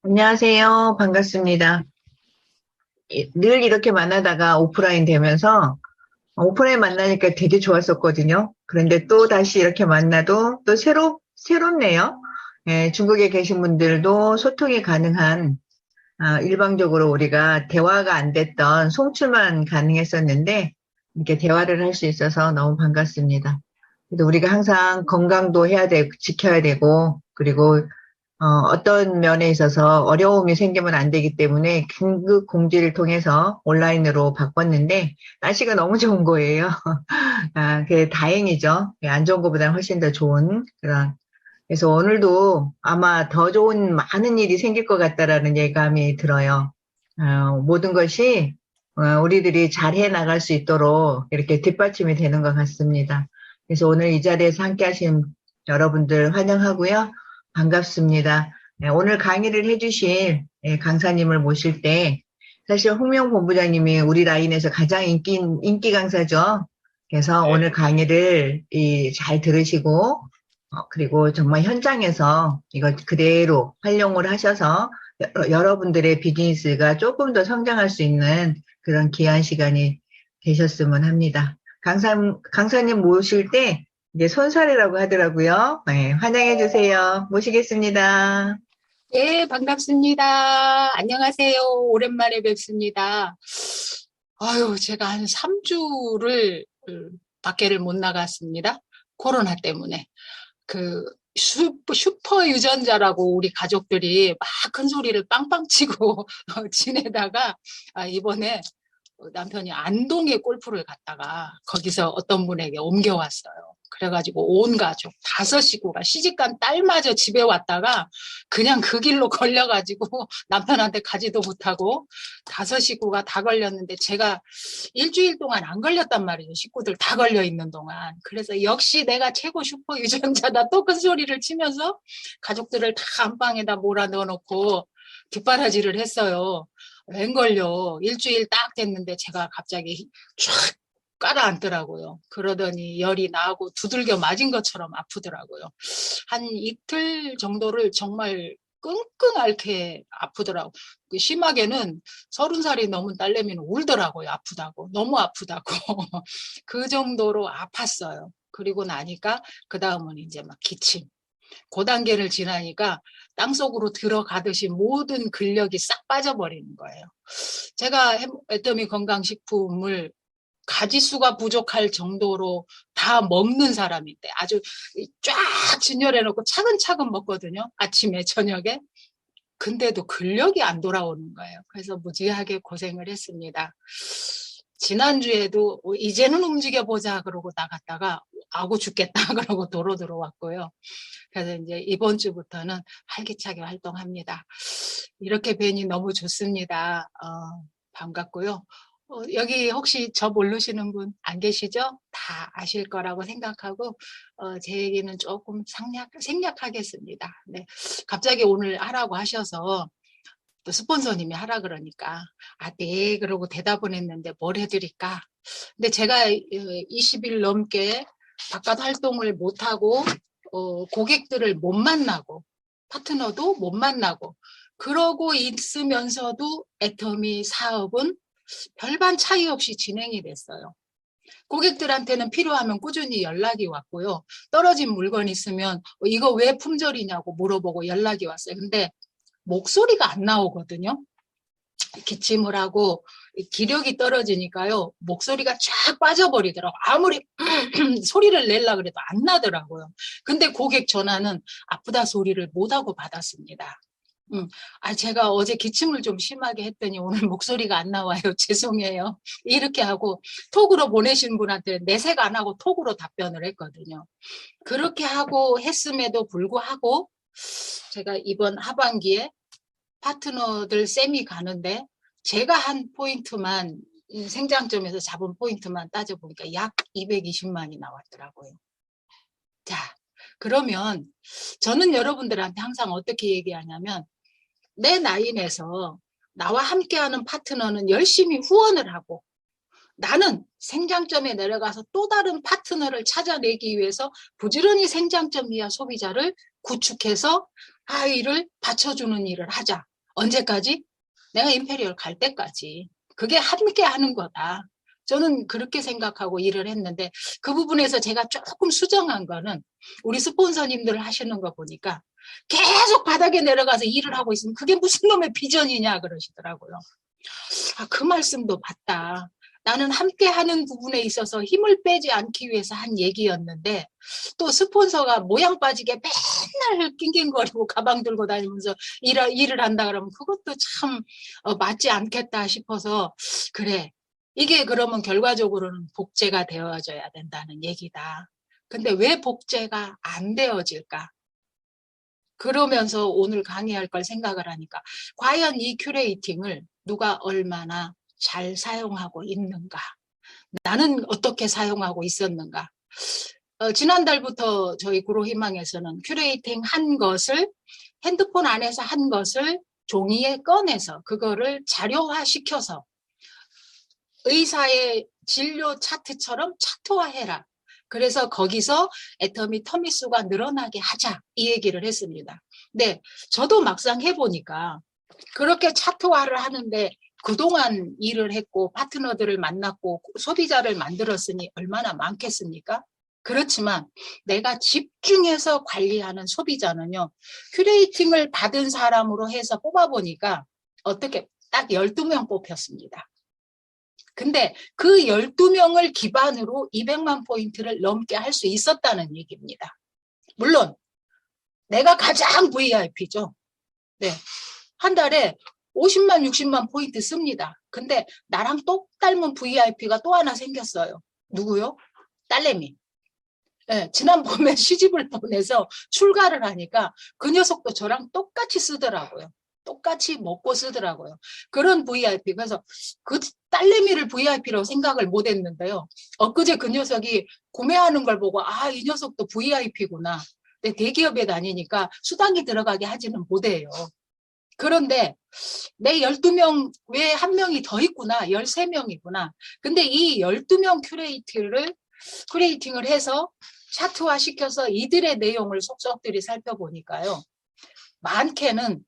안녕하세요. 반갑습니다. 늘 이렇게 만나다가 오프라인 되면서 오프라인 만나니까 되게 좋았었거든요. 그런데 또 다시 이렇게 만나도 또 새롭네요. 예, 중국에 계신 분들도 소통이 가능한, 일방적으로 우리가 대화가 안 됐던 송출만 가능했었는데, 이렇게 대화를 할 수 있어서 너무 반갑습니다. 그래도 우리가 항상 건강도 해야 되고, 지켜야 되고, 그리고 어떤 면에 있어서 어려움이 생기면 안 되기 때문에 긴급 공지를 통해서 온라인으로 바꿨는데 날씨가 너무 좋은 거예요. 그게 다행이죠. 안 좋은 것보다는 훨씬 더 좋은 그런. 그래서 오늘도 아마 더 좋은 많은 일이 생길 것 같다라는 예감이 들어요. 모든 것이 우리들이 잘 해 나갈 수 있도록 이렇게 뒷받침이 되는 것 같습니다. 그래서 오늘 이 자리에서 함께 하신 여러분들 환영하고요. 반갑습니다. 네, 오늘 강의를 해주실 강사님을 모실 때 사실 홍명 본부장님이 우리 라인에서 가장 인기 강사죠. 그래서 네, 오늘 강의를 잘 들으시고 그리고 정말 현장에서 이걸 그대로 활용을 하셔서 여러분들의 비즈니스가 조금 더 성장할 수 있는 그런 귀한 시간이 되셨으면 합니다. 강사님 모실 때 이제 손사래라고 하더라고요. 네, 환영해 주세요. 모시겠습니다. 네, 반갑습니다. 안녕하세요. 오랜만에 뵙습니다. 아유, 제가 한 3주를 밖에를 못 나갔습니다. 코로나 때문에. 그 슈퍼 유전자라고 우리 가족들이 막 큰 소리를 빵빵 치고 지내다가 이번에 남편이 안동에 골프를 갔다가 거기서 어떤 분에게 옮겨왔어요. 그래가지고 온 가족 5식구가 시집간 딸마저 집에 왔다가 그냥 그 길로 걸려가지고 남편한테 가지도 못하고 5식구가 다 걸렸는데 제가 일주일 동안 안 걸렸단 말이에요. 식구들 다 걸려 있는 동안. 그래서 역시 내가 최고 슈퍼 유전자다 또 큰 소리를 치면서 가족들을 다 안방에다 몰아 넣어놓고 뒷바라지를 했어요. 웬걸요. 일주일 딱 됐는데 제가 갑자기 쫙 깔아앉더라고요. 그러더니 열이 나고 두들겨 맞은 것처럼 아프더라고요. 한 이틀 정도를 정말 끙끙 앓게 아프더라고. 심하게는 30살이 넘은 딸내미는 울더라고요. 아프다고. 너무 아프다고. 그 정도로 아팠어요. 그리고 나니까 그 다음은 이제 막 기침. 그 단계를 지나니까 땅속으로 들어가듯이 모든 근력이 싹 빠져버리는 거예요. 제가 애터미 건강식품을 가지수가 부족할 정도로 다 먹는 사람인데 아주 쫙 진열해 놓고 차근차근 먹거든요. 아침에 저녁에. 근데도 근력이 안 돌아오는 거예요. 그래서 무지하게 고생을 했습니다. 지난주에도 이제는 움직여보자 그러고 나갔다가 아고 죽겠다 그러고 도로 들어왔고요. 그래서 이제 이번 주부터는 활기차게 활동합니다. 이렇게 뵈니 너무 좋습니다. 반갑고요. 여기 혹시 저 모르시는 분 안 계시죠? 다 아실 거라고 생각하고 제 얘기는 조금 생략하겠습니다. 네. 갑자기 오늘 하라고 하셔서 또 스폰서님이 하라 그러니까 네 그러고 대답은 했는데 뭘 해드릴까? 근데 제가 20일 넘게 바깥 활동을 못하고 고객들을 못 만나고 파트너도 못 만나고 그러고 있으면서도 애터미 사업은 별반 차이 없이 진행이 됐어요. 고객들한테는 필요하면 꾸준히 연락이 왔고요. 떨어진 물건 있으면 이거 왜 품절이냐고 물어보고 연락이 왔어요. 근데 목소리가 안 나오거든요. 기침을 하고 기력이 떨어지니까요. 목소리가 쫙 빠져버리더라고요. 아무리 소리를 내려고 그래도 안 나더라고요. 근데 고객 전화는 아프다 소리를 못하고 받았습니다. 제가 어제 기침을 좀 심하게 했더니 오늘 목소리가 안 나와요. 죄송해요. 이렇게 하고 톡으로 보내신 분한테 내색 안 하고 톡으로 답변을 했거든요. 그렇게 하고 했음에도 불구하고 제가 이번 하반기에 파트너들 쌤이 가는데 제가 한 포인트만 생장점에서 잡은 포인트만 따져보니까 약 220만이 나왔더라고요. 자, 그러면 저는 여러분들한테 항상 어떻게 얘기하냐면 내 라인에서 나와 함께하는 파트너는 열심히 후원을 하고 나는 생장점에 내려가서 또 다른 파트너를 찾아내기 위해서 부지런히 생장점 이하 소비자를 구축해서 아이를 받쳐주는 일을 하자. 언제까지? 내가 임페리얼 갈 때까지. 그게 함께 하는 거다. 저는 그렇게 생각하고 일을 했는데 그 부분에서 제가 조금 수정한 거는 우리 스폰서님들 하시는 거 보니까 계속 바닥에 내려가서 일을 하고 있으면 그게 무슨 놈의 비전이냐 그러시더라고요. 아, 그 말씀도 맞다. 나는 함께 하는 부분에 있어서 힘을 빼지 않기 위해서 한 얘기였는데 또 스폰서가 모양 빠지게 맨날 낑낑거리고 가방 들고 다니면서 일을 한다 그러면 그것도 참 맞지 않겠다 싶어서 그래. 이게 그러면 결과적으로는 복제가 되어져야 된다는 얘기다. 근데 왜 복제가 안 되어질까? 그러면서 오늘 강의할 걸 생각을 하니까 과연 이 큐레이팅을 누가 얼마나 잘 사용하고 있는가? 나는 어떻게 사용하고 있었는가? 지난달부터 저희 구로희망에서는 큐레이팅 한 것을 핸드폰 안에서 한 것을 종이에 꺼내서 그거를 자료화시켜서 의사의 진료 차트처럼 차트화해라. 그래서 거기서 애터미 터미 수가 늘어나게 하자 이 얘기를 했습니다. 근데 저도 막상 해보니까 그렇게 차트화를 하는데 그동안 일을 했고 파트너들을 만났고 소비자를 만들었으니 얼마나 많겠습니까? 그렇지만 내가 집중해서 관리하는 소비자는요. 큐레이팅을 받은 사람으로 해서 뽑아보니까 어떻게 딱 12명 뽑혔습니다. 근데 그 12명을 기반으로 200만 포인트를 넘게 할 수 있었다는 얘기입니다. 물론 내가 가장 VIP죠. 네. 한 달에 50만, 60만 포인트 씁니다. 근데 나랑 똑 닮은 VIP가 또 하나 생겼어요. 누구요? 딸내미. 네, 지난번에 시집을 보내서 출가를 하니까 그 녀석도 저랑 똑같이 쓰더라고요. 똑같이 먹고 쓰더라고요. 그런 VIP. 그래서 그 딸내미를 VIP라고 생각을 못 했는데요. 엊그제 그 녀석이 구매하는 걸 보고 아, 이 녀석도 VIP구나. 근데 대기업에 다니니까 수당이 들어가게 하지는 못해요. 그런데 내 12명 외에 한 명이 더 있구나. 13명이구나. 근데 이 12명 큐레이팅을 해서 차트화 시켜서 이들의 내용을 속속들이 살펴보니까요. 많게는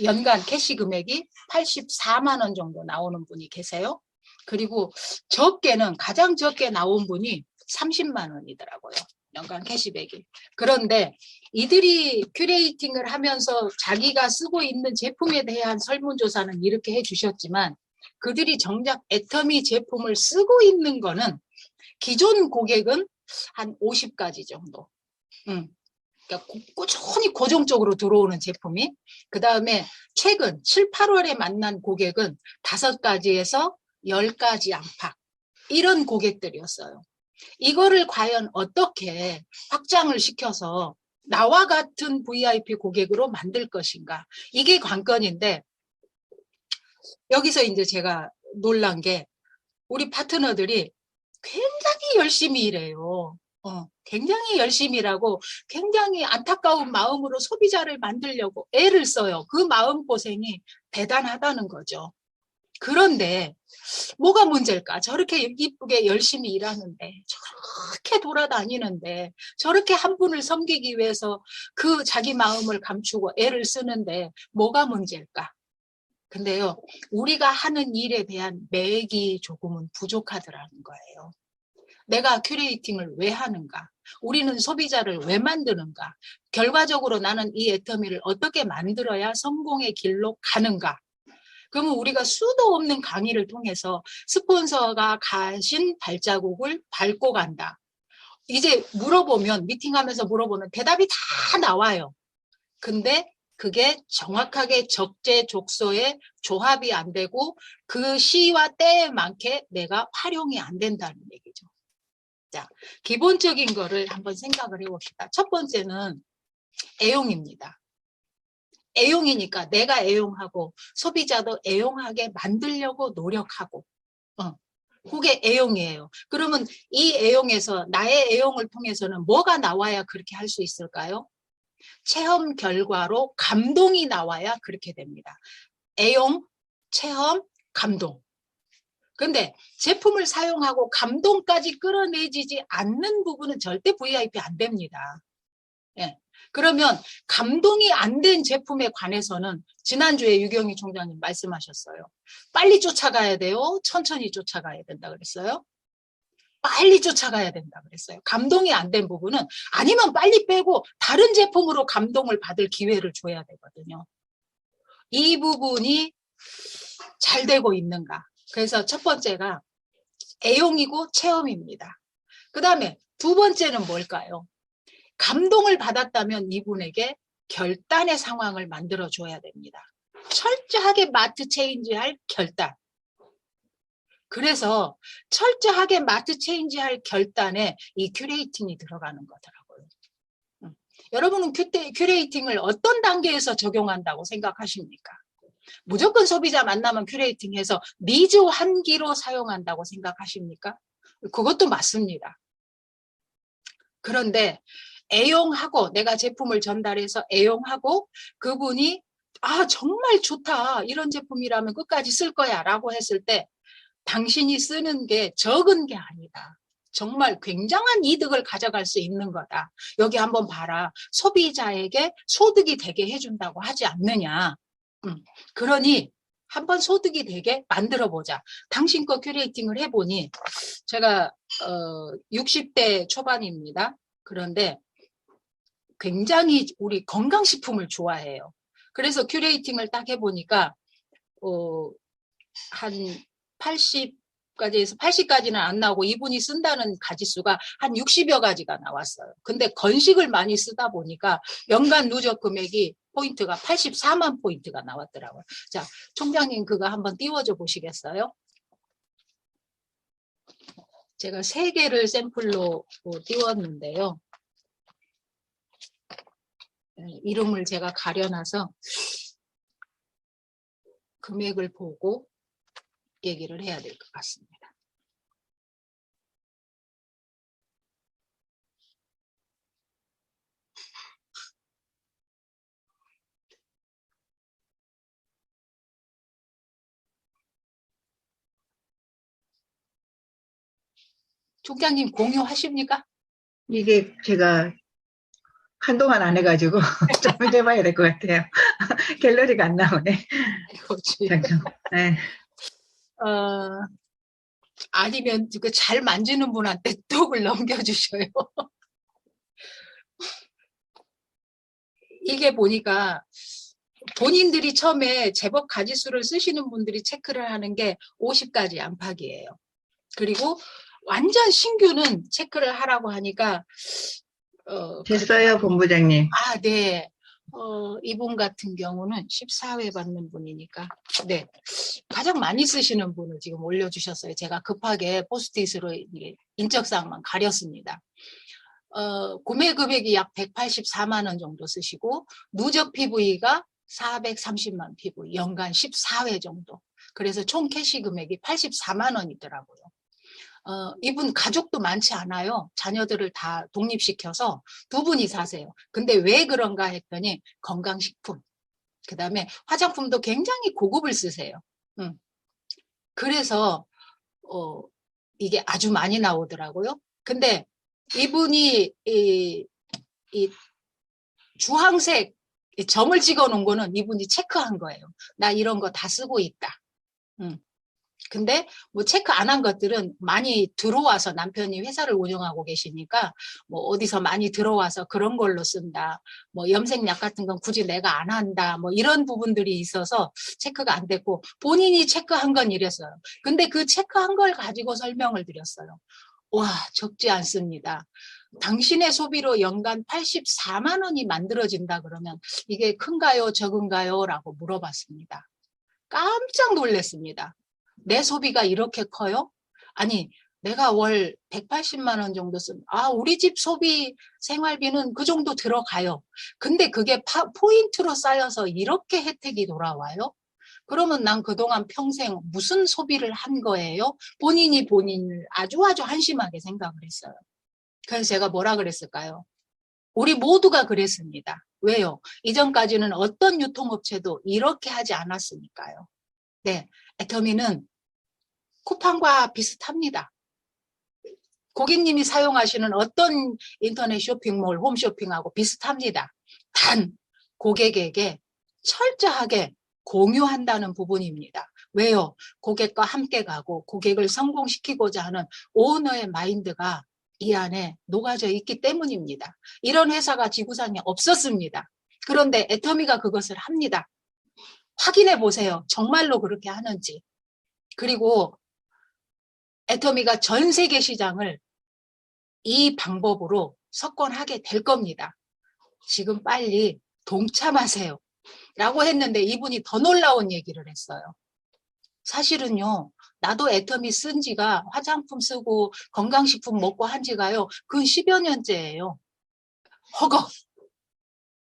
연간 캐시 금액이 84만 원 정도 나오는 분이 계세요. 그리고 적게는 가장 적게 나온 분이 30만 원이더라고요. 연간 캐시백이. 그런데 이들이 큐레이팅을 하면서 자기가 쓰고 있는 제품에 대한 설문조사는 이렇게 해주셨지만 그들이 정작 애터미 제품을 쓰고 있는 거는 기존 고객은 한 50가지 정도. 그러니까 꾸준히 고정적으로 들어오는 제품이 그 다음에 최근 7, 8월에 만난 고객은 5가지에서 10가지 안팎 이런 고객들이었어요. 이거를 과연 어떻게 확장을 시켜서 나와 같은 VIP 고객으로 만들 것인가 이게 관건인데 여기서 이제 제가 놀란 게 우리 파트너들이 굉장히 열심히 일해요. 굉장히 열심히 일하고 굉장히 안타까운 마음으로 소비자를 만들려고 애를 써요. 그 마음고생이 대단하다는 거죠. 그런데 뭐가 문제일까? 저렇게 이쁘게 열심히 일하는데 저렇게 돌아다니는데 저렇게 한 분을 섬기기 위해서 그 자기 마음을 감추고 애를 쓰는데 뭐가 문제일까? 근데요, 우리가 하는 일에 대한 매력이 조금은 부족하더라는 거예요. 내가 큐레이팅을 왜 하는가? 우리는 소비자를 왜 만드는가? 결과적으로 나는 이 애터미를 어떻게 만들어야 성공의 길로 가는가? 그러면 우리가 수도 없는 강의를 통해서 스폰서가 가신 발자국을 밟고 간다. 이제 물어보면, 미팅하면서 물어보면 대답이 다 나와요. 근데 그게 정확하게 적재적소에 조합이 안 되고 그 시와 때에 맞게 내가 활용이 안 된다는 얘기죠. 자, 기본적인 거를 한번 생각을 해봅시다. 첫 번째는 애용입니다. 애용이니까 내가 애용하고 소비자도 애용하게 만들려고 노력하고 그게 애용이에요. 그러면 이 애용에서 나의 애용을 통해서는 뭐가 나와야 그렇게 할 수 있을까요? 체험 결과로 감동이 나와야 그렇게 됩니다. 애용, 체험, 감동. 근데 제품을 사용하고 감동까지 끌어내지지 않는 부분은 절대 VIP 안 됩니다. 예. 그러면 감동이 안 된 제품에 관해서는 지난주에 유경희 총장님 말씀하셨어요. 빨리 쫓아가야 돼요? 천천히 쫓아가야 된다 그랬어요? 빨리 쫓아가야 된다 그랬어요. 감동이 안 된 부분은 아니면 빨리 빼고 다른 제품으로 감동을 받을 기회를 줘야 되거든요. 이 부분이 잘 되고 있는가. 그래서 첫 번째가 애용이고 체험입니다. 그 다음에 두 번째는 뭘까요? 감동을 받았다면 이분에게 결단의 상황을 만들어줘야 됩니다. 철저하게 마트 체인지할 결단. 그래서 철저하게 마트 체인지할 결단에 이 큐레이팅이 들어가는 거더라고요. 여러분은 큐레이팅을 어떤 단계에서 적용한다고 생각하십니까? 무조건 소비자 만나면 큐레이팅해서 니즈 환기로 사용한다고 생각하십니까? 그것도 맞습니다. 그런데 애용하고 내가 제품을 전달해서 애용하고 그분이 아 정말 좋다 이런 제품이라면 끝까지 쓸 거야 라고 했을 때 당신이 쓰는 게 적은 게 아니다. 정말 굉장한 이득을 가져갈 수 있는 거다. 여기 한번 봐라. 소비자에게 소득이 되게 해준다고 하지 않느냐. 그러니 한번 소득이 되게 만들어보자. 당신 거 큐레이팅을 해보니 제가 60대 초반입니다. 그런데 굉장히 우리 건강식품을 좋아해요. 그래서 큐레이팅을 딱 해보니까 한 80까지 해서 80까지는 안 나오고 이분이 쓴다는 가지수가 한 60여 가지가 나왔어요. 근데 건식을 많이 쓰다 보니까 연간 누적 금액이 포인트가 84만 포인트가 나왔더라고요. 자, 총장님 그거 한번 띄워줘 보시겠어요? 제가 3개를 샘플로 띄웠는데요. 이름을 제가 가려놔서 금액을 보고 얘기를 해야 될 것 같습니다. 총장님 공유하십니까? 이게 제가 한동안 안 해가지고 좀 해봐야 될 것 같아요. 갤러리가 안 나오네. 잠깐. 네. 아니면 그 잘 만지는 분한테 떡을 넘겨주셔요. 이게 보니까 본인들이 처음에 제법 가지수를 쓰시는 분들이 체크를 하는 게 50가지 안팎이에요. 그리고 완전 신규는 체크를 하라고 하니까 됐어요, 본부장님. 아, 네. 이분 같은 경우는 14회 받는 분이니까 네 가장 많이 쓰시는 분을 지금 올려주셨어요. 제가 급하게 포스트잇으로 인적사항만 가렸습니다. 구매 금액이 약 184만 원 정도 쓰시고 누적 PV가 430만 PV, 연간 14회 정도. 그래서 총 캐시 금액이 84만 원이더라고요. 이분 가족도 많지 않아요. 자녀들을 다 독립시켜서 2분이 사세요. 근데 왜 그런가 했더니 건강식품, 그 다음에 화장품도 굉장히 고급을 쓰세요. 그래서 이게 아주 많이 나오더라고요. 근데 이분이 이 주황색 점을 찍어 놓은 거는 이분이 체크한 거예요. 나 이런 거 다 쓰고 있다. 근데 뭐 체크 안 한 것들은 많이 들어와서 남편이 회사를 운영하고 계시니까 뭐 어디서 많이 들어와서 그런 걸로 쓴다. 뭐 염색약 같은 건 굳이 내가 안 한다. 뭐 이런 부분들이 있어서 체크가 안 됐고 본인이 체크한 건 이랬어요. 근데 그 체크한 걸 가지고 설명을 드렸어요. 와, 적지 않습니다. 당신의 소비로 연간 84만 원이 만들어진다 그러면 이게 큰가요, 적은가요? 라고 물어봤습니다. 깜짝 놀랐습니다. 내 소비가 이렇게 커요? 아니, 내가 월 180만 원 정도 우리 집 소비 생활비는 그 정도 들어가요. 근데 그게 포인트로 쌓여서 이렇게 혜택이 돌아와요? 그러면 난 그동안 평생 무슨 소비를 한 거예요? 본인을 아주 한심하게 생각을 했어요. 그래서 제가 뭐라 그랬을까요? 우리 모두가 그랬습니다. 왜요? 이전까지는 어떤 유통업체도 이렇게 하지 않았으니까요. 네, 애터미는 쿠팡과 비슷합니다. 고객님이 사용하시는 어떤 인터넷 쇼핑몰, 홈쇼핑하고 비슷합니다. 단 고객에게 철저하게 공유한다는 부분입니다. 왜요? 고객과 함께 가고 고객을 성공시키고자 하는 오너의 마인드가 이 안에 녹아져 있기 때문입니다. 이런 회사가 지구상에 없었습니다. 그런데 애터미가 그것을 합니다. 확인해 보세요. 정말로 그렇게 하는지. 그리고 애터미가 전 세계 시장을 이 방법으로 석권하게 될 겁니다. 지금 빨리 동참하세요. 라고 했는데 이분이 더 놀라운 얘기를 했어요. 사실은요, 나도 애터미 쓴 지가 화장품 쓰고 건강식품 먹고 한 지가요, 근 10여 년째예요. 허거.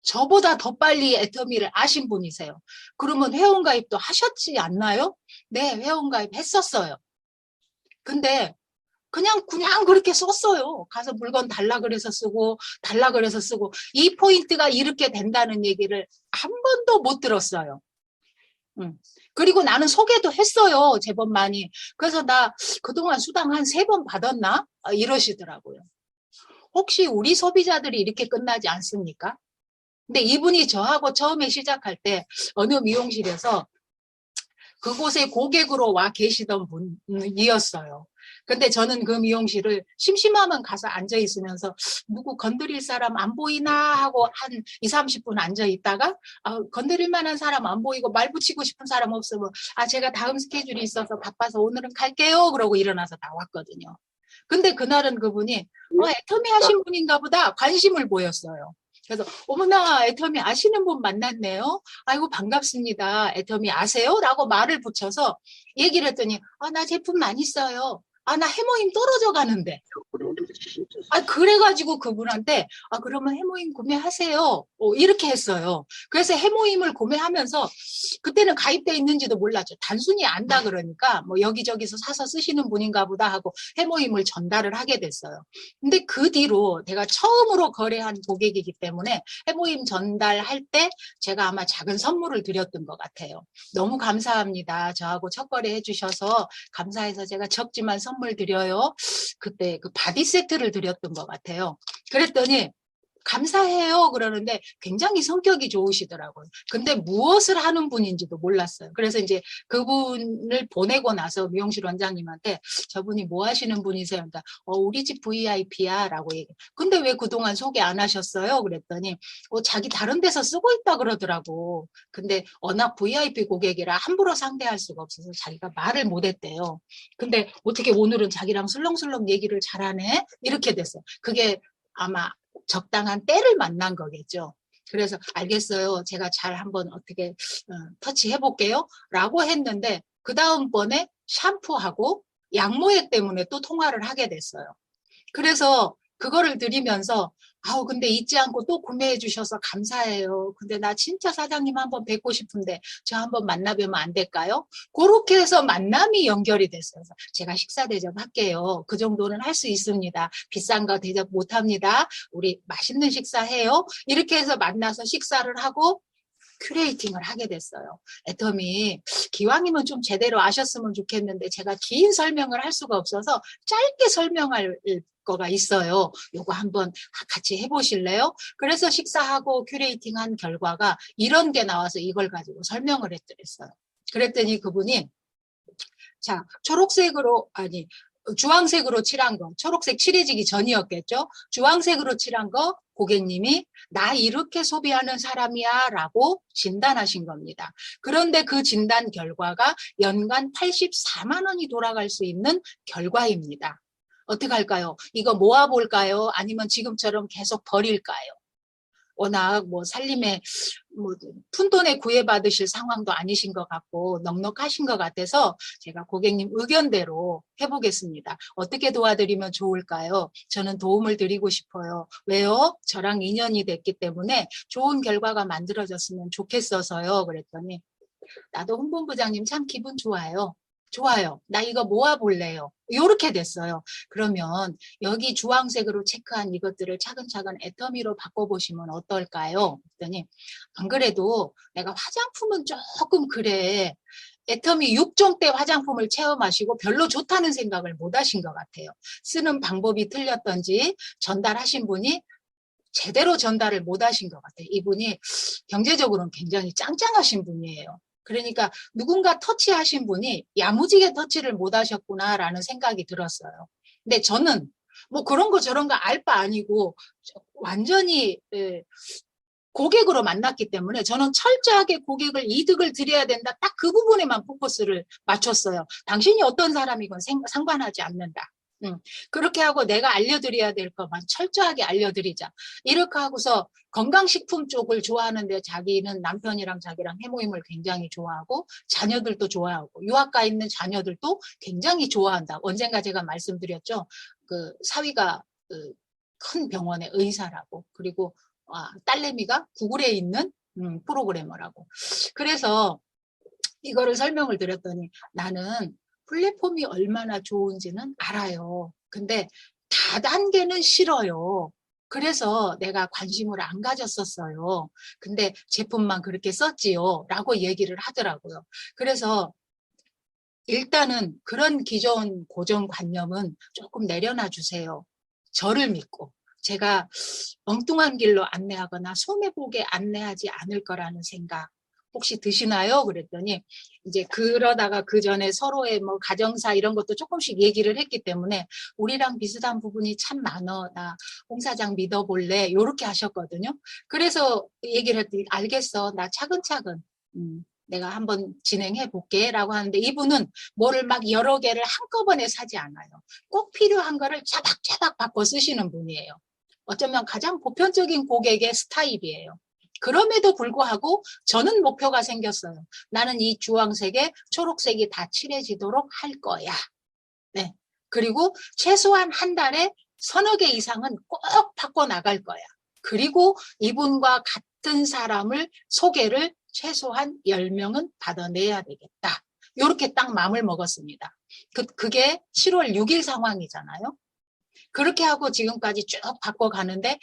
저보다 더 빨리 애터미를 아신 분이세요. 그러면 회원가입도 하셨지 않나요? 네, 회원가입 했었어요. 근데 그냥 그렇게 썼어요. 가서 물건 달라 그래서 쓰고 달라 그래서 쓰고 이 포인트가 이렇게 된다는 얘기를 한 번도 못 들었어요. 그리고 나는 소개도 했어요. 제법 많이. 그래서 나 그동안 수당 한 3번 받았나? 이러시더라고요. 혹시 우리 소비자들이 이렇게 끝나지 않습니까? 근데 이분이 저하고 처음에 시작할 때 어느 미용실에서 그곳에 고객으로 와 계시던 분이었어요. 근데 저는 그 미용실을 심심하면 가서 앉아 있으면서 누구 건드릴 사람 안 보이나 하고 한 2, 30분 앉아 있다가 건드릴 만한 사람 안 보이고 말 붙이고 싶은 사람 없으면 제가 다음 스케줄이 있어서 바빠서 오늘은 갈게요. 그러고 일어나서 나왔거든요. 근데 그날은 그분이 애터미 하신 분인가 보다 관심을 보였어요. 그래서 어머나 애터미 아시는 분 만났네요. 아이고 반갑습니다. 애터미 아세요? 라고 말을 붙여서 얘기를 했더니 나 제품 많이 써요. 나 해모임 떨어져 가는데. 그래가지고 그분한테 그러면 해모임 구매하세요. 이렇게 했어요. 그래서 해모임을 구매하면서 그때는 가입돼 있는지도 몰랐죠. 단순히 안다 그러니까 뭐 여기저기서 사서 쓰시는 분인가 보다 하고 해모임을 전달을 하게 됐어요. 근데 그 뒤로 내가 처음으로 거래한 고객이기 때문에 해모임 전달할 때 제가 아마 작은 선물을 드렸던 것 같아요. 너무 감사합니다. 저하고 첫 거래 해주셔서 감사해서 제가 적지만 선물 드려요. 그때 그 바디 세트를 드렸던 것 같아요. 그랬더니 감사해요 그러는데 굉장히 성격이 좋으시더라고요. 근데 무엇을 하는 분인지도 몰랐어요. 그래서 이제 그분을 보내고 나서 미용실 원장님한테 저분이 뭐 하시는 분이세요? 그러니까 우리 집 VIP야 라고 얘기해. 근데 왜 그동안 소개 안 하셨어요? 그랬더니 자기 다른 데서 쓰고 있다 그러더라고. 근데 워낙 VIP 고객이라 함부로 상대할 수가 없어서 자기가 말을 못했대요. 근데 어떻게 오늘은 자기랑 술렁술렁 얘기를 잘하네? 이렇게 됐어요. 그게 아마 적당한 때를 만난 거겠죠. 그래서 알겠어요. 제가 잘 한번 어떻게 터치해 볼게요. 라고 했는데 그 다음번에 샴푸하고 양모액 때문에 또 통화를 하게 됐어요. 그래서 그거를 드리면서 근데 잊지 않고 또 구매해 주셔서 감사해요. 근데 나 진짜 사장님 한번 뵙고 싶은데 저 한번 만나뵈면 안 될까요? 그렇게 해서 만남이 연결이 됐어요. 제가 식사 대접할게요. 그 정도는 할 수 있습니다. 비싼 거 대접 못합니다. 우리 맛있는 식사해요. 이렇게 해서 만나서 식사를 하고 큐레이팅을 하게 됐어요. 애터미 기왕이면 좀 제대로 아셨으면 좋겠는데 제가 긴 설명을 할 수가 없어서 짧게 설명할 거가 있어요. 요거 한번 같이 해보실래요? 그래서 식사하고 큐레이팅한 결과가 이런 게 나와서 이걸 가지고 설명을 했더랬어요. 그랬더니 그분이 자, 주황색으로 칠한 거, 초록색 칠해지기 전이었겠죠? 주황색으로 칠한 거 고객님이 나 이렇게 소비하는 사람이야 라고 진단하신 겁니다. 그런데 그 진단 결과가 연간 84만 원이 돌아갈 수 있는 결과입니다. 어떻게 할까요? 이거 모아볼까요? 아니면 지금처럼 계속 버릴까요? 워낙 살림에 푼돈에 구애받으실 상황도 아니신 것 같고 넉넉하신 것 같아서 제가 고객님 의견대로 해보겠습니다. 어떻게 도와드리면 좋을까요? 저는 도움을 드리고 싶어요. 왜요? 저랑 인연이 됐기 때문에 좋은 결과가 만들어졌으면 좋겠어서요. 그랬더니 나도 홍본부장님 참 기분 좋아요. 좋아요. 나 이거 모아볼래요. 이렇게 됐어요. 그러면 여기 주황색으로 체크한 이것들을 차근차근 애터미로 바꿔보시면 어떨까요? 그랬더니 안 그래도 내가 화장품은 조금 그래. 애터미 6종 대 화장품을 체험하시고 별로 좋다는 생각을 못 하신 것 같아요. 쓰는 방법이 틀렸던지 전달하신 분이 제대로 전달을 못 하신 것 같아요. 이분이 경제적으로는 굉장히 짱짱하신 분이에요. 그러니까 누군가 터치하신 분이 야무지게 터치를 못 하셨구나라는 생각이 들었어요. 근데 저는 뭐 그런 거 저런 거 알 바 아니고 완전히 고객으로 만났기 때문에 저는 철저하게 고객을 이득을 드려야 된다. 딱 그 부분에만 포커스를 맞췄어요. 당신이 어떤 사람이건 상관하지 않는다. 그렇게 하고 내가 알려드려야 될 것만 철저하게 알려드리자. 이렇게 하고서 건강식품 쪽을 좋아하는데 자기는 남편이랑 자기랑 해모임을 굉장히 좋아하고 자녀들도 좋아하고 유학가 있는 자녀들도 굉장히 좋아한다. 언젠가 제가 말씀드렸죠. 그 사위가 큰 병원의 의사라고 그리고 딸내미가 구글에 있는 프로그래머라고. 그래서 이거를 설명을 드렸더니 나는 플랫폼이 얼마나 좋은지는 알아요. 근데 다단계는 싫어요. 그래서 내가 관심을 안 가졌었어요. 근데 제품만 그렇게 썼지요. 라고 얘기를 하더라고요. 그래서 일단은 그런 기존 고정관념은 조금 내려놔 주세요. 저를 믿고. 제가 엉뚱한 길로 안내하거나 손해보게 안내하지 않을 거라는 생각 혹시 드시나요? 그랬더니 이제 그러다가 그 전에 서로의 뭐 가정사 이런 것도 조금씩 얘기를 했기 때문에 우리랑 비슷한 부분이 참 많어. 나 홍 사장 믿어볼래? 요렇게 하셨거든요. 그래서 얘기를 했더니 알겠어. 나 차근차근 내가 한번 진행해 볼게 라고 하는데 이분은 뭐를 막 여러 개를 한꺼번에 사지 않아요. 꼭 필요한 거를 차박차박 바꿔 쓰시는 분이에요. 어쩌면 가장 보편적인 고객의 스타일이에요. 그럼에도 불구하고 저는 목표가 생겼어요. 나는 이 주황색에 초록색이 다 칠해지도록 할 거야. 네. 그리고 최소한 한 달에 서너 개 이상은 꼭 바꿔 나갈 거야. 그리고 이분과 같은 사람을 소개를 최소한 10명은 받아내야 되겠다. 이렇게 딱 마음을 먹었습니다. 그게 7월 6일 상황이잖아요. 그렇게 하고 지금까지 쭉 바꿔가는데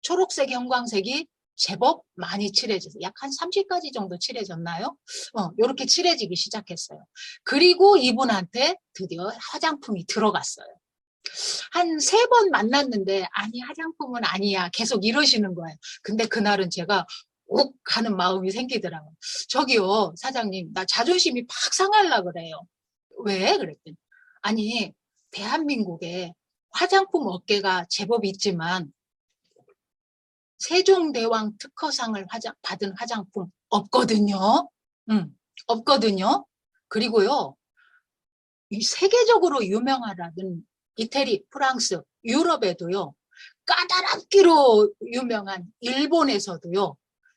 초록색 형광색이 제법 많이 칠해져서 약 한 30가지 정도 칠해졌나요? 이렇게 칠해지기 시작했어요. 그리고 이분한테 드디어 화장품이 들어갔어요. 한 3번 만났는데 아니 화장품은 아니야 계속 이러시는 거예요. 근데 그날은 제가 옥 하는 마음이 생기더라고요. 저기요 사장님 나 자존심이 팍 상하려고 그래요. 왜? 그랬더니 아니 대한민국에 화장품 업계가 제법 있지만 세종대왕 특허상을 받은 화장품 없거든요. 없거든요. 그리고요, 세계적으로 유명하다는 이태리, 프랑스, 유럽에도요, 까다롭기로 유명한 일본에서도요,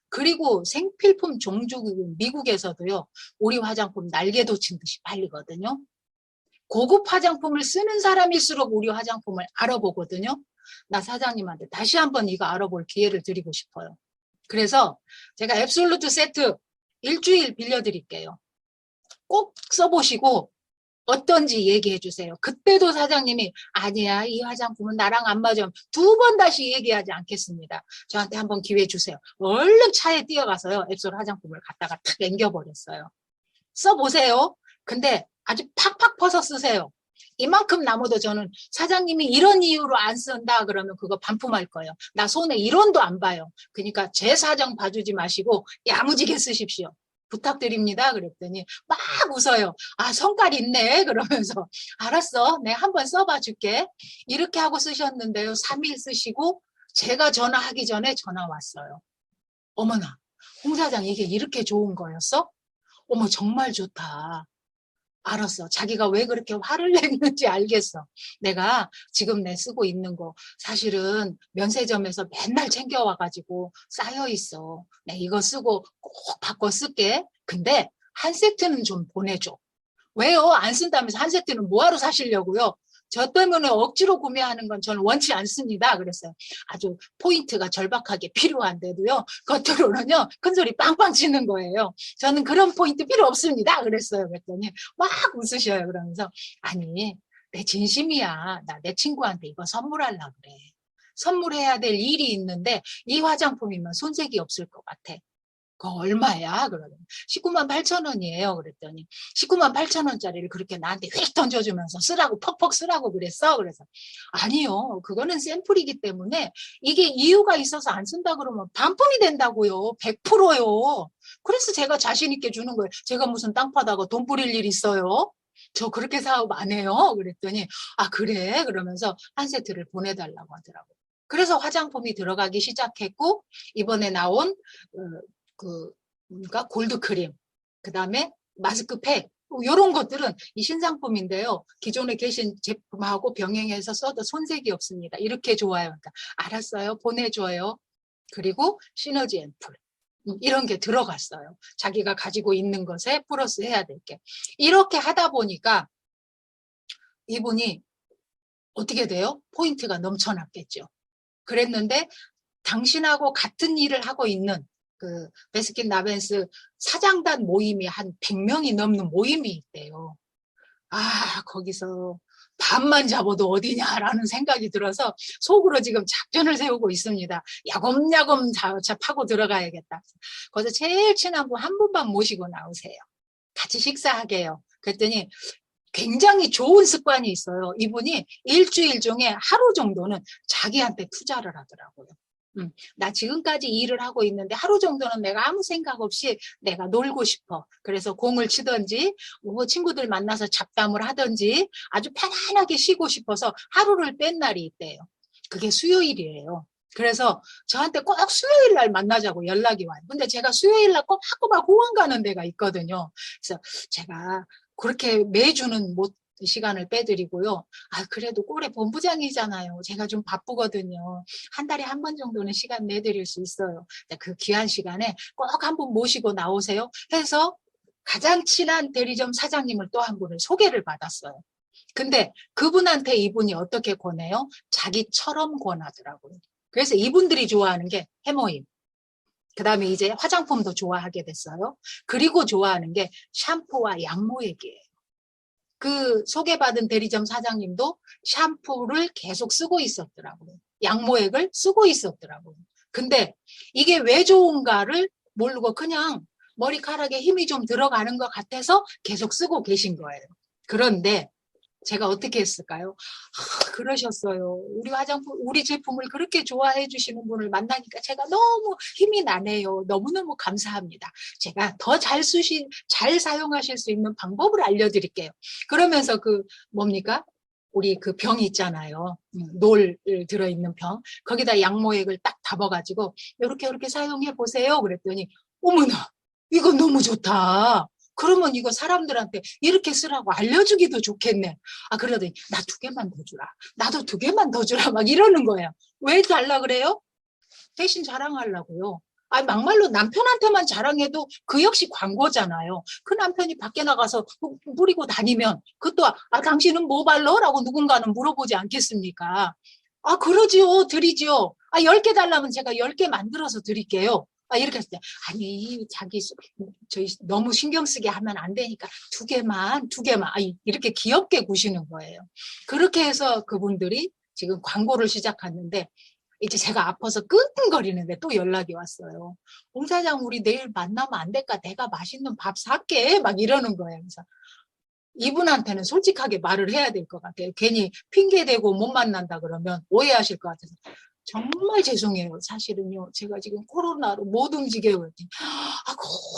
그리고 생필품 종주국인 미국에서도요, 우리 화장품 날개도 친 듯이 팔리거든요. 고급 화장품을 쓰는 사람일수록 우리 화장품을 알아보거든요. 나 사장님한테 다시 한번 이거 알아볼 기회를 드리고 싶어요. 그래서 제가 앱솔루트 세트 일주일 빌려드릴게요. 꼭 써보시고 어떤지 얘기해 주세요. 그때도 사장님이 아니야 이 화장품은 나랑 안 맞아. 2번 다시 얘기하지 않겠습니다. 저한테 한번 기회 주세요. 얼른 차에 뛰어가서요. 앱솔 화장품을 갖다가 탁 앵겨버렸어요. 써보세요. 근데 아주 팍팍 퍼서 쓰세요. 이만큼 남아도 저는 사장님이 이런 이유로 안 쓴다 그러면 그거 반품할 거예요. 나 손에 1원도 안 봐요. 그러니까 제 사정 봐주지 마시고 야무지게 쓰십시오. 부탁드립니다. 그랬더니 막 웃어요. 아 성깔 있네 그러면서 알았어. 내가 한번 써봐 줄게. 이렇게 하고 쓰셨는데요. 3일 쓰시고 제가 전화하기 전에 전화 왔어요. 어머나 홍 사장 이게 이렇게 좋은 거였어? 어머 정말 좋다. 알았어. 자기가 왜 그렇게 화를 냈는지 알겠어. 내가 지금 내 쓰고 있는 거 사실은 면세점에서 맨날 챙겨와가지고 쌓여있어. 내 이거 쓰고 꼭 바꿔 쓸게. 근데 한 세트는 좀 보내줘. 왜요? 안 쓴다면서 한 세트는 뭐하러 사시려고요? 저 때문에 억지로 구매하는 건 저는 원치 않습니다. 그랬어요. 아주 포인트가 절박하게 필요한데도요. 겉으로는요. 큰소리 빵빵 치는 거예요. 저는 그런 포인트 필요 없습니다. 그랬어요. 그랬더니 막 웃으셔요. 그러면서 아니 내 진심이야. 나 내 친구한테 이거 선물하려고 그래. 선물해야 될 일이 있는데 이 화장품이면 손색이 없을 것 같아. 그거 얼마야? 그러더니 19만 8천 원이에요. 그랬더니 19만 8천 원짜리를 그렇게 나한테 휙 던져주면서 쓰라고 퍽퍽 쓰라고 그랬어. 그래서 아니요. 그거는 샘플이기 때문에 이게 이유가 있어서 안 쓴다 그러면 반품이 된다고요. 100%요. 그래서 제가 자신 있게 주는 거예요. 제가 무슨 땅 파다가 돈 뿌릴 일 있어요? 저 그렇게 사업 안 해요. 그랬더니 아 그래? 그러면서 한 세트를 보내달라고 하더라고요. 그래서 화장품이 들어가기 시작했고 이번에 나온 그 뭔가 골드크림, 그 다음에 마스크팩 이런 것들은 이 신상품인데요. 기존에 계신 제품하고 병행해서 써도 손색이 없습니다. 이렇게 좋아요. 그러니까 알았어요. 보내줘요. 그리고 시너지 앰플 이런 게 들어갔어요. 자기가 가지고 있는 것에 플러스 해야 될 게. 이렇게 하다 보니까 이분이 어떻게 돼요? 포인트가 넘쳐났겠죠. 그랬는데 당신하고 같은 일을 하고 있는 그 베스킨 라빈스 사장단 모임이 한 100명이 넘는 모임이 있대요. 아, 거기서 밥만 잡아도 어디냐라는 생각이 들어서 속으로 지금 작전을 세우고 있습니다. 야곱야곱 파고 들어가야겠다. 거기서 제일 친한 분 한 분만 모시고 나오세요. 같이 식사하게요. 그랬더니 굉장히 좋은 습관이 있어요. 이분이 일주일 중에 하루 정도는 자기한테 투자를 하더라고요. 나 지금까지 일을 하고 있는데 하루 정도는 내가 아무 생각 없이 내가 놀고 싶어. 그래서 공을 치든지 뭐 친구들 만나서 잡담을 하든지 아주 편안하게 쉬고 싶어서 하루를 뺀 날이 있대요. 그게 수요일이에요. 그래서 저한테 꼭 수요일 날 만나자고 연락이 와요. 근데 제가 수요일 날 꼬박꼬박 공원 가는 데가 있거든요. 그래서 제가 그렇게 매주는 못 시간을 빼드리고요. 아, 그래도 꼴에 본부장이잖아요. 제가 좀 바쁘거든요. 한 달에 한 번 정도는 시간 내드릴 수 있어요. 그 귀한 시간에 꼭 한 분 모시고 나오세요. 해서 가장 친한 대리점 사장님을 또 한 분을 소개를 받았어요. 근데 그분한테 이분이 어떻게 권해요? 자기처럼 권하더라고요. 그래서 이분들이 좋아하는 게 해모임. 그 다음에 이제 화장품도 좋아하게 됐어요. 그리고 좋아하는 게 샴푸와 양모액이에요. 그 소개받은 대리점 사장님도 샴푸를 계속 쓰고 있었더라고요. 양모액을 쓰고 있었더라고요. 근데 이게 왜 좋은가를 모르고 그냥 머리카락에 힘이 좀 들어가는 것 같아서 계속 쓰고 계신 거예요. 그런데 제가 어떻게 했을까요? 그러셨어요. 우리 화장품, 우리 제품을 그렇게 좋아해 주시는 분을 만나니까 제가 너무 힘이 나네요. 너무너무 감사합니다. 제가 더 잘 사용하실 수 있는 방법을 알려드릴게요. 그러면서 뭡니까? 우리 그 병 있잖아요. 놀 들어있는 병. 거기다 양모액을 딱 담아가지고, 이렇게 사용해 보세요. 그랬더니, 어머나, 이건 너무 좋다. 그러면 이거 사람들한테 이렇게 쓰라고 알려주기도 좋겠네. 아, 그러더니, 나 2개만 더 주라. 나도 2개만 더 주라. 막 이러는 거예요. 왜 달라 그래요? 대신 자랑하려고요. 아, 막말로 남편한테만 자랑해도 그 역시 광고잖아요. 그 남편이 밖에 나가서 뿌리고 다니면, 그것도, 아, 당신은 뭐 발라? 라고 누군가는 물어보지 않겠습니까? 아, 그러지요. 드리지요. 아, 10개 달라면 제가 10개 만들어서 드릴게요. 아, 이렇게 했을 때, 아니, 저희 너무 신경 쓰게 하면 안 되니까 2개만. 아, 이렇게 귀엽게 구시는 거예요. 그렇게 해서 그분들이 지금 광고를 시작했는데, 이제 제가 아파서 끙끙거리는데 또 연락이 왔어요. 옹 사장, 우리 내일 만나면 안 될까? 내가 맛있는 밥 살게. 막 이러는 거예요. 그래서 이분한테는 솔직하게 말을 해야 될 것 같아요. 괜히 핑계대고 못 만난다 그러면 오해하실 것 같아서. 정말 죄송해요. 사실은요. 제가 지금 코로나로 못 움직여요. 아,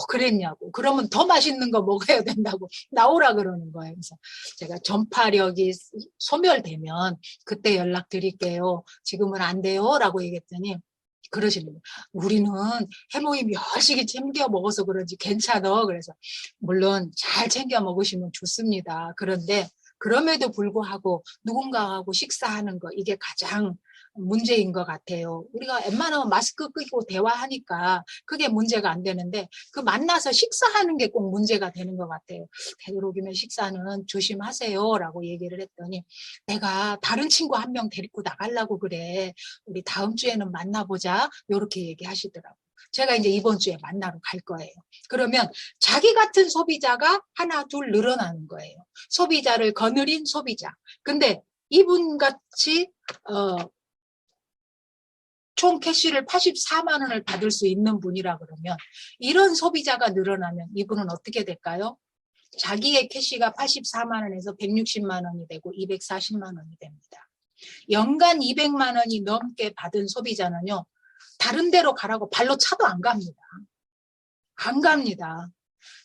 그랬냐고. 그러면 더 맛있는 거 먹어야 된다고 나오라 그러는 거예요. 그래서 제가 전파력이 소멸되면 그때 연락드릴게요. 지금은 안 돼요. 라고 얘기했더니 그러시는 거예요. 우리는 해모임 열심히 챙겨 먹어서 그런지 괜찮아. 그래서 물론 잘 챙겨 먹으시면 좋습니다. 그런데 그럼에도 불구하고 누군가하고 식사하는 거 이게 가장 문제인 것 같아요. 우리가 웬만하면 마스크 끼고 대화하니까 그게 문제가 안 되는데 그 만나서 식사하는 게 꼭 문제가 되는 것 같아요. 되도록이면 식사는 조심하세요 라고 얘기를 했더니 내가 다른 친구 한 명 데리고 나가려고 그래. 우리 다음 주에는 만나보자. 이렇게 얘기하시더라고요. 제가 이제 이번 주에 만나러 갈 거예요. 그러면 자기 같은 소비자가 하나 둘 늘어나는 거예요. 소비자를 거느린 소비자. 근데 이분 같이 총 캐시를 84만 원을 받을 수 있는 분이라 그러면 이런 소비자가 늘어나면 이분은 어떻게 될까요? 자기의 캐시가 84만 원에서 160만 원이 되고 240만 원이 됩니다. 연간 200만 원이 넘게 받은 소비자는요. 다른 데로 가라고 발로 차도 안 갑니다. 안 갑니다.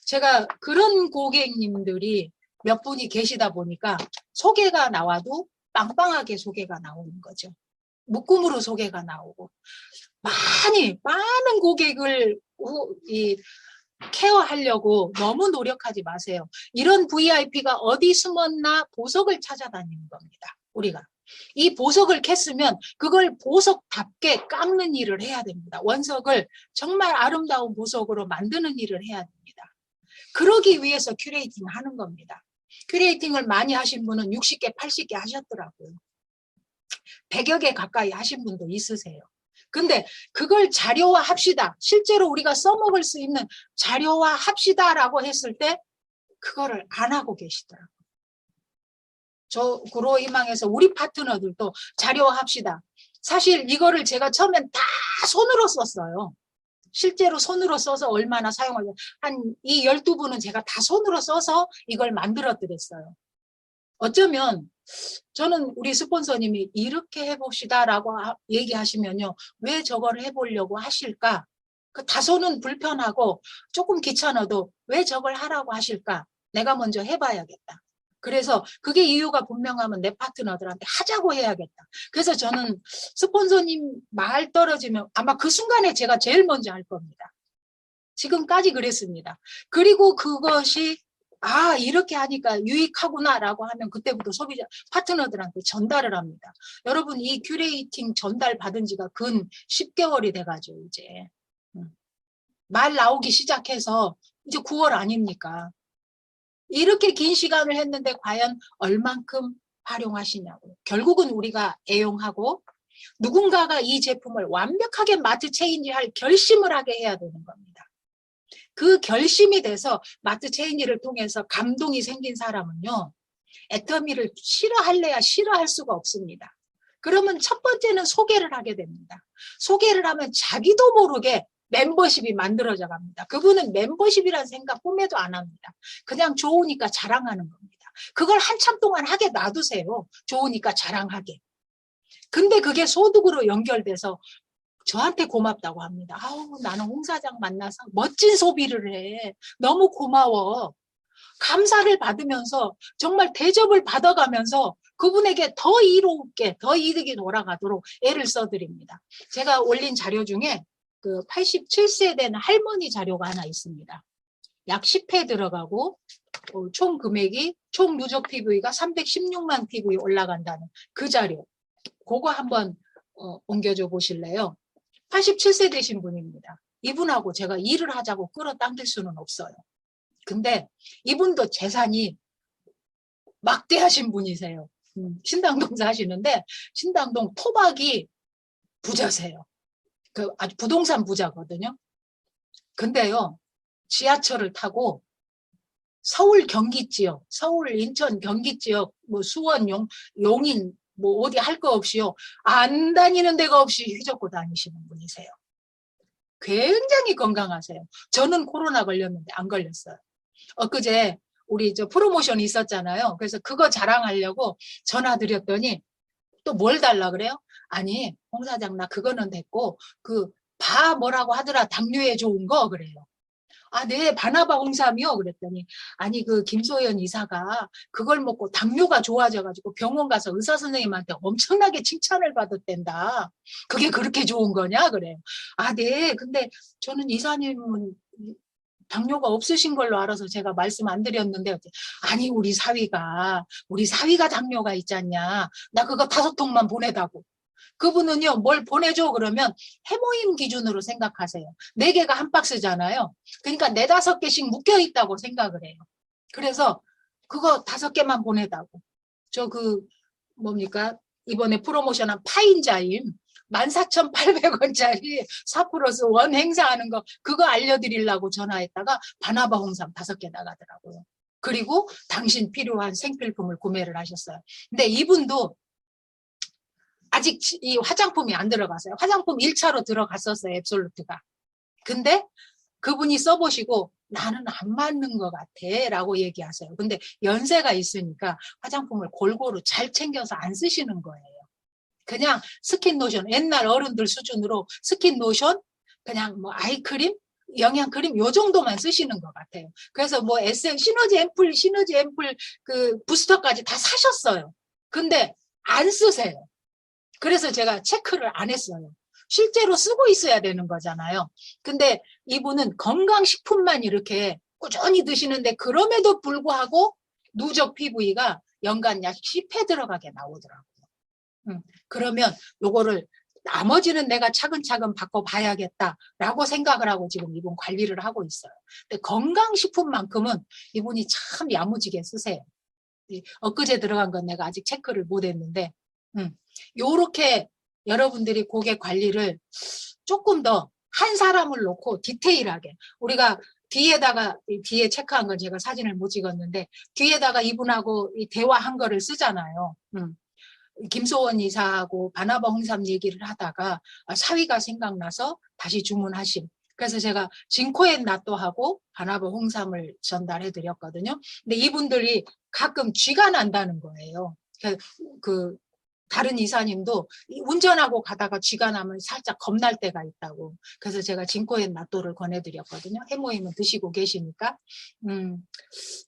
제가 그런 고객님들이 몇 분이 계시다 보니까 소개가 나와도 빵빵하게 소개가 나오는 거죠. 묶음으로 소개가 나오고 많은 고객을 케어하려고 너무 노력하지 마세요. 이런 VIP가 어디 숨었나 보석을 찾아다니는 겁니다. 우리가. 이 보석을 캤으면 그걸 보석답게 깎는 일을 해야 됩니다. 원석을 정말 아름다운 보석으로 만드는 일을 해야 됩니다. 그러기 위해서 큐레이팅 하는 겁니다. 큐레이팅을 많이 하신 분은 60개, 80개 하셨더라고요. 100여 개 가까이 하신 분도 있으세요. 근데 그걸 자료화 합시다. 실제로 우리가 써먹을 수 있는 자료화 합시다라고 했을 때 그거를 안 하고 계시더라고요. 저 구로희망에서 우리 파트너들도 자료화 합시다. 사실 이거를 제가 처음엔 다 손으로 썼어요. 실제로 손으로 써서 얼마나 사용하죠. 이 12분은 제가 다 손으로 써서 이걸 만들어 드렸어요. 어쩌면 저는 우리 스폰서님이 이렇게 해봅시다라고 얘기하시면요. 왜 저걸 해보려고 하실까? 그 다소는 불편하고 조금 귀찮아도 왜 저걸 하라고 하실까? 내가 먼저 해봐야겠다. 그래서 그게 이유가 분명하면 내 파트너들한테 하자고 해야겠다. 그래서 저는 스폰서님 말 떨어지면 아마 그 순간에 제가 제일 먼저 할 겁니다. 지금까지 그랬습니다. 그리고 그것이 이렇게 하니까 유익하구나라고 하면 그때부터 소비자 파트너들한테 전달을 합니다. 여러분 이 큐레이팅 전달 받은 지가 근 10개월이 돼가지고 이제 말 나오기 시작해서 이제 9월 아닙니까? 이렇게 긴 시간을 했는데 과연 얼만큼 활용하시냐고. 결국은 우리가 애용하고 누군가가 이 제품을 완벽하게 마트 체인지할 결심을 하게 해야 되는 겁니다. 그 결심이 돼서 마트 체인지를 통해서 감동이 생긴 사람은요. 애터미를 싫어할래야 싫어할 수가 없습니다. 그러면 첫 번째는 소개를 하게 됩니다. 소개를 하면 자기도 모르게 멤버십이 만들어져 갑니다. 그분은 멤버십이라는 생각 꿈에도 안 합니다. 그냥 좋으니까 자랑하는 겁니다. 그걸 한참 동안 하게 놔두세요. 좋으니까 자랑하게. 근데 그게 소득으로 연결돼서 저한테 고맙다고 합니다. 나는 홍 사장 만나서 멋진 소비를 해. 너무 고마워. 감사를 받으면서 정말 대접을 받아가면서 그분에게 더 이롭게 더 이득이 돌아가도록 애를 써드립니다. 제가 올린 자료 중에 그 87세 된 할머니 자료가 하나 있습니다. 약 10회 들어가고 총 금액이 총 누적 PV가 316만 PV 올라간다는 그 자료. 그거 한번 옮겨줘 보실래요? 87세 되신 분입니다. 이분하고 제가 일을 하자고 끌어당길 수는 없어요. 근데 이분도 재산이 막대하신 분이세요. 신당동 사시는데 신당동 토박이 부자세요. 아주 부동산 부자거든요. 근데요. 지하철을 타고 서울 경기 지역, 서울 인천 경기 지역, 수원 용인 어디 할 거 없이요. 안 다니는 데가 없이 휘젓고 다니시는 분이세요. 굉장히 건강하세요. 저는 코로나 걸렸는데 안 걸렸어요. 엊그제 우리 프로모션이 있었잖아요. 그래서 그거 자랑하려고 전화 드렸더니 또 뭘 달라 그래요? 아니, 홍 사장 나 그거는 됐고 뭐라고 하더라. 당뇨에 좋은 거 그래요. 네, 바나바 홍삼이요. 그랬더니 아니 김소연 이사가 그걸 먹고 당뇨가 좋아져가지고 병원 가서 의사 선생님한테 엄청나게 칭찬을 받았댄다. 그게 그렇게 좋은 거냐? 그래요. 네. 근데 저는 이사님은 당뇨가 없으신 걸로 알아서 제가 말씀 안 드렸는데 아니 우리 사위가 당뇨가 있잖냐. 나 그거 5통만 보내다고. 그분은요, 뭘 보내줘 그러면 해모임 기준으로 생각하세요. 4개가 한 박스잖아요. 그러니까 4, 5개씩 묶여 있다고 생각을 해요. 그래서 그거 5개만 보내다고. 이번에 프로모션한 파인자임 14,800원짜리 4+1 행사하는 거 그거 알려드리려고 전화했다가 바나바 홍삼 5개 나가더라고요. 그리고 당신 필요한 생필품을 구매를 하셨어요. 근데 이분도 아직 이 화장품이 안 들어갔어요. 화장품 1차로 들어갔었어요, 앱솔루트가. 근데 그분이 써보시고 나는 안 맞는 것 같아 라고 얘기하세요. 근데 연세가 있으니까 화장품을 골고루 잘 챙겨서 안 쓰시는 거예요. 그냥 스킨 로션, 옛날 어른들 수준으로 스킨 로션, 그냥 뭐 아이크림, 영양크림 요 정도만 쓰시는 것 같아요. 그래서 뭐 시너지 앰플 그 부스터까지 다 사셨어요. 근데 안 쓰세요. 그래서 제가 체크를 안 했어요. 실제로 쓰고 있어야 되는 거잖아요. 근데 이분은 건강식품만 이렇게 꾸준히 드시는데 그럼에도 불구하고 누적 PV가 연간 약 10회 들어가게 나오더라고요. 그러면 요거를 나머지는 내가 차근차근 바꿔봐야겠다라고 생각을 하고 지금 이분 관리를 하고 있어요. 근데 건강식품만큼은 이분이 참 야무지게 쓰세요. 엊그제 들어간 건 내가 아직 체크를 못 했는데, 요렇게 여러분들이 고객 관리를 조금 더 한 사람을 놓고 디테일하게, 우리가 뒤에 체크한 건 제가 사진을 못 찍었는데, 뒤에다가 이분하고 이 대화한 거를 쓰잖아요. 김소원 이사하고 바나바 홍삼 얘기를 하다가 사위가 생각나서 다시 주문하신. 그래서 제가 진코엔 나또하고 바나바 홍삼을 전달해 드렸거든요. 근데 이분들이 가끔 쥐가 난다는 거예요. 그 다른 이사님도 운전하고 가다가 쥐가 나면 살짝 겁날 때가 있다고. 그래서 제가 진코엔 나또를 권해드렸거든요. 해모임은 드시고 계시니까.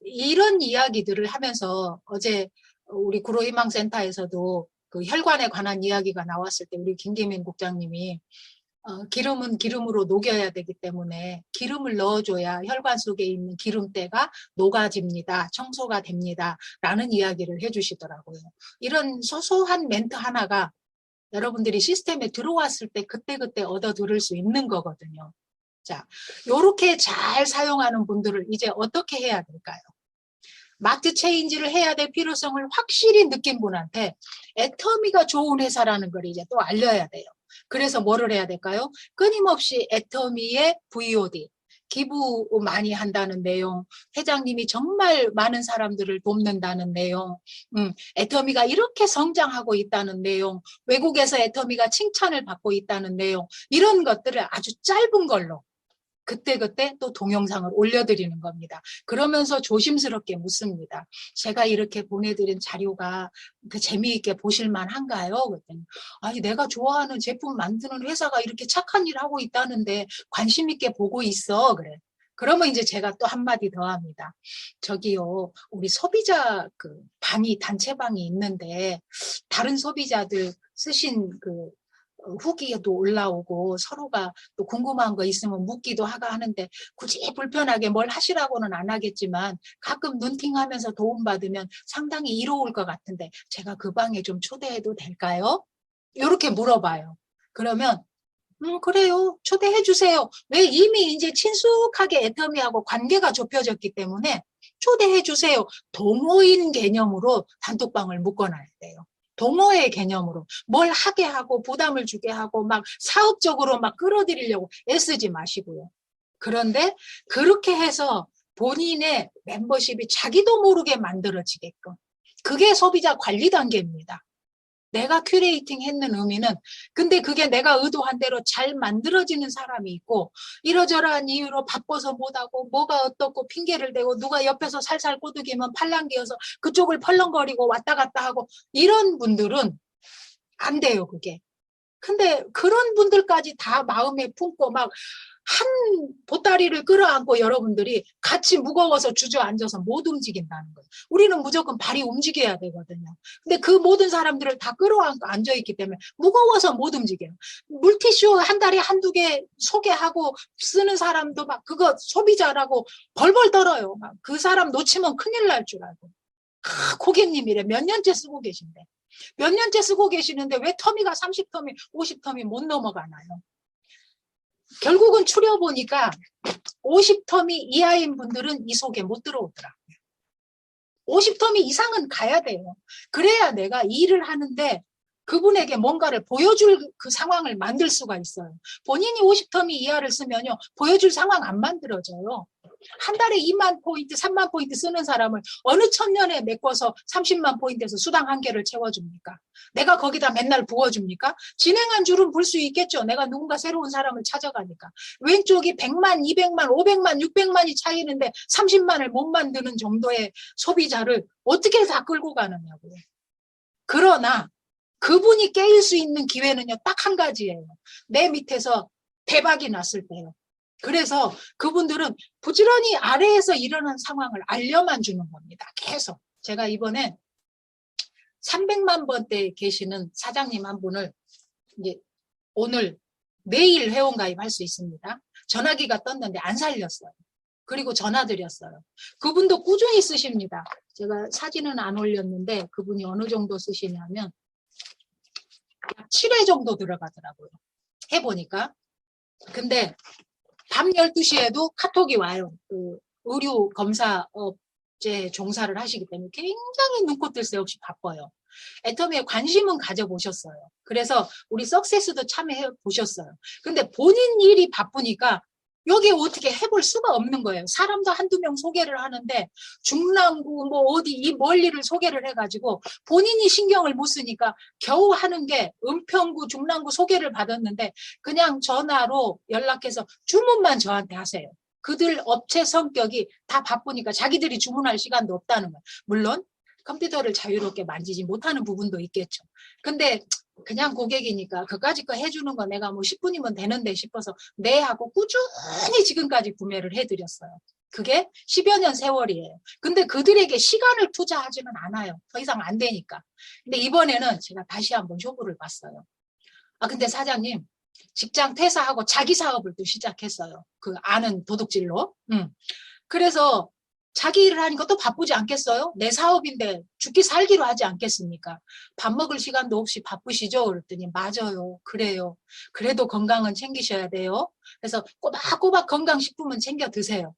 이런 이야기들을 하면서 어제 우리 구로희망센터에서도 그 혈관에 관한 이야기가 나왔을 때 우리 김기민 국장님이 기름은 기름으로 녹여야 되기 때문에 기름을 넣어줘야 혈관 속에 있는 기름때가 녹아집니다. 청소가 됩니다. 라는 이야기를 해주시더라고요. 이런 소소한 멘트 하나가 여러분들이 시스템에 들어왔을 때 그때그때 얻어 들을 수 있는 거거든요. 자, 요렇게 잘 사용하는 분들을 이제 어떻게 해야 될까요? 마트 체인지를 해야 될 필요성을 확실히 느낀 분한테 애터미가 좋은 회사라는 걸 이제 또 알려야 돼요. 그래서 뭐를 해야 될까요? 끊임없이 애터미의 VOD, 기부 많이 한다는 내용, 회장님이 정말 많은 사람들을 돕는다는 내용, 애터미가 이렇게 성장하고 있다는 내용, 외국에서 애터미가 칭찬을 받고 있다는 내용, 이런 것들을 아주 짧은 걸로 그때그때 또 동영상을 올려드리는 겁니다. 그러면서 조심스럽게 묻습니다. 제가 이렇게 보내드린 자료가 그 재미있게 보실만 한가요? 그랬더니 아니 내가 좋아하는 제품 만드는 회사가 이렇게 착한 일 하고 있다는데 관심 있게 보고 있어. 그래. 그러면 이제 제가 또 한마디 더 합니다. 저기요, 우리 소비자 그 단체방이 있는데 다른 소비자들 쓰신 그 후기에도 올라오고 서로가 또 궁금한 거 있으면 묻기도 하고 하는데 굳이 불편하게 뭘 하시라고는 안 하겠지만 가끔 눈팅하면서 도움받으면 상당히 이로울 것 같은데 제가 그 방에 좀 초대해도 될까요? 이렇게 물어봐요. 그러면 그래요. 초대해 주세요. 왜 이미 이제 친숙하게 애터미하고 관계가 좁혀졌기 때문에 초대해 주세요. 동호인 개념으로 단톡방을 묶어놔야 돼요. 동호회 개념으로 뭘 하게 하고 부담을 주게 하고 막 사업적으로 막 끌어들이려고 애쓰지 마시고요. 그런데 그렇게 해서 본인의 멤버십이 자기도 모르게 만들어지게끔. 그게 소비자 관리 단계입니다. 내가 큐레이팅 했는 의미는 근데 그게 내가 의도한 대로 잘 만들어지는 사람이 있고 이러저러한 이유로 바빠서 못하고 뭐가 어떻고 핑계를 대고 누가 옆에서 살살 꼬드기면 팔랑귀여서 그쪽을 펄렁거리고 왔다 갔다 하고 이런 분들은 안 돼요 그게. 근데 그런 분들까지 다 마음에 품고 막 한 보따리를 끌어안고 여러분들이 같이 무거워서 주저앉아서 못 움직인다는 거예요. 우리는 무조건 발이 움직여야 되거든요. 근데 그 모든 사람들을 다 끌어안고 앉아있기 때문에 무거워서 못 움직여요. 물티슈 한 달에 한두 개 소개하고 쓰는 사람도 막 그거 소비자라고 벌벌 떨어요. 막 그 사람 놓치면 큰일 날 줄 알고. 고객님이래 몇 년째 쓰고 계신데. 몇 년째 쓰고 계시는데 왜 터미가 30터미, 50터미 못 넘어가나요? 결국은 추려보니까 50터미 이하인 분들은 이 속에 못 들어오더라고요. 50터미 이상은 가야 돼요. 그래야 내가 일을 하는데 그분에게 뭔가를 보여줄 그 상황을 만들 수가 있어요. 본인이 50터미 이하를 쓰면요, 보여줄 상황 안 만들어져요. 한 달에 2만 포인트, 3만 포인트 쓰는 사람을 어느 천년에 메꿔서 30만 포인트에서 수당 한 개를 채워줍니까? 내가 거기다 맨날 부어줍니까? 진행한 줄은 볼 수 있겠죠. 내가 누군가 새로운 사람을 찾아가니까. 왼쪽이 100만, 200만, 500만, 600만이 차이는데 30만을 못 만드는 정도의 소비자를 어떻게 다 끌고 가느냐고요. 그러나 그분이 깨일 수 있는 기회는요, 딱 한 가지예요. 내 밑에서 대박이 났을 때요. 그래서 그분들은 부지런히 아래에서 일어난 상황을 알려만 주는 겁니다. 계속. 제가 이번에 300만 번대에 계시는 사장님 한 분을 이제 오늘, 내일 회원가입할 수 있습니다. 전화기가 떴는데 안 살렸어요. 그리고 전화 드렸어요. 그분도 꾸준히 쓰십니다. 제가 사진은 안 올렸는데 그분이 어느 정도 쓰시냐면 7회 정도 들어가더라고요. 해보니까. 근데 밤 12시에도 카톡이 와요. 그 의료 검사업체 종사를 하시기 때문에 굉장히 눈코 뜰 새 없이 바빠요. 애터미에 관심은 가져보셨어요. 그래서 우리 석세스도 참여해 보셨어요. 근데 본인 일이 바쁘니까 여기에 어떻게 해볼 수가 없는 거예요. 사람도 한두 명 소개를 하는데 중랑구 뭐 어디 이 멀리를 소개를 해가지고 본인이 신경을 못 쓰니까 겨우 하는 게 은평구 중랑구 소개를 받았는데 그냥 전화로 연락해서 주문만 저한테 하세요. 그들 업체 성격이 다 바쁘니까 자기들이 주문할 시간도 없다는 거예요. 물론 컴퓨터를 자유롭게 만지지 못하는 부분도 있겠죠. 근데 그냥 고객이니까 그까짓 거 해주는 거 내가 뭐 10분이면 되는데 싶어서 네 하고 꾸준히 지금까지 구매를 해드렸어요. 그게 10여 년 세월이에요. 근데 그들에게 시간을 투자하지는 않아요. 더 이상 안 되니까. 근데 이번에는 제가 다시 한번 쇼부를 봤어요. 아, 근데 사장님, 직장 퇴사하고 자기 사업을 또 시작했어요. 그 아는 도둑질로. 그래서 자기 일을 하니까 또 바쁘지 않겠어요? 내 사업인데 죽기 살기로 하지 않겠습니까? 밥 먹을 시간도 없이 바쁘시죠? 그랬더니 맞아요. 그래요. 그래도 건강은 챙기셔야 돼요. 그래서 꼬박꼬박 건강식품은 챙겨 드세요.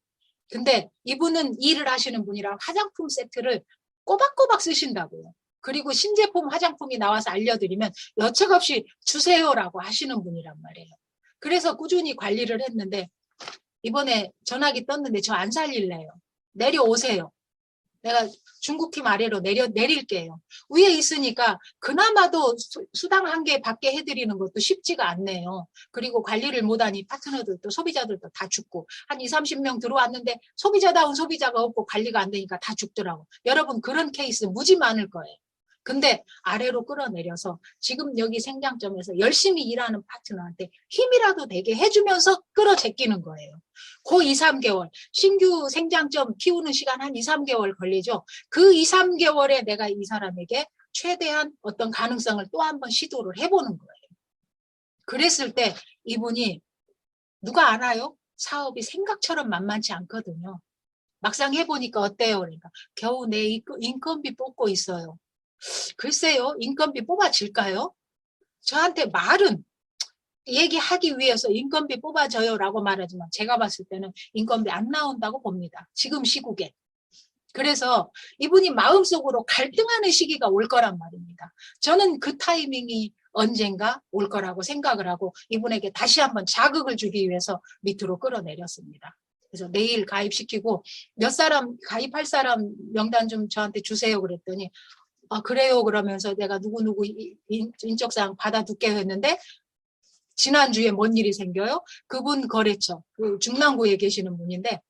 근데 이분은 일을 하시는 분이라 화장품 세트를 꼬박꼬박 쓰신다고요. 그리고 신제품 화장품이 나와서 알려드리면 여책 없이 주세요라고 하시는 분이란 말이에요. 그래서 꾸준히 관리를 했는데 이번에 전화기 떴는데 저 안 살릴래요. 내려오세요. 내가 중국팀 아래로 내릴게요. 위에 있으니까 그나마도 수당 한 개 받게 해드리는 것도 쉽지가 않네요. 그리고 관리를 못하니 파트너들도 소비자들도 다 죽고 한 20, 30명 들어왔는데 소비자다운 소비자가 없고 관리가 안 되니까 다 죽더라고. 여러분 그런 케이스 무지 많을 거예요. 근데 아래로 끌어내려서 지금 여기 생장점에서 열심히 일하는 파트너한테 힘이라도 되게 해주면서 끌어제끼는 거예요. 그 2, 3개월 신규 생장점 키우는 시간 한 2, 3개월 걸리죠. 그 2, 3개월에 내가 이 사람에게 최대한 어떤 가능성을 또 한 번 시도를 해보는 거예요. 그랬을 때 이분이 누가 알아요? 사업이 생각처럼 만만치 않거든요. 막상 해보니까 어때요? 그러니까 겨우 내 인건비 뽑고 있어요. 글쎄요, 인건비 뽑아질까요? 저한테 말은 얘기하기 위해서 인건비 뽑아줘요라고 말하지만 제가 봤을 때는 인건비 안 나온다고 봅니다. 지금 시국에. 그래서 이분이 마음속으로 갈등하는 시기가 올 거란 말입니다. 저는 그 타이밍이 언젠가 올 거라고 생각을 하고 이분에게 다시 한번 자극을 주기 위해서 밑으로 끌어내렸습니다. 그래서 내일 가입시키고 몇 사람 가입할 사람 명단 좀 저한테 주세요 그랬더니 아, 그래요. 그러면서 내가 누구누구 인적사항 받아둘게요 했는데 지난주에 뭔 일이 생겨요? 그분 거래처, 그 중랑구에 계시는 분인데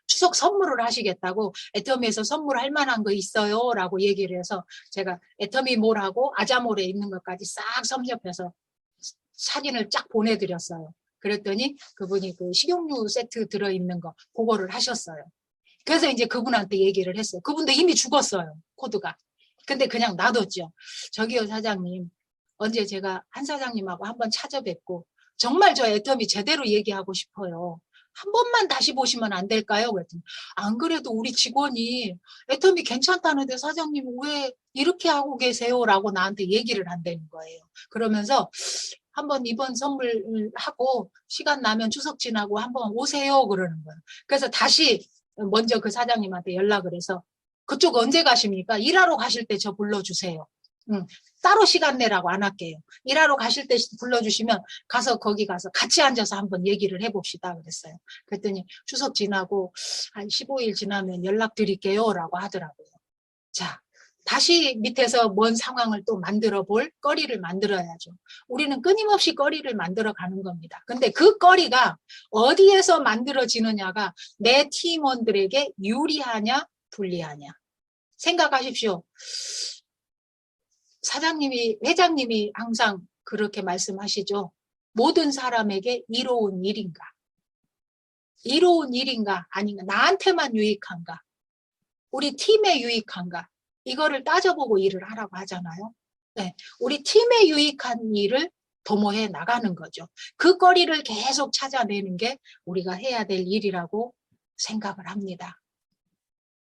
추석 선물을 하시겠다고 애터미에서 선물할 만한 거 있어요? 라고 얘기를 해서 제가 애터미몰하고 아자몰에 있는 것까지 싹 섭렵해서 사진을 쫙 보내드렸어요. 그랬더니 그분이 그 식용유 세트 들어있는 거 그거를 하셨어요. 그래서 이제 그분한테 얘기를 했어요. 그분도 이미 죽었어요. 코드가. 근데 그냥 놔뒀죠. 저기요 사장님. 언제 제가 한 사장님하고 한번 찾아뵙고 정말 저 애터미 제대로 얘기하고 싶어요. 한 번만 다시 보시면 안 될까요? 그랬더니 안 그래도 우리 직원이 애터미 괜찮다는데 사장님 왜 이렇게 하고 계세요? 라고 나한테 얘기를 한다는 거예요. 그러면서 한번 이번 선물하고 시간 나면 추석 지나고 한번 오세요. 그러는 거예요. 그래서 다시 먼저 그 사장님한테 연락을 해서 그쪽 언제 가십니까? 일하러 가실 때 저 불러주세요. 따로 시간 내라고 안 할게요. 일하러 가실 때 불러주시면 거기 가서 같이 앉아서 한번 얘기를 해봅시다 그랬어요. 그랬더니 추석 지나고 한 15일 지나면 연락드릴게요 라고 하더라고요. 자, 다시 밑에서 뭔 상황을 또 만들어 볼 거리를 만들어야죠. 우리는 끊임없이 거리를 만들어 가는 겁니다. 근데 그 거리가 어디에서 만들어지느냐가 내 팀원들에게 유리하냐 불리하냐 생각하십시오. 회장님이 항상 그렇게 말씀하시죠. 모든 사람에게 이로운 일인가? 이로운 일인가? 아닌가? 나한테만 유익한가? 우리 팀에 유익한가? 이거를 따져보고 일을 하라고 하잖아요. 네, 우리 팀에 유익한 일을 도모해 나가는 거죠. 그 거리를 계속 찾아내는 게 우리가 해야 될 일이라고 생각을 합니다.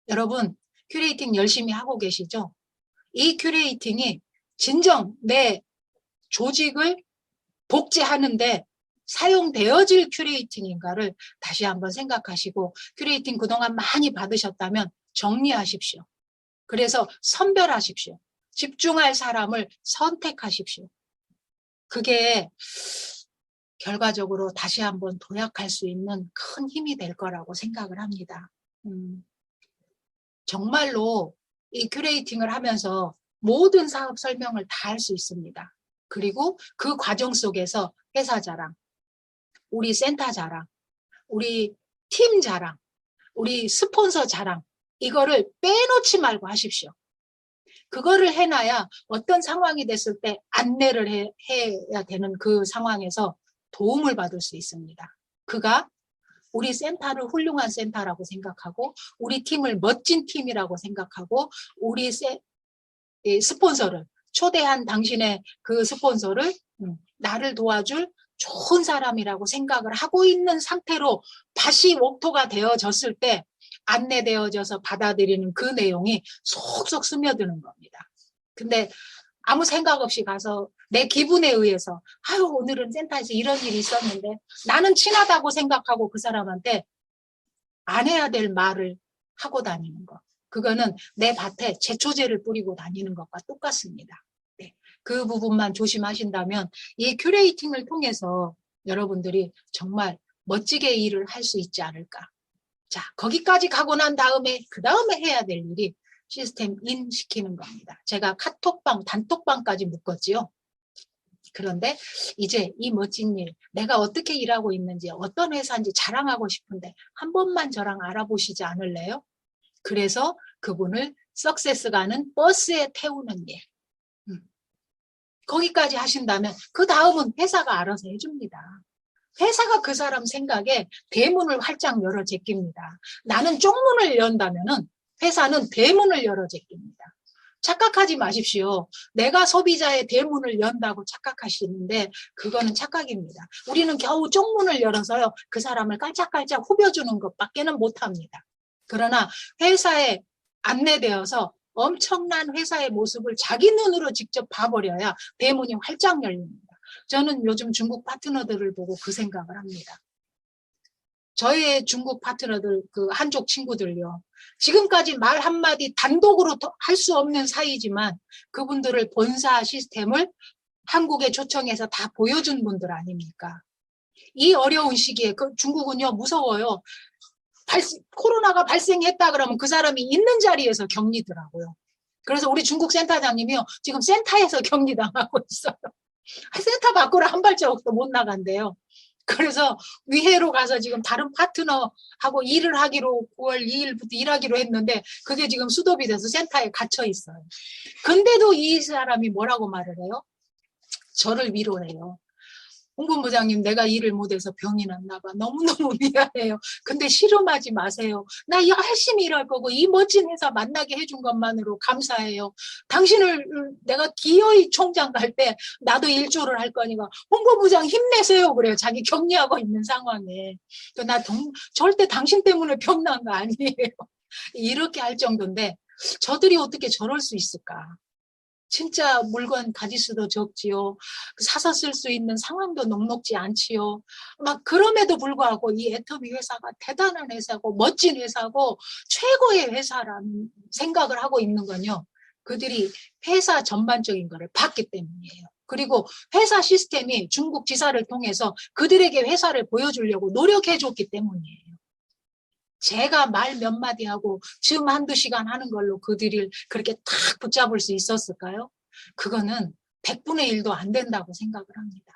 여러분, 큐레이팅 열심히 하고 계시죠? 이 큐레이팅이 진정 내 조직을 복제하는데 사용되어질 큐레이팅인가를 다시 한번 생각하시고 큐레이팅 그동안 많이 받으셨다면 정리하십시오. 그래서 선별하십시오. 집중할 사람을 선택하십시오. 그게 결과적으로 다시 한번 도약할 수 있는 큰 힘이 될 거라고 생각을 합니다. 정말로 이 큐레이팅을 하면서 모든 사업 설명을 다 할 수 있습니다. 그리고 그 과정 속에서 회사 자랑, 우리 센터 자랑, 우리 팀 자랑, 우리 스폰서 자랑, 이거를 빼놓지 말고 하십시오. 그거를 해놔야 어떤 상황이 됐을 때 안내를 해야 되는 그 상황에서 도움을 받을 수 있습니다. 그가 우리 센터를 훌륭한 센터라고 생각하고 우리 팀을 멋진 팀이라고 생각하고 우리 스폰서를 초대한 당신의 그 스폰서를 나를 도와줄 좋은 사람이라고 생각을 하고 있는 상태로 다시 옥토가 되어졌을 때 안내되어져서 받아들이는 그 내용이 속속 스며드는 겁니다. 근데 아무 생각 없이 가서 내 기분에 의해서 아유 오늘은 센터에서 이런 일이 있었는데 나는 친하다고 생각하고 그 사람한테 안 해야 될 말을 하고 다니는 거. 그거는 내 밭에 제초제를 뿌리고 다니는 것과 똑같습니다. 네. 그 부분만 조심하신다면 이 큐레이팅을 통해서 여러분들이 정말 멋지게 일을 할 수 있지 않을까. 자, 거기까지 가고 난 다음에 그 다음에 해야 될 일이 시스템 인 시키는 겁니다. 제가 카톡방, 단톡방까지 묶었지요. 그런데 이제 이 멋진 일, 내가 어떻게 일하고 있는지, 어떤 회사인지 자랑하고 싶은데 한 번만 저랑 알아보시지 않을래요? 그래서 그분을 석세스 가는 버스에 태우는 일. 거기까지 하신다면 그 다음은 회사가 알아서 해줍니다. 회사가 그 사람 생각에 대문을 활짝 열어 제낍니다. 나는 쪽문을 연다면은 회사는 대문을 열어 제낍니다. 착각하지 마십시오. 내가 소비자의 대문을 연다고 착각하시는데 그거는 착각입니다. 우리는 겨우 쪽문을 열어서요. 그 사람을 깔짝깔짝 후벼주는 것밖에는 못합니다. 그러나 회사에 안내되어서 엄청난 회사의 모습을 자기 눈으로 직접 봐버려야 대문이 활짝 열립니다. 저는 요즘 중국 파트너들을 보고 그 생각을 합니다. 저의 중국 파트너들, 그 한족 친구들요. 지금까지 말 한마디 단독으로 할 수 없는 사이지만 그분들을 본사 시스템을 한국에 초청해서 다 보여준 분들 아닙니까? 이 어려운 시기에 그 중국은요 무서워요. 코로나가 발생했다 그러면 그 사람이 있는 자리에서 격리더라고요. 그래서 우리 중국 센터장님이요 지금 센터에서 격리당하고 있어요. 센터 밖으로 한 발자국도 못 나간대요. 그래서 위해로 가서 지금 다른 파트너하고 일을 하기로 9월 2일부터 일하기로 했는데 그게 지금 수도비 돼서 센터에 갇혀 있어요. 근데도 이 사람이 뭐라고 말을 해요? 저를 위로해요. 홍보부장님 내가 일을 못해서 병이 났나 봐. 너무너무 미안해요. 근데 씨름하지 마세요. 나 열심히 일할 거고 이 멋진 회사 만나게 해준 것만으로 감사해요. 당신을 내가 기어이 총장 갈 때 나도 일조를 할 거니까 홍보부장 힘내세요. 그래요. 자기 격리하고 있는 상황에. 나 절대 당신 때문에 병 난 거 아니에요. 이렇게 할 정도인데 저들이 어떻게 저럴 수 있을까. 진짜 물건 가짓수도 적지요. 사서 쓸 수 있는 상황도 녹록지 않지요. 막 그럼에도 불구하고 이 애터미 회사가 대단한 회사고 멋진 회사고 최고의 회사라는 생각을 하고 있는 건요. 그들이 회사 전반적인 거를 봤기 때문이에요. 그리고 회사 시스템이 중국 지사를 통해서 그들에게 회사를 보여주려고 노력해줬기 때문이에요. 제가 말 몇 마디 하고 즈음 한두 시간 하는 걸로 그들을 그렇게 탁 붙잡을 수 있었을까요? 그거는 100분의 1도 안 된다고 생각을 합니다.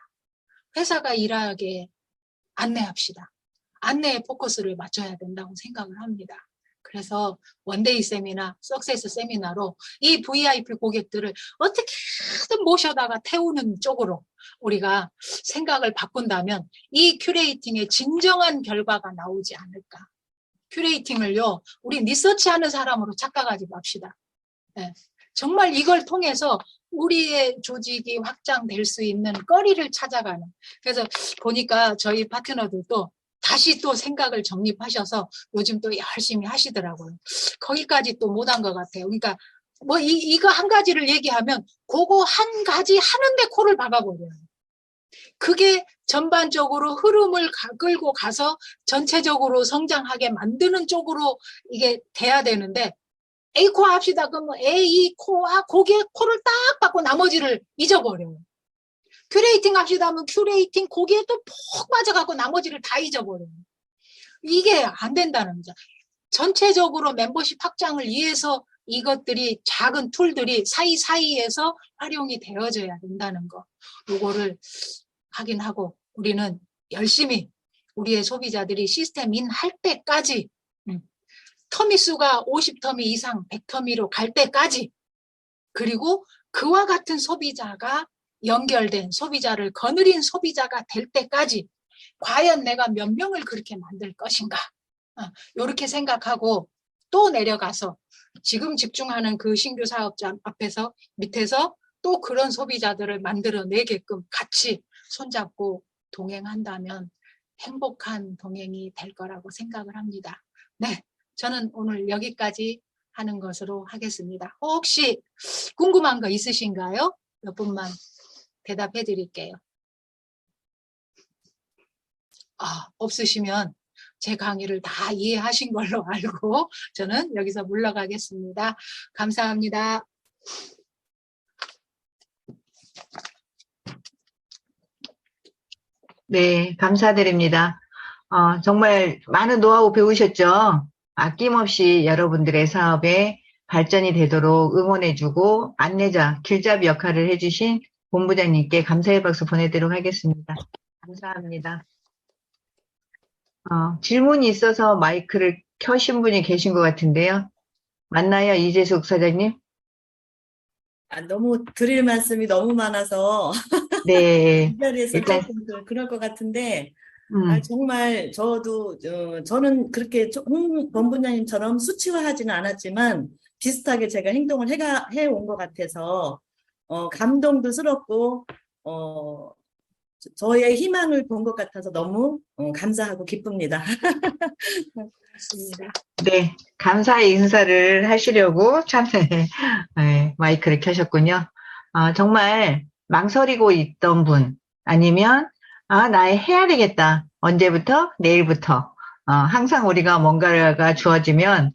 회사가 일하게 안내합시다. 안내에 포커스를 맞춰야 된다고 생각을 합니다. 그래서 원데이 세미나, 석세스 세미나로 이 VIP 고객들을 어떻게든 모셔다가 태우는 쪽으로 우리가 생각을 바꾼다면 이 큐레이팅의 진정한 결과가 나오지 않을까. 큐레이팅을요, 우리 리서치하는 사람으로 착각하지 맙시다. 네. 정말 이걸 통해서 우리의 조직이 확장될 수 있는 거리를 찾아가는. 그래서 보니까 저희 파트너들도 다시 또 생각을 정립하셔서 요즘 또 열심히 하시더라고요. 거기까지 또 못한 것 같아요. 그러니까 뭐 이거 한 가지를 얘기하면 그거 한 가지 하는데 코를 박아버려요. 그게 전반적으로 흐름을 끌고 가서 전체적으로 성장하게 만드는 쪽으로 이게 돼야 되는데 A 코 합시다. 그러면 A, 코와 고개 코를 딱 받고 나머지를 잊어버려요. 큐레이팅 합시다 하면 큐레이팅 고개에 또 푹 빠져가고 나머지를 다 잊어버려요. 이게 안 된다는 거죠. 전체적으로 멤버십 확장을 위해서 이것들이 작은 툴들이 사이사이에서 활용이 되어져야 된다는 거. 요거를 확인하고 우리는 열심히 우리의 소비자들이 시스템인 할 때까지 터미 수가 50터미 이상 100터미로 갈 때까지 그리고 그와 같은 소비자가 연결된 소비자를 거느린 소비자가 될 때까지 과연 내가 몇 명을 그렇게 만들 것인가 이렇게 생각하고 또 내려가서 지금 집중하는 그 신규 사업자 앞에서 밑에서 또 그런 소비자들을 만들어내게끔 같이 손잡고 동행한다면 행복한 동행이 될 거라고 생각을 합니다. 네, 저는 오늘 여기까지 하는 것으로 하겠습니다. 혹시 궁금한 거 있으신가요? 몇 분만 대답해 드릴게요. 없으시면 제 강의를 다 이해하신 걸로 알고 저는 여기서 물러가겠습니다. 감사합니다. 네, 감사드립니다. 정말 많은 노하우 배우셨죠? 아낌없이 여러분들의 사업에 발전이 되도록 응원해주고 안내자, 길잡이 역할을 해주신 본부장님께 감사의 박수 보내드리도록 하겠습니다. 감사합니다. 질문이 있어서 마이크를 켜신 분이 계신 것 같은데요. 맞나요, 이재숙 사장님? 너무 드릴 말씀이 너무 많아서 네, 이 자리에서 일단, 조금 그럴 것 같은데 정말 저는 그렇게 홍 본부장님처럼 수치화하지는 않았지만 비슷하게 제가 행동을 해온 것 같아서 감동도 스럽고 저의 희망을 본 것 같아서 너무 감사하고 기쁩니다. 고맙습니다. 네, 감사의 인사를 하시려고 참, 네, 마이크를 켜셨군요. 정말 망설이고 있던 분, 아니면, 나 해야 되겠다. 언제부터? 내일부터. 항상 우리가 뭔가가 주어지면,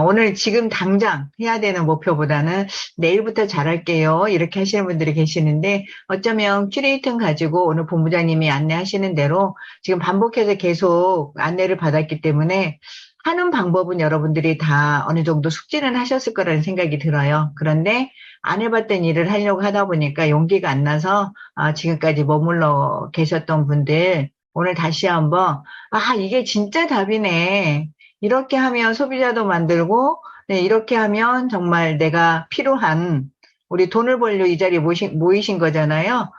오늘 지금 당장 해야 되는 목표보다는 내일부터 잘할게요. 이렇게 하시는 분들이 계시는데, 어쩌면 큐레이팅 가지고 오늘 본부장님이 안내하시는 대로 지금 반복해서 계속 안내를 받았기 때문에, 하는 방법은 여러분들이 다 어느 정도 숙지는 하셨을 거라는 생각이 들어요. 그런데 안 해봤던 일을 하려고 하다 보니까 용기가 안 나서 지금까지 머물러 계셨던 분들 오늘 다시 한번 이게 진짜 답이네. 이렇게 하면 소비자도 만들고 네, 이렇게 하면 정말 내가 필요한 우리 돈을 벌려 이 자리에 모이신 거잖아요.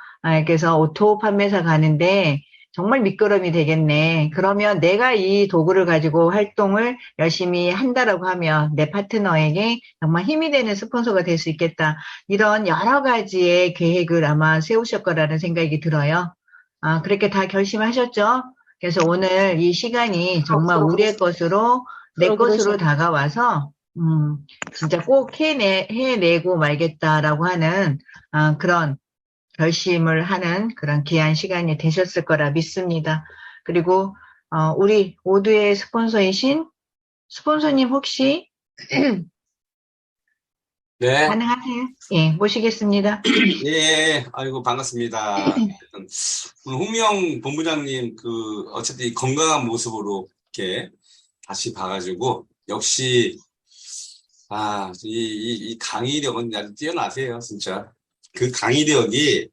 그래서 오토 판매사 가는데 정말 미끄럼이 되겠네. 그러면 내가 이 도구를 가지고 활동을 열심히 한다라고 하면 내 파트너에게 정말 힘이 되는 스폰서가 될 수 있겠다. 이런 여러 가지의 계획을 아마 세우실 거라는 생각이 들어요. 그렇게 다 결심하셨죠? 그래서 오늘 이 시간이 정말 우리의 것으로, 내 것으로 다가와서, 진짜 꼭 해내고 말겠다라고 하는, 그런 결심을 하는 그런 귀한 시간이 되셨을 거라 믿습니다. 그리고 우리 모두의 스폰서이신 스폰서님 혹시 네, 가능하세요? 예, 모시겠습니다. 예, 아이고, 반갑습니다. 하여튼 오늘 홍명 본부장님, 어쨌든 이 건강한 모습으로 이렇게 다시 봐가지고, 역시, 이 강의력은 아주 뛰어나세요, 진짜. 그 강의력이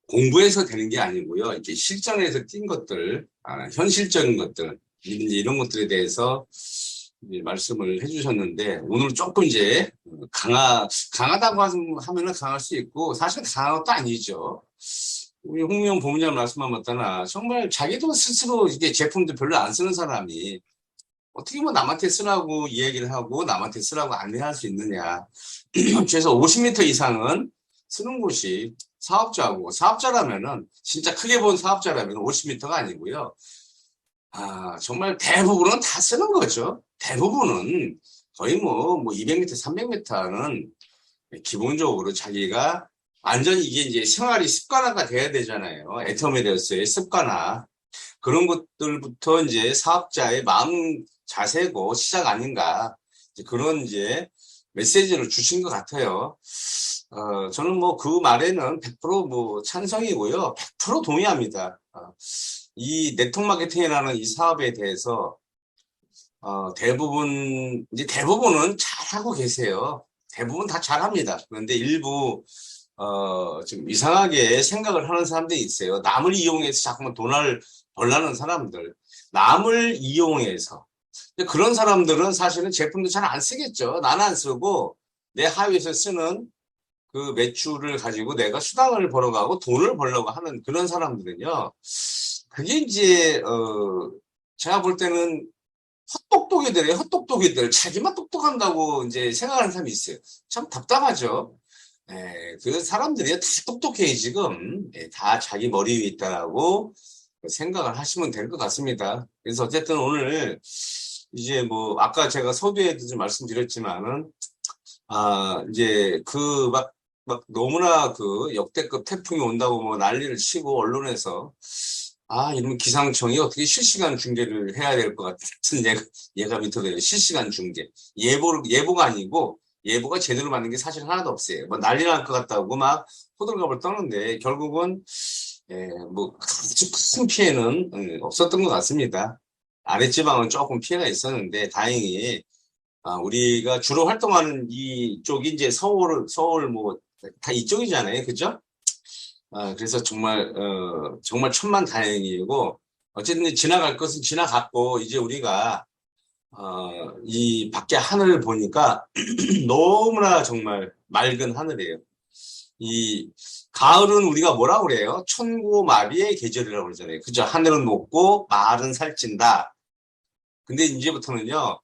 공부해서 되는 게 아니고요. 이렇게 실전에서 띈 것들, 현실적인 것들, 이런 것들에 대해서 이제 말씀을 해주셨는데, 오늘 조금 이제 강하다고 하면은 강할 수 있고, 사실 강한 것도 아니죠. 우리 홍명 본부장 말씀만 맞다나, 정말 자기도 스스로 이게 제품도 별로 안 쓰는 사람이, 어떻게 뭐 남한테 쓰라고 이야기를 하고, 남한테 쓰라고 안내할 수 있느냐. 최소 50m 이상은 쓰는 곳이 사업자고, 사업자라면은, 진짜 크게 본 사업자라면 50m가 아니고요. 정말 대부분은 다 쓰는 거죠. 대부분은 거의 뭐 200m, 300m는 기본적으로 자기가 완전히 이게 이제 생활이 습관화가 돼야 되잖아요. 애터미로서의 습관화. 그런 것들부터 이제 사업자의 마음 자세고 시작 아닌가. 이제 그런 이제 메시지를 주신 것 같아요. 저는 뭐 그 말에는 100%뭐 찬성이고요. 100% 동의합니다. 이 네트워크 마케팅이라는 이 사업에 대해서 대부분은 잘하고 계세요. 대부분 다 잘합니다. 그런데 일부 좀 이상하게 생각을 하는 사람들이 있어요. 남을 이용해서 자꾸만 돈을 벌라는 사람들. 남을 이용해서. 그런 사람들은 사실은 제품도 잘 안 쓰겠죠. 나는 안 쓰고 내 하위에서 쓰는 그 매출을 가지고 내가 수당을 벌어가고 돈을 벌려고 하는 그런 사람들은요. 그게 이제 제가 볼 때는 헛똑똑이들이에요. 헛똑똑이들. 자기만 똑똑한다고 이제 생각하는 사람이 있어요. 참 답답하죠. 그 사람들이 다 똑똑해요, 지금. 다 자기 머리 위에 있다라고 생각을 하시면 될 것 같습니다. 그래서 어쨌든 오늘 이제 뭐 아까 제가 서두에도 좀 말씀드렸지만은 이제 막 너무나 그 역대급 태풍이 온다고 뭐 난리를 치고 언론에서 이러면 기상청이 어떻게 실시간 중계를 해야 될 것 같은 예감이 들어요. 실시간 중계. 예보가 아니고, 예보가 제대로 맞는 게 사실 하나도 없어요. 뭐 난리 날 것 같다고 막 호들갑을 떠는데, 결국은, 뭐, 아주 큰 피해는 없었던 것 같습니다. 아랫지방은 조금 피해가 있었는데, 다행히, 우리가 주로 활동하는 이쪽이 이제 서울 뭐, 다 이쪽이잖아요. 그죠? 그래서 정말 천만다행이고, 어쨌든 지나갈 것은 지나갔고, 이제 우리가, 이 밖에 하늘을 보니까 너무나 정말 맑은 하늘이에요. 이 가을은 우리가 뭐라 그래요? 천고마비의 계절이라고 그러잖아요. 그죠? 하늘은 높고 말은 살찐다. 근데 이제부터는요,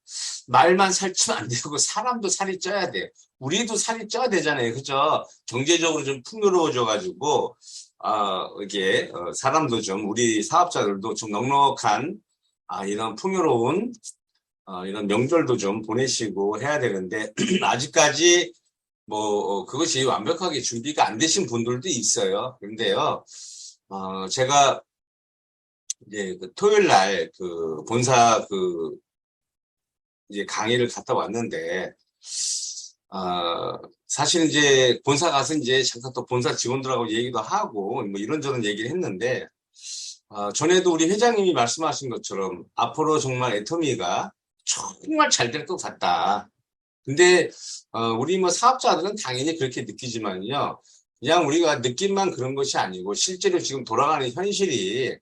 말만 살찌면 안 되고 사람도 살이 쪄야 돼요. 우리도 살이 쪄야 되잖아요. 그죠? 경제적으로 좀 풍요로워져가지고, 이게, 사람도 좀, 우리 사업자들도 좀 넉넉한, 이런 풍요로운, 이런 명절도 좀 보내시고 해야 되는데, 아직까지 뭐, 그것이 완벽하게 준비가 안 되신 분들도 있어요. 그런데요, 제가 이제 그 토요일 날 본사 이제 강의를 갔다 왔는데, 사실 이제 본사 가서 이제 잠깐 또 본사 직원들하고 얘기도 하고 뭐 이런저런 얘기를 했는데, 전에도 우리 회장님이 말씀하신 것처럼 앞으로 정말 애터미가 정말 잘 될 것 같다. 근데, 우리 뭐 사업자들은 당연히 그렇게 느끼지만요. 그냥 우리가 느낌만 그런 것이 아니고 실제로 지금 돌아가는 현실이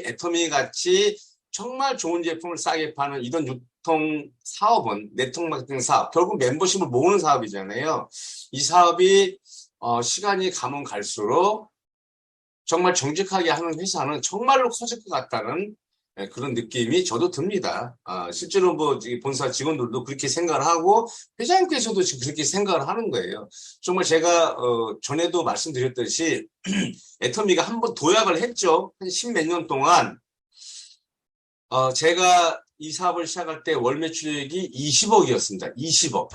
애터미 같이 정말 좋은 제품을 싸게 파는 이런 유통 사업은 네트워크 마케팅 사업, 결국 멤버십을 모으는 사업이잖아요. 이 사업이 시간이 가면 갈수록 정말 정직하게 하는 회사는 정말로 커질 것 같다는 그런 느낌이 저도 듭니다. 실제로 뭐 본사 직원들도 그렇게 생각을 하고 회장님께서도 지금 그렇게 생각을 하는 거예요. 정말 제가 전에도 말씀드렸듯이 애터미가 한번 도약을 했죠. 한 10몇 년 동안 제가 이 사업을 시작할 때 월 매출액이 20억이었습니다. 20억.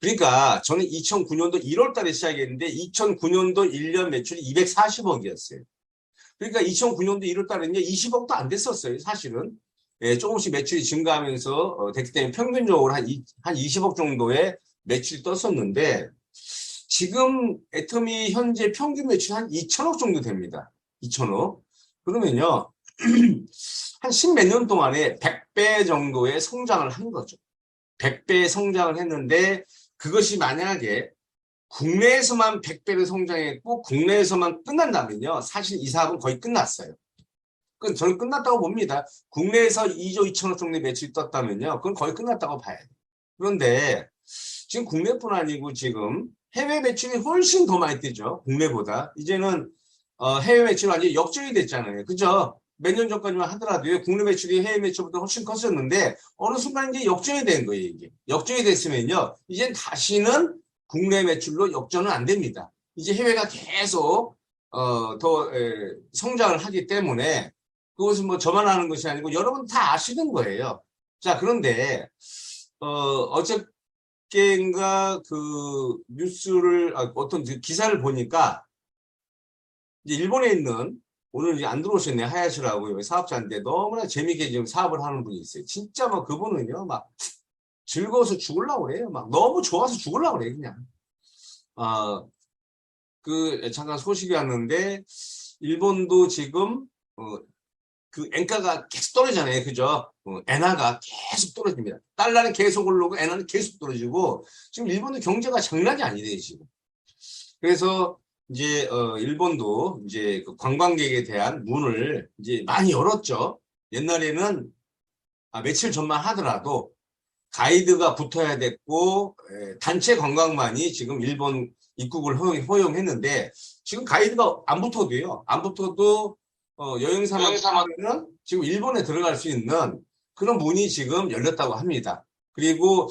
그러니까 저는 2009년도 1월 달에 시작했는데 2009년도 1년 매출이 240억이었어요. 그러니까 2009년도 1월 달에는 20억도 안 됐었어요, 사실은. 조금씩 매출이 증가하면서 됐기 때문에 평균적으로 한 20억 정도의 매출이 떴었는데 지금 애터미 현재 평균 매출이 한 2천억 정도 됩니다. 2천억. 그러면요. 한 10몇 년 동안에 100배 정도의 성장을 한 거죠. 100배 성장을 했는데 그것이 만약에 국내에서만 100배를 성장했고 국내에서만 끝난다면요. 사실 이 사업은 거의 끝났어요. 저는 끝났다고 봅니다. 국내에서 2조 2천억 정도의 매출이 떴다면요. 그건 거의 끝났다고 봐야 돼요. 그런데 지금 국내뿐 아니고 지금 해외 매출이 훨씬 더 많이 뛰죠. 국내보다. 이제는 해외 매출이 완전히 역전이 됐잖아요. 그죠? 몇 년 전까지만 하더라도요. 국내 매출이 해외 매출보다 훨씬 컸었는데 어느 순간 이제 역전이 된 거예요. 이게. 역전이 됐으면요. 이젠 다시는 국내 매출로 역전은 안 됩니다. 이제 해외가 계속 더 성장을 하기 때문에 그것은 뭐 저만 아는 것이 아니고 여러분 다 아시는 거예요. 자, 그런데 어저께인가 그 뉴스를 어떤 그 기사를 보니까 이제 일본에 있는 오늘 이제 안 들어오셨네 하야시라고 사업자인데 너무나 재밌게 지금 사업을 하는 분이 있어요. 진짜 막 그분은요 막 즐거워서 죽으려고 그래요. 막 너무 좋아서 죽으려고 그래요 그냥. 잠깐 소식이 왔는데 일본도 지금 그 엔가가 계속 떨어지잖아요. 그죠? 엔화가 계속 떨어집니다. 달러는 계속 오르고 엔화는 계속 떨어지고 지금 일본도 경제가 장난이 아니래요, 지금. 그래서 이제 일본도 이제 그 관광객에 대한 문을 이제 많이 열었죠. 옛날에는 며칠 전만 하더라도 가이드가 붙어야 됐고 단체 관광만이 지금 일본 입국을 허용했는데 지금 가이드가 안 붙어도요. 안 붙어도 여행사만 지금 일본에 들어갈 수 있는 그런 문이 지금 열렸다고 합니다. 그리고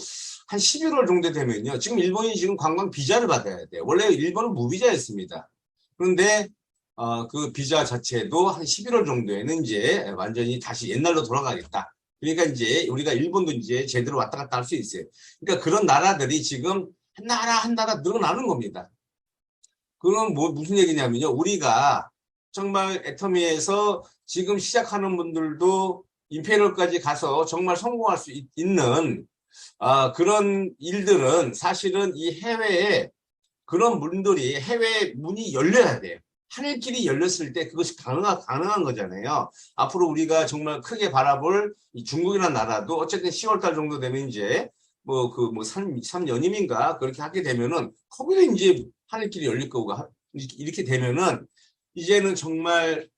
한 11월 정도 되면요. 지금 일본이 지금 관광 비자를 받아야 돼요. 원래 일본은 무비자였습니다. 그런데 그 비자 자체도 한 11월 정도에는 이제 완전히 다시 옛날로 돌아가겠다. 그러니까 이제 우리가 일본도 이제 제대로 왔다 갔다 할 수 있어요. 그러니까 그런 나라들이 지금 한 나라 한 나라 늘어나는 겁니다. 그건 무슨 얘기냐면요. 우리가 정말 애터미에서 지금 시작하는 분들도 임페리얼까지 가서 정말 성공할 수 있는 그런 일들은 사실은 이 해외에 그런 분들이 해외 문이 열려야 돼요. 하늘길이 열렸을 때 그것이 가능한 거잖아요. 앞으로 우리가 정말 크게 바라볼 이 중국이라는 나라도 어쨌든 10월달 정도 되면 이제 3년임인가 그렇게 하게 되면은 거기도 이제 하늘길이 열릴 거고 이렇게 되면은 이제는 정말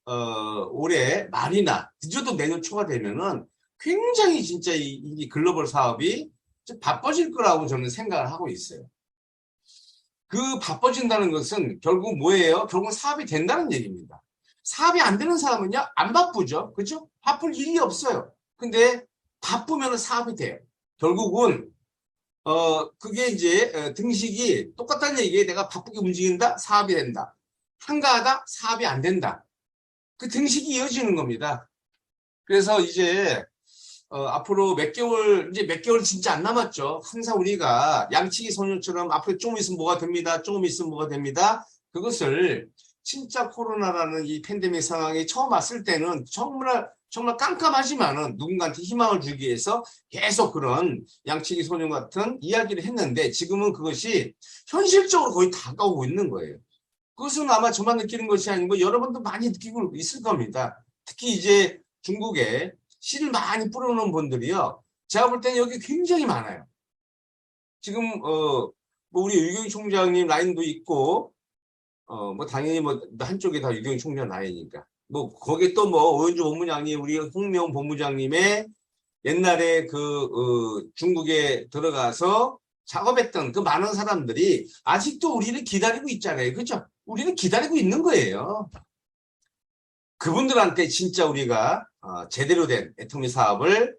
올해 말이나 늦어도 내년 초가 되면은 굉장히 진짜 이 글로벌 사업이 좀 바빠질 거라고 저는 생각을 하고 있어요. 그 바빠진다는 것은 결국 뭐예요? 결국 사업이 된다는 얘기입니다. 사업이 안 되는 사람은요, 안 바쁘죠. 그렇죠? 바쁠 일이 없어요. 근데 바쁘면 사업이 돼요. 결국은 그게 이제 등식이 똑같다는 얘기예요. 내가 바쁘게 움직인다, 사업이 된다. 한가하다, 사업이 안 된다. 그 등식이 이어지는 겁니다. 그래서 이제 앞으로 몇 개월 진짜 안 남았죠. 항상 우리가 양치기 소년처럼 앞으로 조금 있으면 뭐가 됩니다. 조금 있으면 뭐가 됩니다. 그것을 진짜 코로나라는 이 팬데믹 상황이 처음 왔을 때는 정말 깜깜하지만은 누군가한테 희망을 주기 위해서 계속 그런 양치기 소년 같은 이야기를 했는데 지금은 그것이 현실적으로 거의 다가오고 있는 거예요. 그것은 아마 저만 느끼는 것이 아니고 여러분도 많이 느끼고 있을 겁니다. 특히 이제 중국에 씨를 많이 뿌려놓은 분들이요. 제가 볼 때는 여기 굉장히 많아요. 지금 우리 유경희 총장님 라인도 있고 당연히 한쪽에 다 유경희 총장 라인이니까 거기에 또 오현주 본부장님 우리 홍명 본부장님의 옛날에 중국에 들어가서 작업했던 그 많은 사람들이 아직도 우리를 기다리고 있잖아요. 그렇죠? 우리는 기다리고 있는 거예요. 그분들한테 진짜 우리가 제대로 된 애터미 사업을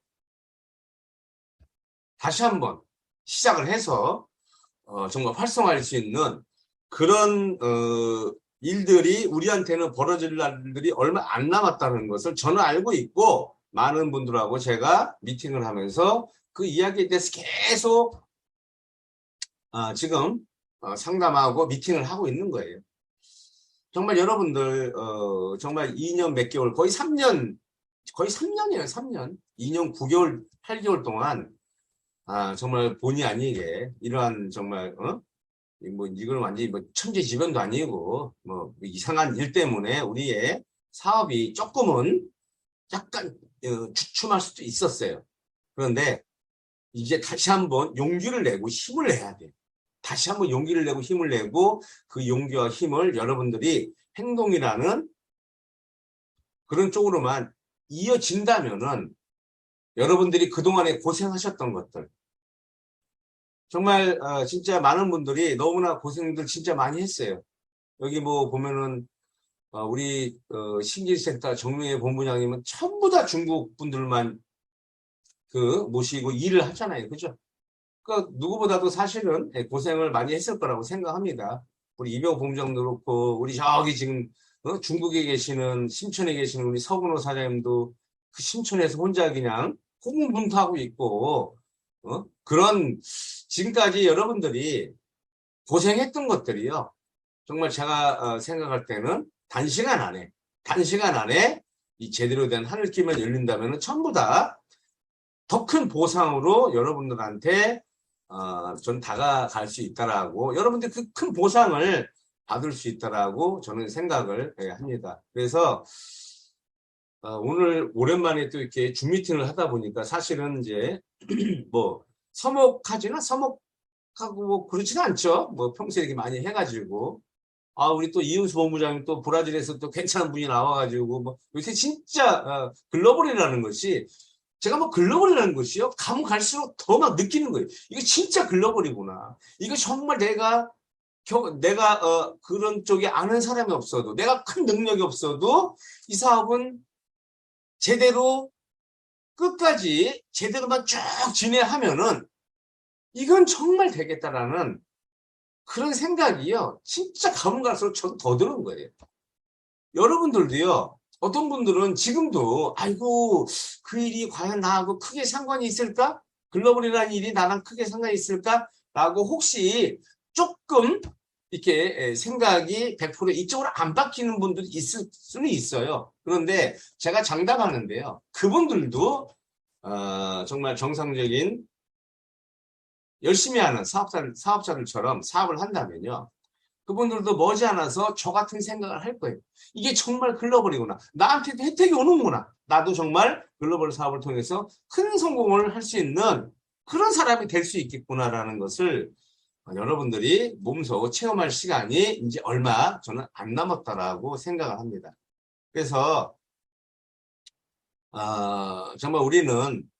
다시 한번 시작을 해서 정말 활성화할 수 있는 그런 일들이 우리한테는 벌어질 날들이 얼마 안 남았다는 것을 저는 알고 있고 많은 분들하고 제가 미팅을 하면서 그 이야기에 대해서 계속 지금 상담하고 미팅을 하고 있는 거예요. 정말 여러분들 정말 2년 몇 개월 거의 3년 거의 3년이에요, 3년. 2년 9개월, 8개월 동안, 정말 본의 아니게, 이러한 정말, 뭐, 이걸 완전히 뭐 천재지변도 아니고, 뭐, 이상한 일 때문에 우리의 사업이 조금은 약간, 주춤할 수도 있었어요. 그런데, 이제 다시 한번 용기를 내고 힘을 내야 돼. 다시 한번 용기를 내고 힘을 내고, 그 용기와 힘을 여러분들이 행동이라는 그런 쪽으로만 이어진다면은 여러분들이 그동안에 고생하셨던 것들 정말 진짜 많은 분들이 너무나 고생들 진짜 많이 했어요. 여기 뭐 보면은 우리 신길센터 정명희 본부장님은 전부 다 중국 분들만 모시고 일을 하잖아요. 그죠? 그 누구보다도 사실은 고생을 많이 했을 거라고 생각합니다. 우리 이병호 본부장도 그렇고 우리 저기 지금 중국에 계시는 신천에 계시는 우리 서근호 사장님도 그 신천에서 혼자 그냥 고군분투하고 있고 그런 지금까지 여러분들이 고생했던 것들이요. 정말 제가 생각할 때는 단시간 안에 이 제대로 된 하늘길만 열린다면 전부 다 더 큰 보상으로 여러분들한테 전 다가갈 수 있다라고 여러분들 그 큰 보상을 받을 수 있다라고 저는 생각을 합니다. 그래서 오늘 오랜만에 또 이렇게 줌 미팅을 하다 보니까 사실은 이제 뭐 서먹하고 뭐 그렇지는 않죠. 뭐 평소에 이렇게 많이 해가지고 우리 또 이은수 본부장님 또 브라질에서 또 괜찮은 분이 나와가지고 뭐 요새 진짜 글로벌이라는 것이 제가 뭐 글로벌이라는 것이요 가면 갈수록 더 막 느끼는 거예요. 이거 진짜 글로벌이구나. 이거 정말 내가 그런 쪽에 아는 사람이 없어도 내가 큰 능력이 없어도 이 사업은 제대로 끝까지 제대로만 쭉 진행하면은 이건 정말 되겠다라는 그런 생각이요. 진짜 가면 갈수록 저도 더 드는 거예요. 여러분들도요. 어떤 분들은 지금도 아이고 그 일이 과연 나하고 크게 상관이 있을까? 글로벌이라는 일이 나랑 크게 상관이 있을까? 라고 혹시 조금 이렇게 생각이 100% 이쪽으로 안 바뀌는 분들이 있을 수는 있어요. 그런데 제가 장담하는데요. 그분들도 정말 정상적인 열심히 하는 사업자들처럼 사업을 한다면요. 그분들도 머지않아서 저 같은 생각을 할 거예요. 이게 정말 글로벌이구나. 나한테도 혜택이 오는구나. 나도 정말 글로벌 사업을 통해서 큰 성공을 할 수 있는 그런 사람이 될 수 있겠구나라는 것을 여러분들이 몸소 체험할 시간이 이제 얼마 저는 안 남았다라고 생각을 합니다. 그래서 정말 우리는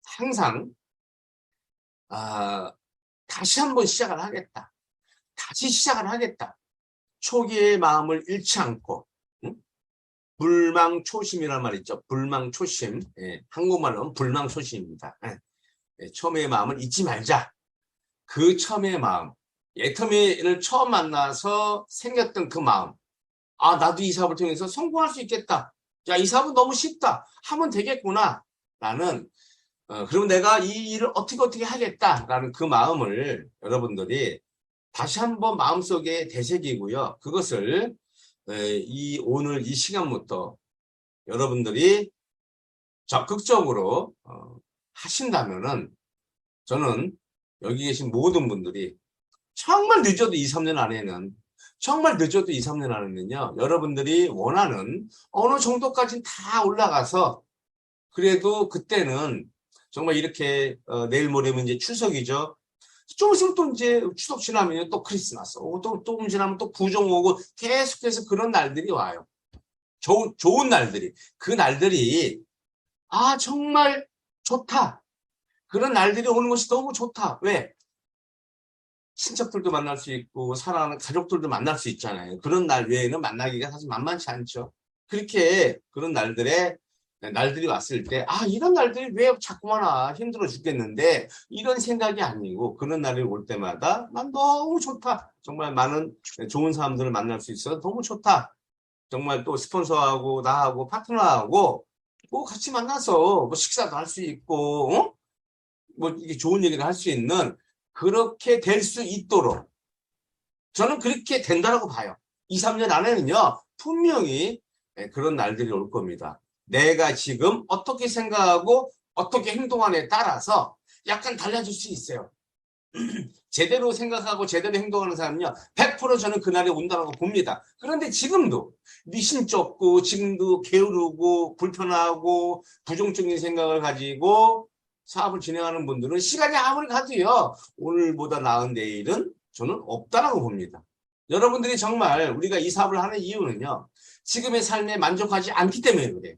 항상 다시 한번 시작을 하겠다. 다시 시작을 하겠다. 초기의 마음을 잃지 않고 불망초심이란 말 있죠. 불망초심. 한국말로는 불망초심입니다. 처음의 마음을 잊지 말자. 그 처음의 마음. 애터미를 처음 만나서 생겼던 그 마음. 나도 이 사업을 통해서 성공할 수 있겠다. 야, 이 사업은 너무 쉽다. 하면 되겠구나. 라는 그럼 내가 이 일을 어떻게 하겠다라는 그 마음을 여러분들이 다시 한번 마음속에 되새기고요. 그것을 오늘 이 시간부터 여러분들이 적극적으로 하신다면은 저는 여기 계신 모든 분들이 정말 늦어도 2, 3년 안에는 여러분들이 원하는 어느 정도까지는 다 올라가서 그래도 그때는 정말 이렇게 내일 모레면 이제 추석이죠. 좀 있으면 또 이제 추석 지나면 또 크리스마스 오고 또 지나면 또 구정 오고 계속해서 그런 날들이 와요. 좋은 날들이. 그 날들이 정말 좋다. 그런 날들이 오는 것이 너무 좋다. 왜? 친척들도 만날 수 있고 사랑하는 가족들도 만날 수 있잖아요. 그런 날 외에는 만나기가 사실 만만치 않죠. 그렇게 그런 날들이 왔을 때 이런 날들이 왜 자꾸만 와 힘들어 죽겠는데 이런 생각이 아니고 그런 날이 올 때마다 난 너무 좋다. 정말 많은 좋은 사람들을 만날 수 있어서 너무 좋다. 정말 또 스폰서하고 나하고 파트너하고 뭐 같이 만나서 뭐 식사도 할 수 있고 뭐 이게 좋은 얘기를 할 수 있는 그렇게 될 수 있도록 저는 그렇게 된다라고 봐요. 2, 3년 안에는요 분명히 그런 날들이 올 겁니다. 내가 지금 어떻게 생각하고 어떻게 행동하느냐에 따라서 약간 달라질 수 있어요. 제대로 생각하고 제대로 행동하는 사람은요, 100% 저는 그날이 온다고 봅니다. 그런데 지금도 미심쩍고, 지금도 게으르고, 불편하고, 부정적인 생각을 가지고 사업을 진행하는 분들은 시간이 아무리 가도요, 오늘보다 나은 내일은 저는 없다라고 봅니다. 여러분들이 정말 우리가 이 사업을 하는 이유는요, 지금의 삶에 만족하지 않기 때문에 그래요.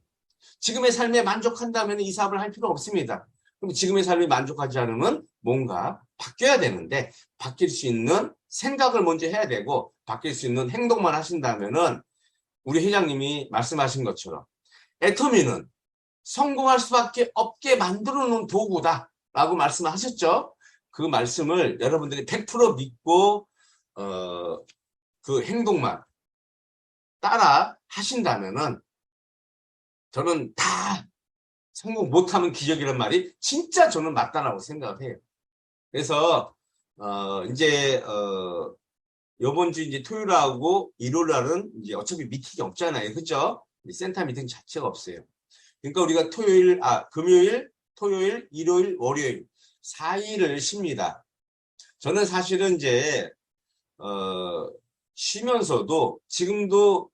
지금의 삶에 만족한다면 이 사업을 할 필요 없습니다. 그럼 지금의 삶이 만족하지 않으면 뭔가 바뀌어야 되는데, 바뀔 수 있는 생각을 먼저 해야 되고 바뀔 수 있는 행동만 하신다면은 우리 회장님이 말씀하신 것처럼 애터미는 성공할 수밖에 없게 만들어 놓은 도구다 라고 말씀하셨죠. 그 말씀을 여러분들이 100% 믿고 그 행동만 따라 하신다면은 저는 다 성공 못하면 기적이란 말이 진짜 저는 맞다라고 생각을 해요. 그래서 이제 이번 주 이제 토요일하고 일요일 날은 이제 어차피 미팅이 없잖아요, 그죠? 센터 미팅 자체가 없어요. 그러니까 우리가 금요일, 토요일, 일요일, 월요일 4일을 쉽니다. 저는 사실은 이제 쉬면서도 지금도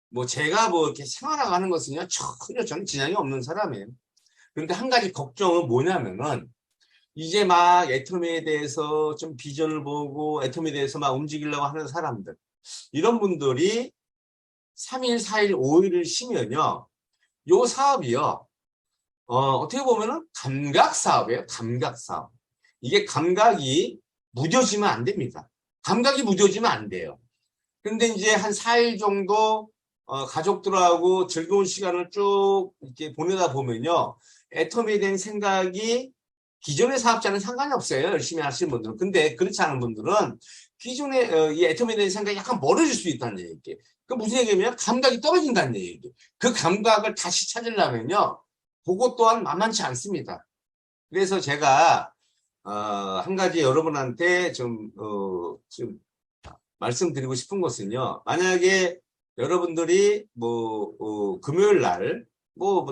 뭐 제가 뭐 이렇게 생활하는 것은요 전혀 저는 지장이 없는 사람이에요. 그런데 한 가지 걱정은 뭐냐면은 이제 막 애터미에 대해서 좀 비전을 보고 애터미에 대해서 막 움직이려고 하는 사람들, 이런 분들이 3일, 4일, 5일을 쉬면요, 요 사업이요, 어떻게 보면은 감각 사업이에요. 감각 사업. 이게 감각이 무뎌지면 안 됩니다. 감각이 무뎌지면 안 돼요. 근데 이제 한 4일 정도 가족들하고 즐거운 시간을 쭉 이렇게 보내다 보면요, 애터미에 대한 생각이 기존의 사업자는 상관이 없어요. 열심히 하시는 분들은. 근데 그렇지 않은 분들은 기존의 이 애터미에 대한 생각이 약간 멀어질 수 있다는 얘기. 그 무슨 얘기냐면 감각이 떨어진다는 얘기. 그 감각을 다시 찾으려면요, 그것 또한 만만치 않습니다. 그래서 제가 한 가지 여러분한테 좀 말씀드리고 싶은 것은요, 만약에 여러분들이 금요일 날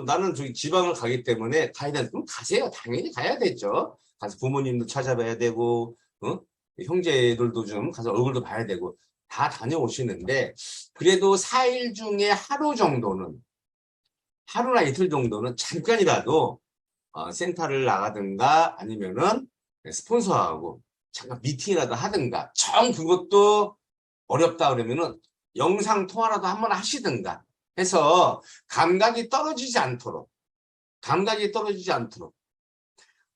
나는 저기 지방을 가기 때문에 가야 되는, 그럼 가세요. 당연히 가야 되죠. 가서 부모님도 찾아봐야 되고, 형제들도 좀 가서 얼굴도 봐야 되고, 다 다녀오시는데, 그래도 4일 중에 하루나 이틀 정도는 잠깐이라도 센터를 나가든가 아니면은 스폰서하고 잠깐 미팅이라도 하든가, 그것도 어렵다 그러면은 영상 통화라도 한번 하시든가 해서 감각이 떨어지지 않도록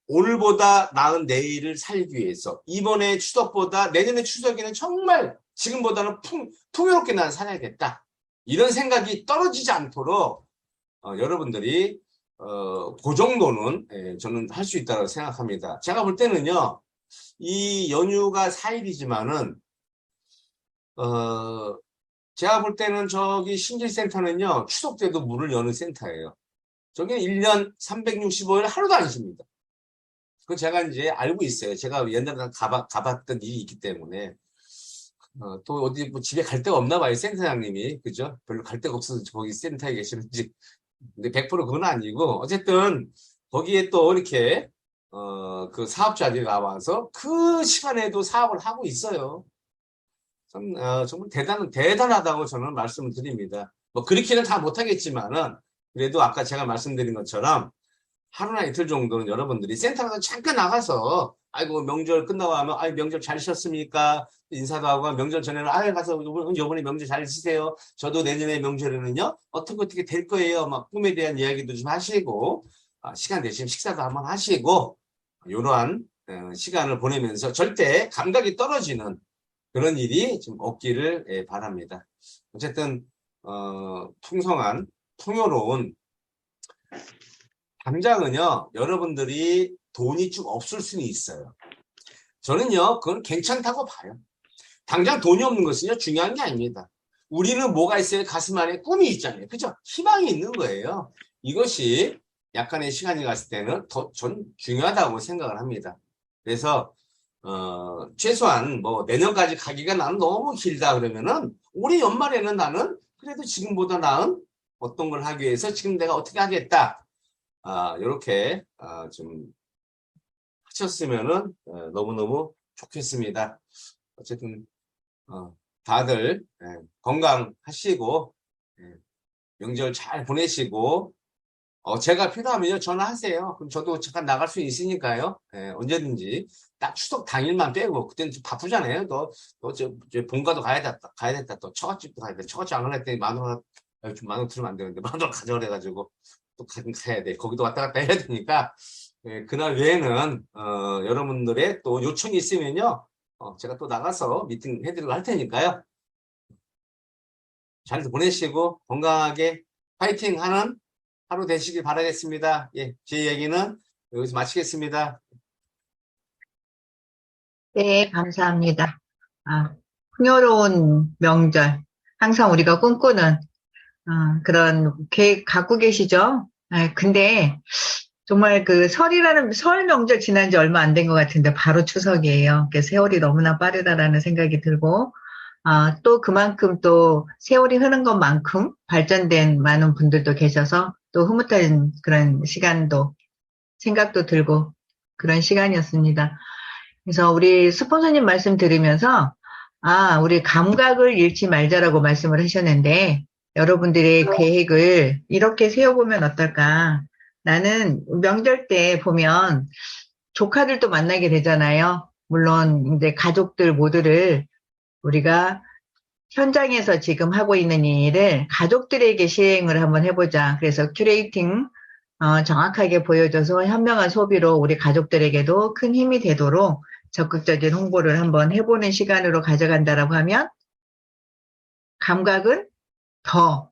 오늘보다 나은 내일을 살기 위해서 이번에 추석보다 내년의 추석에는 정말 지금보다는 풍요롭게 난 살아야겠다, 이런 생각이 떨어지지 않도록 여러분들이 그 정도는 저는 할 수 있다고 생각합니다. 제가 볼 때는요, 이 연휴가 4일이지만은 제가 볼 때는 저기 신길센터는요, 추석 때도 문을 여는 센터예요. 저기는 1년 365일 하루도 안 쉽니다. 그거 제가 이제 알고 있어요. 제가 옛날에 가봤던 일이 있기 때문에. 또 어디 뭐 집에 갈 데가 없나 봐요, 센터장님이. 그죠? 별로 갈 데가 없어서 거기 센터에 계시는지. 근데 100% 그건 아니고, 어쨌든 거기에 또 이렇게 그 사업자들이 나와서 그 시간에도 사업을 하고 있어요. 정말 대단하다고 저는 말씀을 드립니다. 뭐 그렇게는 다 못하겠지만은 그래도 아까 제가 말씀드린 것처럼 하루나 이틀 정도는 여러분들이 센터에서 잠깐 나가서, 아이고 명절 끝나고 하면 아이 명절 잘 쉬었습니까? 인사도 하고, 명절 전에는 아이 가서 요번에 명절 잘 쉬세요. 저도 내년에 명절에는요 어떻게 될 거예요. 막 꿈에 대한 이야기도 좀 하시고, 시간 되시면 식사도 한번 하시고, 이러한 시간을 보내면서 절대 감각이 떨어지는 그런 일이 좀 없기를 바랍니다. 어쨌든 풍성한 풍요로운, 당장은요 여러분들이 돈이 좀 없을 수는 있어요. 저는요 그건 괜찮다고 봐요. 당장 돈이 없는 것은요 중요한 게 아닙니다. 우리는 뭐가 있어요? 가슴 안에 꿈이 있잖아요. 그죠? 희망이 있는 거예요. 이것이 약간의 시간이 갔을 때는 더 전 중요하다고 생각을 합니다. 그래서 최소한 뭐 내년까지 가기가 나는 너무 길다 그러면은 올해 연말에는 나는 그래도 지금보다 나은 어떤 걸 하기 위해서 지금 내가 어떻게 하겠다. 이렇게 좀 하셨으면은 너무너무 좋겠습니다. 어쨌든 다들 건강하시고 명절 잘 보내시고 제가 필요하면요 전화하세요. 그럼 저도 잠깐 나갈 수 있으니까요. 언제든지 딱 추석 당일만 빼고 그때는 좀 바쁘잖아요. 저 본가도 가야 됐다. 또 처갓집도 가야 돼. 처갓집 안 가려했더니 마누라 좀 마누라 들으면 안 되는데 마누라 가져가래가지고 또 가야 돼. 거기도 왔다 갔다 해야 되니까 그날 외에는 여러분들의 또 요청이 있으면요. 제가 또 나가서 미팅 해드리고 할 테니까요. 잘 보내시고 건강하게 파이팅 하는 하루 되시길 바라겠습니다. 예, 제 얘기는 여기서 마치겠습니다. 네, 감사합니다. 풍요로운 명절, 항상 우리가 꿈꾸는 그런 계획 갖고 계시죠? 근데 정말 그 설 명절 지난 지 얼마 안 된 것 같은데 바로 추석이에요. 세월이 너무나 빠르다라는 생각이 들고, 또 그만큼 또 세월이 흐른 것만큼 발전된 많은 분들도 계셔서 또 흐뭇한 그런 시간도, 생각도 들고 그런 시간이었습니다. 그래서 우리 스폰서님 말씀 들으면서, 우리 감각을 잃지 말자라고 말씀을 하셨는데, 여러분들의 계획을 이렇게 세워보면 어떨까? 나는 명절 때 보면 조카들도 만나게 되잖아요. 물론 이제 가족들 모두를 우리가 현장에서 지금 하고 있는 이 일을 가족들에게 시행을 한번 해보자. 그래서 큐레이팅 정확하게 보여줘서 현명한 소비로 우리 가족들에게도 큰 힘이 되도록 적극적인 홍보를 한번 해보는 시간으로 가져간다라고 하면 감각은 더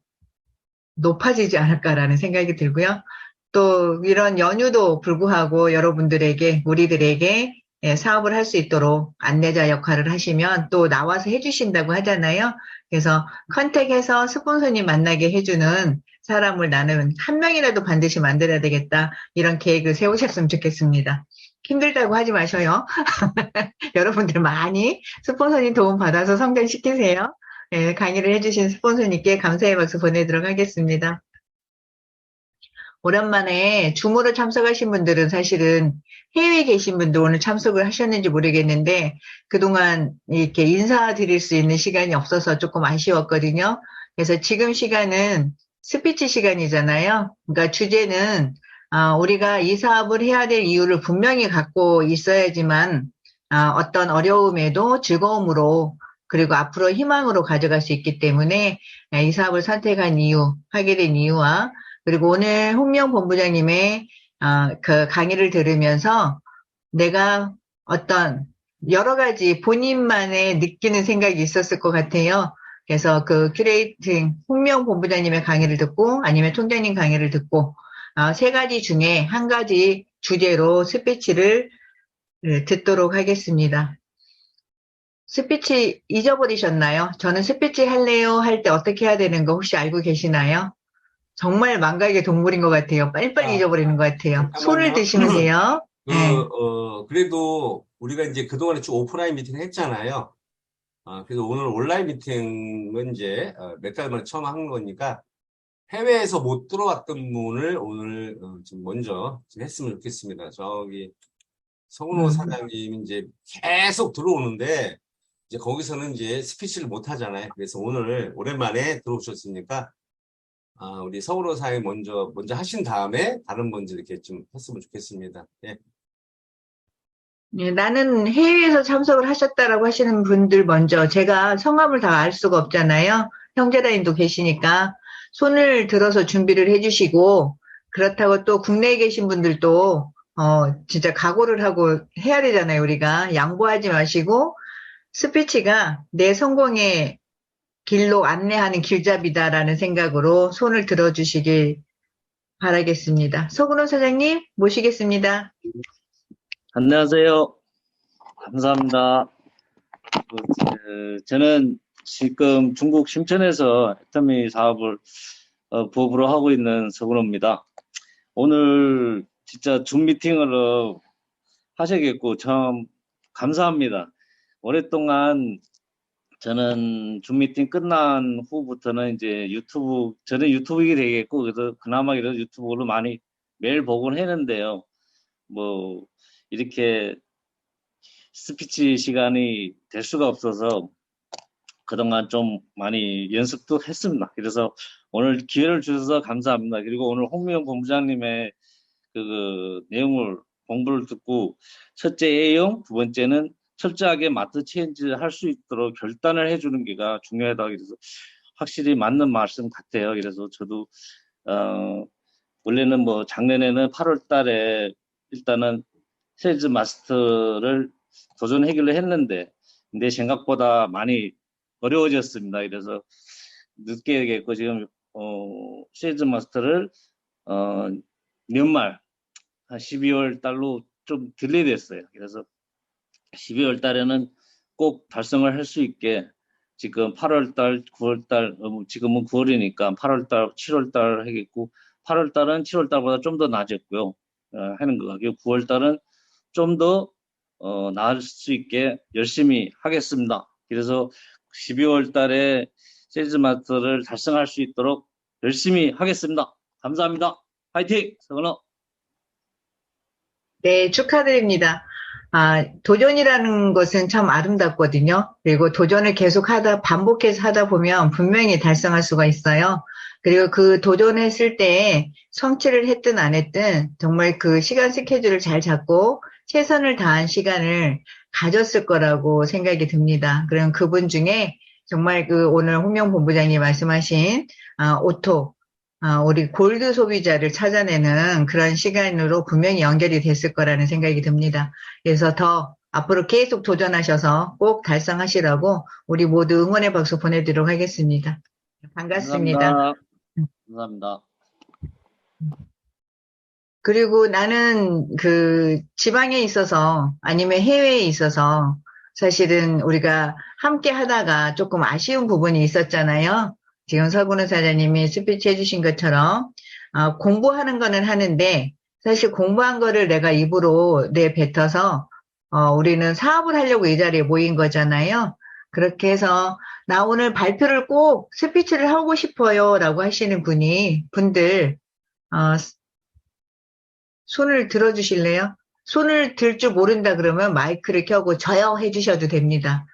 높아지지 않을까라는 생각이 들고요. 또 이런 연휴도 불구하고 여러분들에게, 우리들에게 사업을 할 수 있도록 안내자 역할을 하시면 또 나와서 해주신다고 하잖아요. 그래서 컨택해서 스폰서님 만나게 해주는 사람을 나는 한 명이라도 반드시 만들어야 되겠다. 이런 계획을 세우셨으면 좋겠습니다. 힘들다고 하지 마셔요. 여러분들 많이 스폰서님 도움 받아서 성장시키세요. 강의를 해주신 스폰서님께 감사의 박수 보내도록 하겠습니다. 오랜만에 줌으로 참석하신 분들은 사실은 해외에 계신 분들 오늘 참석을 하셨는지 모르겠는데 그동안 이렇게 인사드릴 수 있는 시간이 없어서 조금 아쉬웠거든요. 그래서 지금 시간은 스피치 시간이잖아요. 그러니까 주제는 우리가 이 사업을 해야 될 이유를 분명히 갖고 있어야지만 어떤 어려움에도 즐거움으로 그리고 앞으로 희망으로 가져갈 수 있기 때문에 이 사업을 선택한 이유, 하게 된 이유와 그리고 오늘 홍명 본부장님의 그 강의를 들으면서 내가 어떤 여러 가지 본인만의 느끼는 생각이 있었을 것 같아요. 그래서 그 큐레이팅 홍명 본부장님의 강의를 듣고 아니면 총장님 강의를 듣고 세 가지 중에 한 가지 주제로 스피치를 듣도록 하겠습니다. 스피치 잊어버리셨나요? 저는 스피치 할래요 할 때 어떻게 해야 되는 거 혹시 알고 계시나요? 정말 망각의 동물인 것 같아요. 빨리빨리 잊어버리는 것 같아요. 손을 잠깐만요. 드시면 돼요. 네. 그래도 우리가 이제 그동안에 쭉 오프라인 미팅 했잖아요. 그래서 오늘 온라인 미팅은 이제 몇 달 만에 처음 하는 거니까 해외에서 못 들어왔던 분을 오늘 좀 먼저 좀 했으면 좋겠습니다. 저기 성은호 사장님 이제 계속 들어오는데 이제 거기서는 이제 스피치를 못 하잖아요. 그래서 오늘 오랜만에 들어오셨으니까 우리 성은호 사장님 먼저 하신 다음에 다른 분들 이렇게 좀 했으면 좋겠습니다. 예. 예, 나는 해외에서 참석을 하셨다라고 하시는 분들 먼저 제가 성함을 다 알 수가 없잖아요. 형제라인도 계시니까 손을 들어서 준비를 해주시고 그렇다고 또 국내에 계신 분들도 진짜 각오를 하고 해야 되잖아요. 우리가 양보하지 마시고 스피치가 내 성공의 길로 안내하는 길잡이다라는 생각으로 손을 들어주시길 바라겠습니다. 서근호 사장님 모시겠습니다. 안녕하세요. 감사합니다. 저는 지금 중국 심천에서 애터미 사업을 부업으로 하고 있는 서근호입니다. 오늘 진짜 줌 미팅을 하시겠고 참 감사합니다. 오랫동안 저는 줌 미팅 끝난 후부터는 이제 저는 유튜브이게 되겠고, 그래서 그나마 이런 유튜브로 많이 매일 보곤 했는데요. 뭐, 이렇게 스피치 시간이 될 수가 없어서 그동안 좀 많이 연습도 했습니다. 그래서 오늘 기회를 주셔서 감사합니다. 그리고 오늘 홍미영 본부장님의 내용을 공부를 듣고, 첫째 A형, 두 번째는 철저하게 마트 체인지 할 수 있도록 결단을 해주는 게가 중요하다. 그래서 확실히 맞는 말씀 같아요. 그래서 저도 원래는 뭐 작년에는 8월 달에 일단은 세일즈 마스터를 도전하기로 했는데, 근데 생각보다 많이 어려워졌습니다. 그래서 늦게 하겠고, 지금 세일즈 마스터를 연말 한 12월 달로 좀 딜레이 됐어요. 그래서 12월 달에는 꼭 달성을 할 수 있게 지금 8월 달, 9월 달, 지금은 9월이니까 8월 달, 7월 달 하겠고, 8월 달은 7월 달보다 좀 더 나아졌고요. 하는 것 같고요. 9월 달은 좀 더 나을 수 있게 열심히 하겠습니다. 그래서 12월 달에 세일즈 마스터를 달성할 수 있도록 열심히 하겠습니다. 감사합니다. 화이팅! 서건호. 네, 축하드립니다. 도전이라는 것은 참 아름답거든요. 그리고 도전을 반복해서 하다 보면 분명히 달성할 수가 있어요. 그리고 그 도전했을 때 성취를 했든 안 했든 정말 그 시간 스케줄을 잘 잡고 최선을 다한 시간을 가졌을 거라고 생각이 듭니다. 그럼 그분 중에 정말 오늘 홍명 본부장님 말씀하신, 우리 골드 소비자를 찾아내는 그런 시간으로 분명히 연결이 됐을 거라는 생각이 듭니다. 그래서 더 앞으로 계속 도전하셔서 꼭 달성하시라고 우리 모두 응원의 박수 보내드리도록 하겠습니다. 반갑습니다. 감사합니다. 감사합니다. 그리고 나는 지방에 있어서 아니면 해외에 있어서 사실은 우리가 함께 하다가 조금 아쉬운 부분이 있었잖아요. 지금 서근우 사장님이 스피치 해주신 것처럼, 공부하는 거는 하는데, 사실 공부한 거를 내가 입으로 내뱉어서, 우리는 사업을 하려고 이 자리에 모인 거잖아요. 그렇게 해서, 나 오늘 발표를 꼭 스피치를 하고 싶어요. 라고 하시는 분들, 손을 들어주실래요? 손을 들 줄 모른다 그러면 마이크를 켜고 저요 해주셔도 됩니다.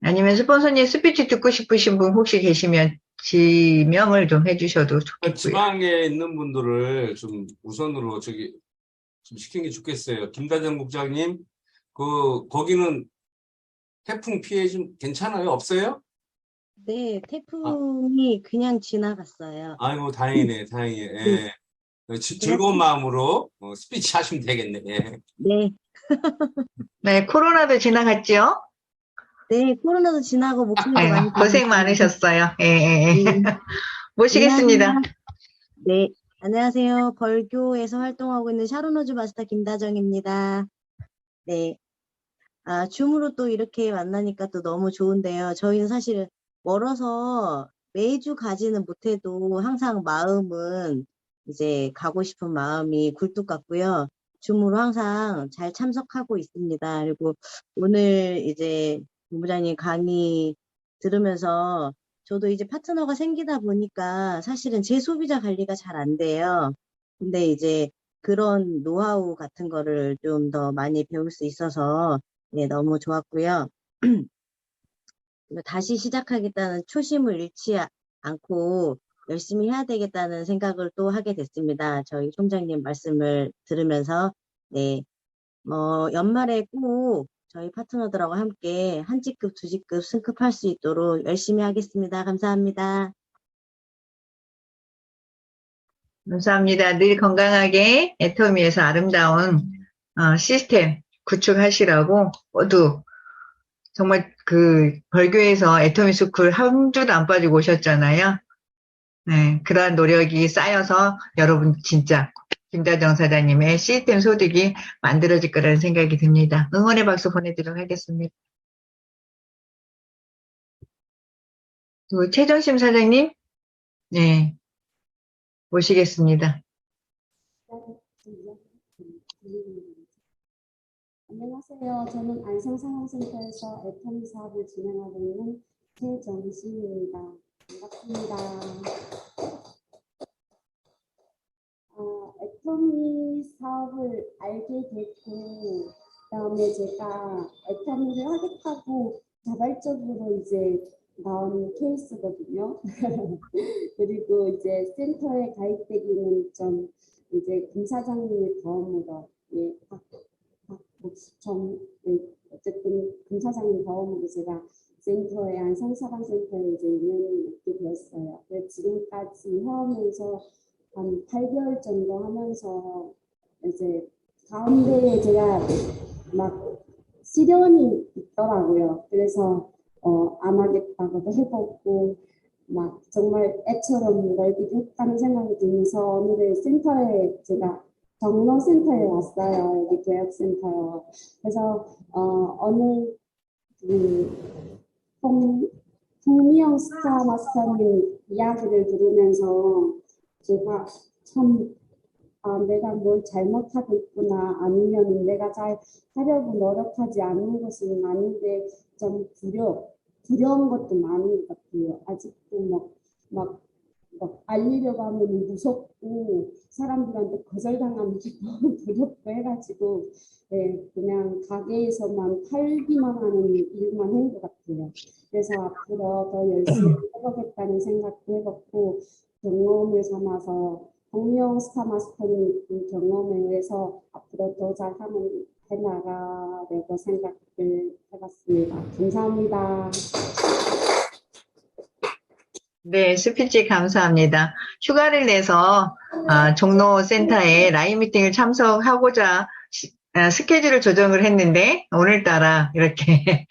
아니면 스폰서님 스피치 듣고 싶으신 분 혹시 계시면 지명을 좀 해주셔도 좋겠고요. 지방에 있는 분들을 좀 우선으로 좀 시킨 게 좋겠어요. 김다정 국장님, 거기는 태풍 피해 좀 괜찮아요? 없어요? 네, 태풍이 그냥 지나갔어요. 아이고, 다행이네, 다행이네. 예. 즐거운 마음으로 스피치 하시면 되겠네. 예. 네, 네, 코로나도 지나갔죠? 네, 코로나도 지나고 목소리도 아유, 많이 고생 들리시고. 많으셨어요. 예, 예, 예. 네, 모시겠습니다. 네, 안녕하세요. 벌교에서 활동하고 있는 샤론호주 마스터 김다정입니다. 네, 줌으로 또 이렇게 만나니까 또 너무 좋은데요. 저희는 사실 멀어서 매주 가지는 못해도 항상 마음은 이제 가고 싶은 마음이 굴뚝 같고요. 줌으로 항상 잘 참석하고 있습니다. 그리고 오늘 이제 본부장님 강의 들으면서 저도 이제 파트너가 생기다 보니까 사실은 제 소비자 관리가 잘 안 돼요. 근데 이제 그런 노하우 같은 거를 좀 더 많이 배울 수 있어서 네, 너무 좋았고요. 다시 시작하겠다는 초심을 잃지 않고 열심히 해야 되겠다는 생각을 또 하게 됐습니다. 저희 총장님 말씀을 들으면서, 네, 연말에 꼭 저희 파트너들하고 함께 한 직급, 두 직급 승급할 수 있도록 열심히 하겠습니다. 감사합니다. 감사합니다. 늘 건강하게 애터미에서 아름다운 시스템 구축하시라고 모두 정말 벌교에서 애터미 스쿨 한 주도 안 빠지고 오셨잖아요. 네, 그러한 노력이 쌓여서 여러분 진짜 김다정 사장님의 시스템 소득이 만들어질 거라는 생각이 듭니다. 응원의 박수 보내드리도록 하겠습니다. 최정심 사장님, 네, 모시겠습니다. 안녕하세요. 저는 안성상황센터에서 애터미 사업을 진행하고 있는 최정신입니다. 반갑습니다. 애터미 사업을 알게 됐고, 그다음에 제가 애터미를 하겠다고 자발적으로 이제 나온 케이스거든요. 그리고 이제 센터에 가입되기는 좀 이제 김사장님의 도움으로 어쨌든 김사장님 도움으로 제가 센터에 안성사랑센터에 이제 인연이 있게 되었어요. 그래서 지금까지 해오면서 한 8개월 정도 하면서 이제 가운데에 제가 막 시련이 있더라고요. 그래서 안 하겠다고도 해봤고 막 정말 애처럼 넓기도 했다는 생각이 들면서 오늘의 센터에 제가 정로센터에 왔어요. 여기 교육센터요. 그래서 오늘 홍미영 스타 마스터님 이야기를 들으면서 제가 참 내가 뭘 잘못하고 있구나, 아니면 내가 잘 하려고 노력하지 않는 것은 아닌데 좀 두려운 것도 많은 것 같아요. 아직도 막 알리려고 하면 무섭고 사람들한테 거절당하는 게 너무 두렵고 해가지고 그냥 가게에서만 팔기만 하는 일만 한 것 같아요. 그래서 앞으로 더 열심히 해보겠다는 생각도 해봤고 경험을 삼아서 홍명 스타마스터님 경험에 의해서 앞으로 더 잘하면 해나가려고 생각을 해봤습니다. 감사합니다. 네, 스피치 감사합니다. 휴가를 내서 종로센터에 라인 미팅을 참석하고자 스케줄을 조정을 했는데 오늘따라 이렇게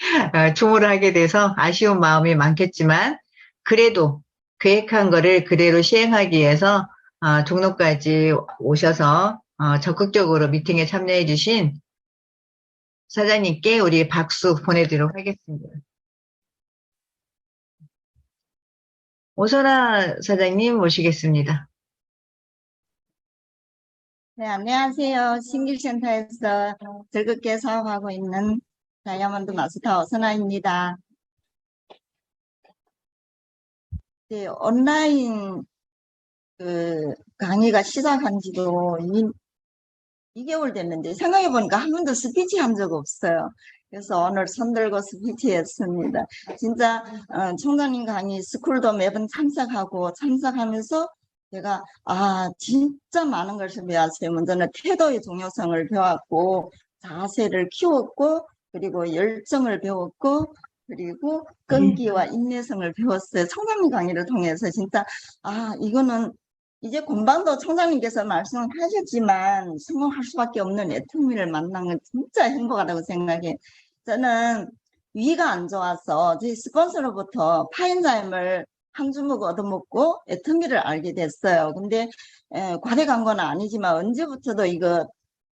줌으로 하게 돼서 아쉬운 마음이 많겠지만 그래도 계획한 거를 그대로 시행하기 위해서 종로까지 오셔서 적극적으로 미팅에 참여해 주신 사장님께 우리 박수 보내드리도록 하겠습니다. 오선아 사장님 모시겠습니다. 네, 안녕하세요. 신길센터에서 즐겁게 사업하고 있는 다이아몬드 마스터 오선아입니다. 네, 온라인 강의가 시작한 지도 2개월 됐는데 생각해보니까 한 번도 스피치 한 적 없어요. 그래서 오늘 손들고 스피치 했습니다. 진짜 총장님 강의 스쿨도 매번 참석하면서 제가 진짜 많은 것을 배웠어요. 먼저는 태도의 중요성을 배웠고 자세를 키웠고 그리고 열정을 배웠고 그리고 끈기와 인내성을 배웠어요. 총장님 강의를 통해서 진짜 이거는 이제 공방도 총장님께서 말씀하셨지만 성공할 수밖에 없는 애터미를 만난 건 진짜 행복하다고 생각해요. 저는 위가 안 좋아서 저희 스폰서로부터 파인자임을 한 주먹 얻어먹고 애터미를 알게 됐어요. 근데 과대 광고는 아니지만 언제부터도 이거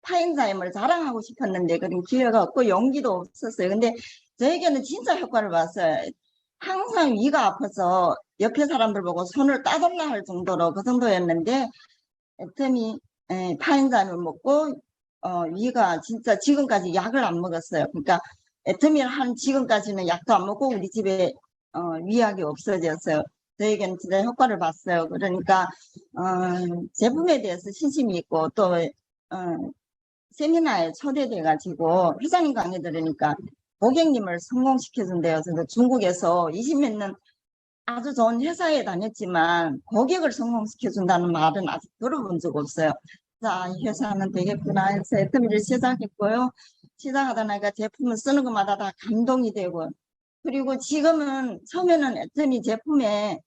파인자임을 자랑하고 싶었는데 그런 기회가 없고 용기도 없었어요. 근데 저에게는 진짜 효과를 봤어요. 항상 위가 아파서 옆에 사람들 보고 손을 따돌라 할 정도로 그 정도였는데 애터미 파인자임을 먹고 위가 진짜 지금까지 약을 안 먹었어요. 그러니까 애터미를 한 지금까지는 약도 안 먹고 우리 집에 위약이 없어졌어요. 저에게는 진짜 효과를 봤어요. 그러니까 제품에 대해서 신심이 있고 또 세미나에 초대돼가지고 회장님 강의 들으니까 고객님을 성공시켜준대요. 그래서 중국에서 20몇 년 아주 좋은 회사에 다녔지만 고객을 성공시켜준다는 말은 아직 들어본 적 없어요. 자, 이 회사는 되겠구나 해서 애터미를 시작했고요. 시작하다 나니까 제품을 쓰는 것마다 다 감동이 되고 그리고 지금은 처음에는 애터미 제품에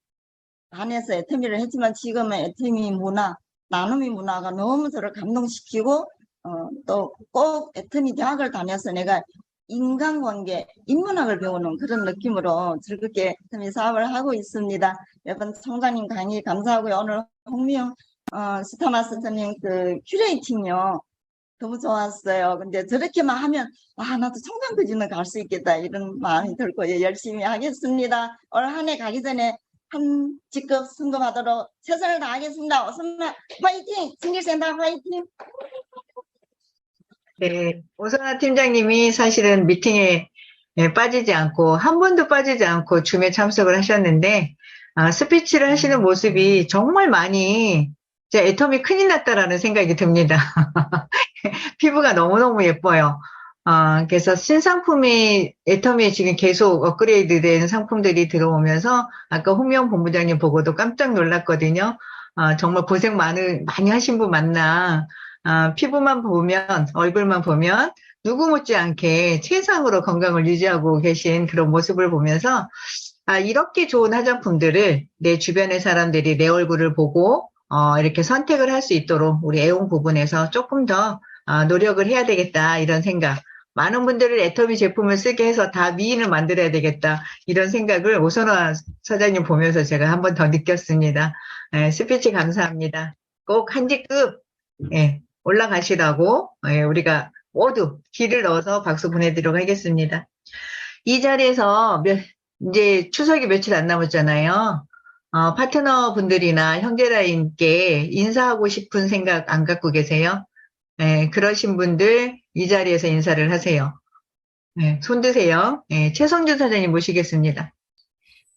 반해서 애터미를 했지만 지금은 애터미 문화, 나눔의 문화가 너무 저를 감동시키고 또 꼭 애터미 대학을 다녀서 내가 인간관계, 인문학을 배우는 그런 느낌으로 즐겁게 애터미 사업을 하고 있습니다. 매번 총장님 강의 감사하고요. 오늘 홍미영 스타마스터님 그 큐레이팅요. 너무 좋았어요. 근데 저렇게만 하면 나도 총장까지는 갈 수 있겠다 이런 마음이 들고 열심히 하겠습니다. 올 한 해 가기 전에 한 직급 승급하도록 최선을 다하겠습니다. 오선아 화이팅! 신길센터 화이팅! 네, 오선아 팀장님이 사실은 미팅에 빠지지 않고, 한 번도 빠지지 않고 줌에 참석을 하셨는데, 스피치를 하시는 모습이 정말 많이, 제 애텀이 큰일 났다라는 생각이 듭니다. 피부가 너무너무 예뻐요. 그래서 신상품이, 애텀이 지금 계속 업그레이드 된 상품들이 들어오면서, 아까 홍명 본부장님 보고도 깜짝 놀랐거든요. 정말 고생 많이 하신 분 맞나. 피부만 보면, 얼굴만 보면, 누구 못지않게 최상으로 건강을 유지하고 계신 그런 모습을 보면서, 이렇게 좋은 화장품들을 내 주변의 사람들이 내 얼굴을 보고, 이렇게 선택을 할 수 있도록 우리 애용 부분에서 조금 더 노력을 해야 되겠다, 이런 생각. 많은 분들을 애터미 제품을 쓰게 해서 다 미인을 만들어야 되겠다, 이런 생각을 오선화 사장님 보면서 제가 한 번 더 느꼈습니다. 스피치 감사합니다. 꼭 한직급 올라가시라고 우리가 모두 기를 넣어서 박수 보내드리도록 하겠습니다. 이 자리에서 이제 추석이 며칠 안 남았잖아요. 파트너 분들이나 형제라인께 인사하고 싶은 생각 안 갖고 계세요? 그러신 분들 이 자리에서 인사를 하세요. 손 드세요. 최성준 사장님 모시겠습니다.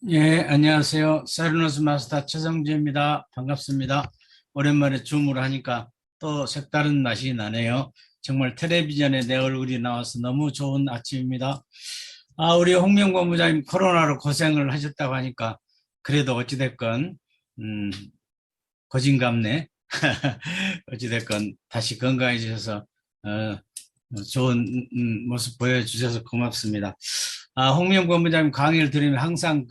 예, 안녕하세요. 샤르노즈 마스터 최성주입니다. 반갑습니다. 오랜만에 줌으로 하니까 또 색다른 맛이 나네요. 정말 텔레비전에 내 얼굴이 나와서 너무 좋은 아침입니다. 우리 홍명 본부장님 코로나로 고생을 하셨다고 하니까 그래도 어찌됐건 고진감래 어찌됐건 다시 건강해지셔서 좋은 모습 보여주셔서 고맙습니다. 홍명 본부장님 강의를 들으면 항상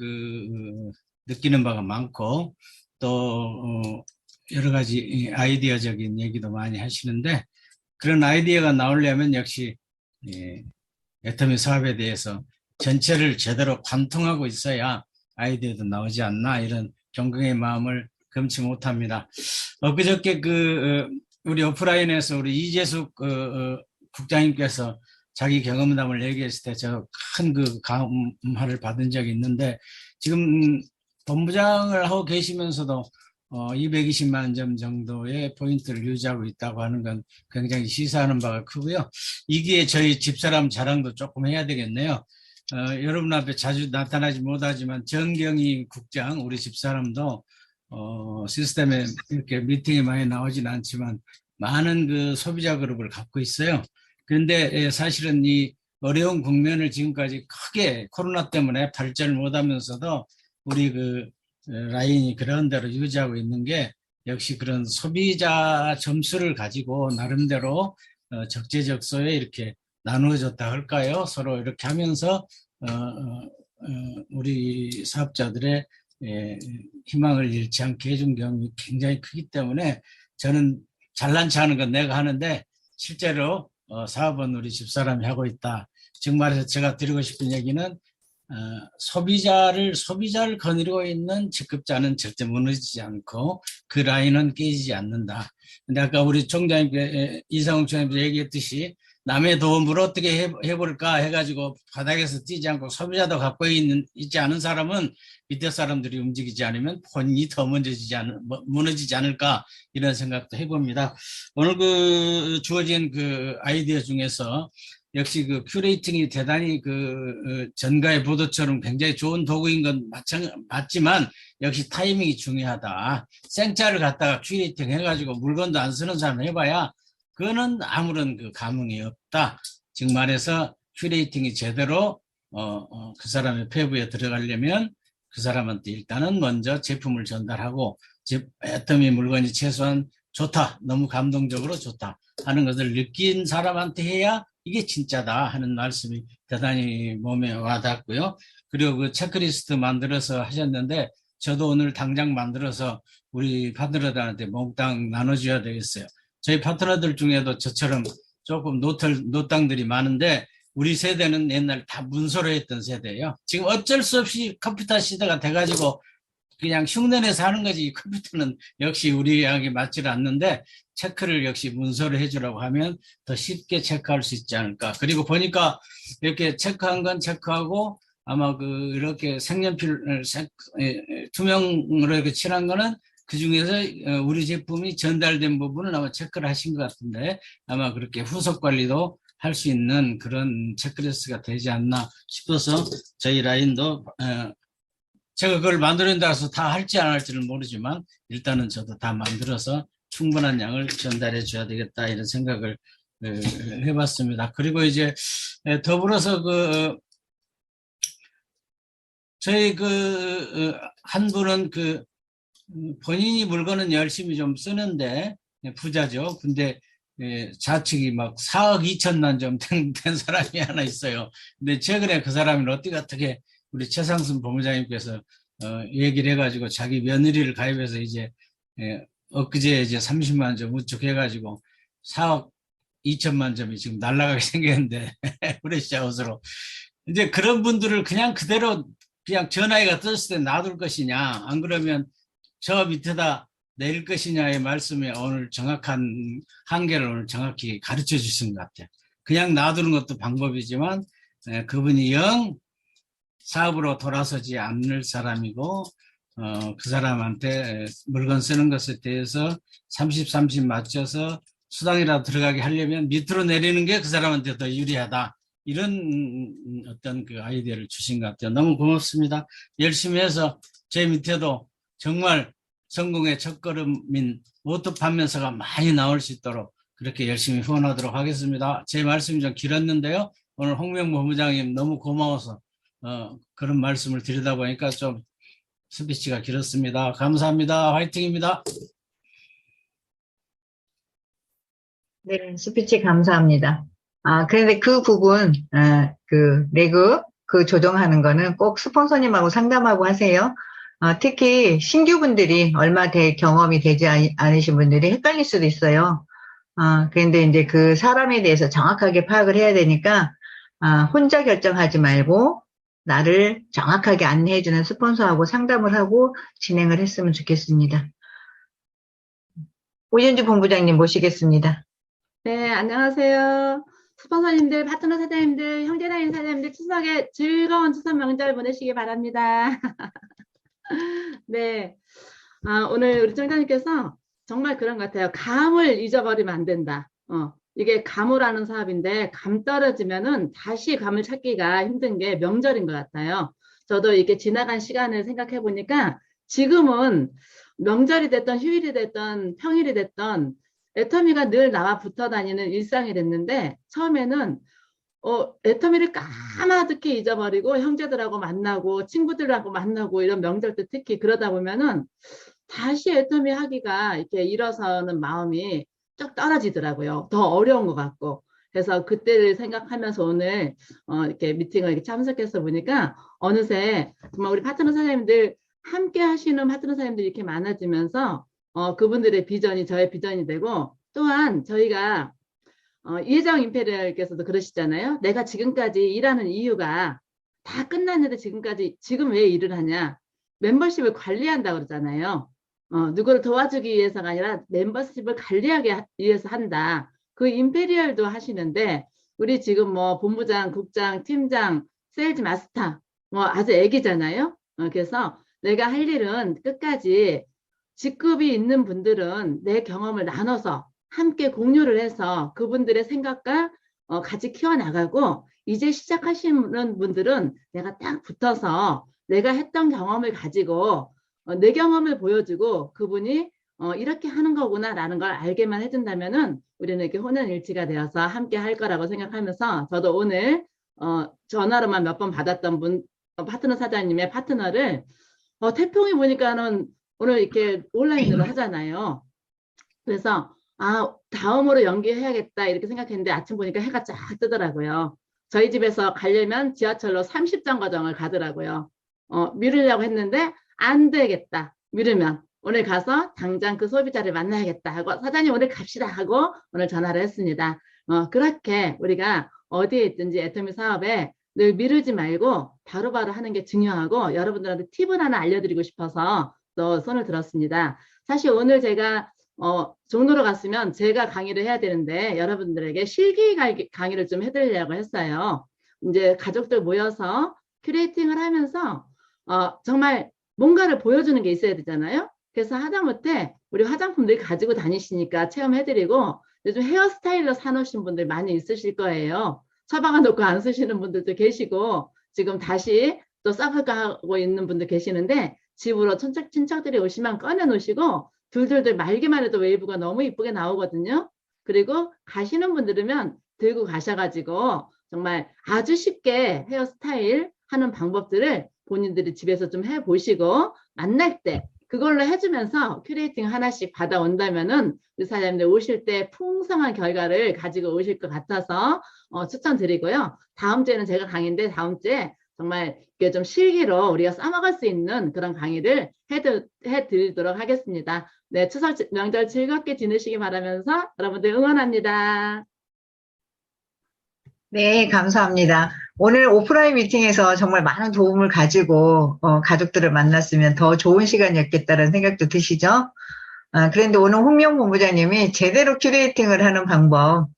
느끼는 바가 많고 또 여러 가지 아이디어적인 얘기도 많이 하시는데 그런 아이디어가 나오려면 역시 애터미 사업에 대해서 전체를 제대로 관통하고 있어야 아이디어도 나오지 않나 이런 존경의 마음을 금치 못합니다. 그저께 우리 오프라인에서 우리 이재숙 국장님께서 자기 경험담을 얘기했을 때 저 큰 감화를 받은 적이 있는데 지금 본부장을 하고 계시면서도 220만 점 정도의 포인트를 유지하고 있다고 하는 건 굉장히 시사하는 바가 크고요. 이 기회에 저희 집사람 자랑도 조금 해야 되겠네요. 여러분 앞에 자주 나타나지 못하지만 정경희 국장, 우리 집사람도 시스템에 이렇게 미팅에 많이 나오진 않지만 많은 소비자 그룹을 갖고 있어요. 그런데 사실은 이 어려운 국면을 지금까지 크게 코로나 때문에 발전을 못하면서도 우리 라인이 그런 대로 유지하고 있는 게 역시 그런 소비자 점수를 가지고 나름대로 적재적소에 이렇게 나누어졌다 할까요? 서로 이렇게 하면서 우리 사업자들의 희망을 잃지 않게 해준 경험이 굉장히 크기 때문에 저는 잘난 체 하는 건 내가 하는데 실제로 사업은 우리 집사람이 하고 있다. 즉 말해서 제가 드리고 싶은 얘기는 소비자를 거느리고 있는 직급자는 절대 무너지지 않고 그 라인은 깨지지 않는다. 근데 아까 우리 총장님께 이상홍 총장님도 얘기했듯이 남의 도움을 어떻게 해볼까 해가지고 바닥에서 뛰지 않고 소비자도 갖고 있지 않은 사람은 밑에 사람들이 움직이지 않으면 본인이 더 무너지지 않을까 이런 생각도 해봅니다. 오늘 주어진 아이디어 중에서 역시 큐레이팅이 대단히 전가의 보도처럼 굉장히 좋은 도구인 건 맞지만 역시 타이밍이 중요하다. 생짜를 갖다가 큐레이팅 해가지고 물건도 안 쓰는 사람 해봐야 그거는 아무런 감흥이 없다. 즉 말해서 큐레이팅이 제대로 그 사람의 폐부에 들어가려면 그 사람한테 일단은 먼저 제품을 전달하고 애터미 물건이 최소한 좋다, 너무 감동적으로 좋다 하는 것을 느낀 사람한테 해야 이게 진짜다 하는 말씀이 대단히 몸에 와닿고요. 그리고 체크리스트 만들어서 하셨는데 저도 오늘 당장 만들어서 우리 파트너들한테 몽땅 나눠줘야 되겠어요. 저희 파트너들 중에도 저처럼 조금 노땅들이 많은데 우리 세대는 옛날 다 문서로 했던 세대예요. 지금 어쩔 수 없이 컴퓨터 시대가 돼가지고 그냥 흉내내서 하는 거지 컴퓨터는 역시 우리에게 맞지를 않는데 체크를 역시 문서로 해주라고 하면 더 쉽게 체크할 수 있지 않을까. 그리고 보니까 이렇게 체크한 건 체크하고 아마 이렇게 색연필 투명으로 이렇게 칠한 거는 그중에서 우리 제품이 전달된 부분을 아마 체크를 하신 것 같은데 아마 그렇게 후속 관리도 할 수 있는 그런 체크리스트가 되지 않나 싶어서 저희 라인도 제가 그걸 만들어낸다고 해서 다 할지 안 할지는 모르지만 일단은 저도 다 만들어서 충분한 양을 전달해 줘야 되겠다 이런 생각을 해봤습니다. 그리고 이제 더불어서 저희 한 분은 본인이 물건은 열심히 좀 쓰는데 부자죠. 근데 자측이 막 4억 2천만 좀 된 사람이 하나 있어요. 근데 최근에 그 사람을 어떻게 우리 최상순 본부장님께서 얘기를 해가지고 자기 며느리를 가입해서 이제 엊그제 이제 30만 점 우측해가지고 4억 2천만 점이 지금 날아가게 생겼는데 프레시아웃으로 이제 그런 분들을 그냥 그대로 그냥 전화기가 떴을 때 놔둘 것이냐 안 그러면 저 밑에다 내릴 것이냐의 말씀에 오늘 정확한 한계를 오늘 정확히 가르쳐 주신 것 같아요. 그냥 놔두는 것도 방법이지만 그분이 영 사업으로 돌아서지 않을 사람이고 그 사람한테 물건 쓰는 것에 대해서 30-30 맞춰서 수당이라도 들어가게 하려면 밑으로 내리는 게 그 사람한테 더 유리하다. 이런 어떤 그 아이디어를 주신 것 같아요. 너무 고맙습니다. 열심히 해서 제 밑에도 정말 성공의 첫걸음인 워터 판매사가 많이 나올 수 있도록 그렇게 열심히 후원하도록 하겠습니다. 제 말씀이 좀 길었는데요. 오늘 홍명 본부장님 너무 고마워서 그런 말씀을 드리다 보니까 좀 스피치가 길었습니다. 감사합니다. 화이팅입니다. 네, 스피치 감사합니다. 그런데 그 부분, 레그, 조정하는 거는 꼭 스폰서님하고 상담하고 하세요. 특히 신규분들이 얼마 경험이 되지 않으신 분들이 헷갈릴 수도 있어요. 그런데 이제 그 사람에 대해서 정확하게 파악을 해야 되니까, 혼자 결정하지 말고, 나를 정확하게 안내해주는 스폰서하고 상담을 하고 진행을 했으면 좋겠습니다. 오윤주 본부장님 모시겠습니다. 네, 안녕하세요. 스폰서님들, 파트너 사장님들, 형제라인 사장님들 추석에 즐거운 추석 명절 보내시기 바랍니다. 네, 오늘 우리 청장님께서 정말 그런 것 같아요. 감을 잊어버리면 안 된다. 이게 감으라는 사업인데 감 떨어지면은 다시 감을 찾기가 힘든 게 명절인 것 같아요. 저도 이렇게 지나간 시간을 생각해 보니까 지금은 명절이 됐던 휴일이 됐던 평일이 됐던 애터미가 늘 나와 붙어 다니는 일상이 됐는데 처음에는 애터미를 까마득히 잊어버리고 형제들하고 만나고 친구들하고 만나고 이런 명절 때 특히 그러다 보면은 다시 애터미 하기가 이렇게 일어서는 마음이 쭉 떨어지더라고요. 더 어려운 것 같고. 그래서 그때를 생각하면서 오늘 이렇게 미팅을 이렇게 참석해서 보니까 어느새 정말 우리 파트너 사장님들 함께 하시는 파트너 사장님들이 이렇게 많아지면서 그분들의 비전이 저의 비전이 되고 또한 저희가 이혜정 임페리얼께서도 그러시잖아요. 내가 지금까지 일하는 이유가 다 끝났는데 지금 왜 일을 하냐. 멤버십을 관리한다고 그러잖아요. 누구를 도와주기 위해서가 아니라 멤버십을 관리하기 위해서 한다. 그 임페리얼도 하시는데 우리 지금 뭐 본부장, 국장, 팀장, 세일즈 마스터 뭐 아주 애기잖아요. 그래서 내가 할 일은 끝까지 직급이 있는 분들은 내 경험을 나눠서 함께 공유를 해서 그분들의 생각과 같이 키워나가고 이제 시작하시는 분들은 내가 딱 붙어서 내가 했던 경험을 가지고 내 경험을 보여주고 그분이 이렇게 하는 거구나 라는 걸 알게만 해준다면은 우리는 이렇게 혼연일치가 되어서 함께 할 거라고 생각하면서 저도 오늘 전화로만 몇 번 받았던 분 파트너 사장님의 파트너를 태풍이 보니까는 오늘 이렇게 온라인으로 하잖아요. 그래서 다음으로 연기해야겠다 이렇게 생각했는데 아침 보니까 해가 쫙 뜨더라고요. 저희 집에서 가려면 지하철로 30정거장을 가더라고요. 미루려고 했는데 안 되겠다. 미루면 오늘 가서 당장 그 소비자를 만나야겠다 하고 사장님 오늘 갑시다 하고 오늘 전화를 했습니다. 그렇게 우리가 어디에 있든지 애터미 사업에 늘 미루지 말고 바로바로 하는 게 중요하고 여러분들한테 팁을 하나 알려드리고 싶어서 또 손을 들었습니다. 사실 오늘 제가 종로로 갔으면 제가 강의를 해야 되는데 여러분들에게 실기 강의를 좀 해드리려고 했어요. 이제 가족들 모여서 큐레이팅을 하면서 정말 뭔가를 보여주는 게 있어야 되잖아요. 그래서 하다못해 우리 화장품들 가지고 다니시니까 체험해드리고 요즘 헤어스타일러 사놓으신 분들 많이 있으실 거예요. 처박아 놓고 안 쓰시는 분들도 계시고 지금 다시 또 써가고 있는 분들 계시는데 집으로 친척들이 오시면 꺼내 놓으시고 둘둘둘 말기만 해도 웨이브가 너무 이쁘게 나오거든요. 그리고 가시는 분들이면 들고 가셔가지고 정말 아주 쉽게 헤어스타일 하는 방법들을 본인들이 집에서 좀 해보시고 만날 때 그걸로 해주면서 큐레이팅 하나씩 받아온다면은 우리 사장님들 오실 때 풍성한 결과를 가지고 오실 것 같아서 추천드리고요. 다음 주에는 제가 강의인데 다음 주에 정말 이게 좀 실기로 우리가 써먹을 수 있는 그런 강의를 해드리도록 하겠습니다. 네, 추석 명절 즐겁게 지내시기 바라면서 여러분들 응원합니다. 네, 감사합니다. 오늘 오프라인 미팅에서 정말 많은 도움을 가지고 가족들을 만났으면 더 좋은 시간이었겠다는 생각도 드시죠? 그런데 오늘 홍명 본부장님이 제대로 큐레이팅을 하는 방법,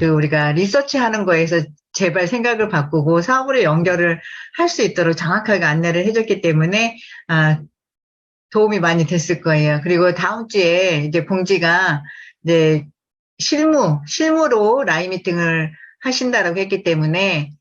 우리가 리서치하는 거에서 제발 생각을 바꾸고 사업으로 연결을 할 수 있도록 정확하게 안내를 해줬기 때문에 도움이 많이 됐을 거예요. 그리고 다음 주에 이제 봉지가 이제 실무로 라인 미팅을 하신다라고 했기 때문에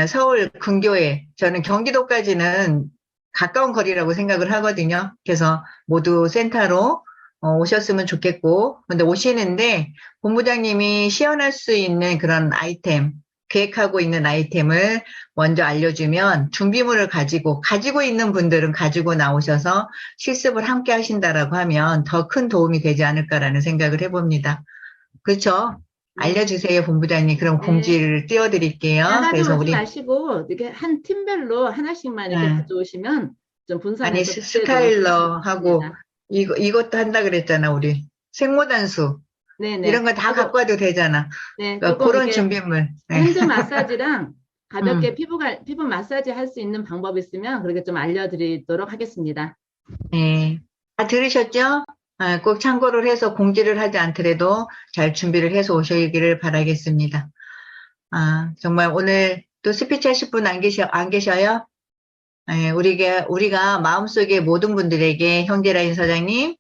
서울 근교에 저는 경기도까지는 가까운 거리라고 생각을 하거든요. 그래서 모두 센터로 오셨으면 좋겠고, 근데 오시는데 본부장님이 시연할 수 있는 그런 아이템, 계획하고 있는 아이템을 먼저 알려주면 준비물을 가지고 있는 분들은 가지고 나오셔서 실습을 함께 하신다라고 하면 더 큰 도움이 되지 않을까라는 생각을 해봅니다. 그렇죠? 알려주세요, 본부장님. 그럼 네. 공지를 띄워드릴게요. 나가지고 그래서 오지 마시고 이렇게 한 팀별로 하나씩만 이렇게 가져오시면 좀 분산해서 아니, 스타일러하고 이것도 한다 그랬잖아, 우리. 생모단수. 네네. 이런 거 다 갖고 와도 되잖아. 네, 그러니까 조금 그런 이게 준비물. 네. 핸드 마사지랑 가볍게 피부 마사지 할 수 있는 방법 있으면 그렇게 좀 알려드리도록 하겠습니다. 네. 다 들으셨죠? 꼭 참고를 해서 공지를 하지 않더라도 잘 준비를 해서 오시기를 바라겠습니다. 정말 오늘 또 스피치 하실 분 안 계셔요? 네, 우리가 마음속에 모든 분들에게 형제라인 사장님,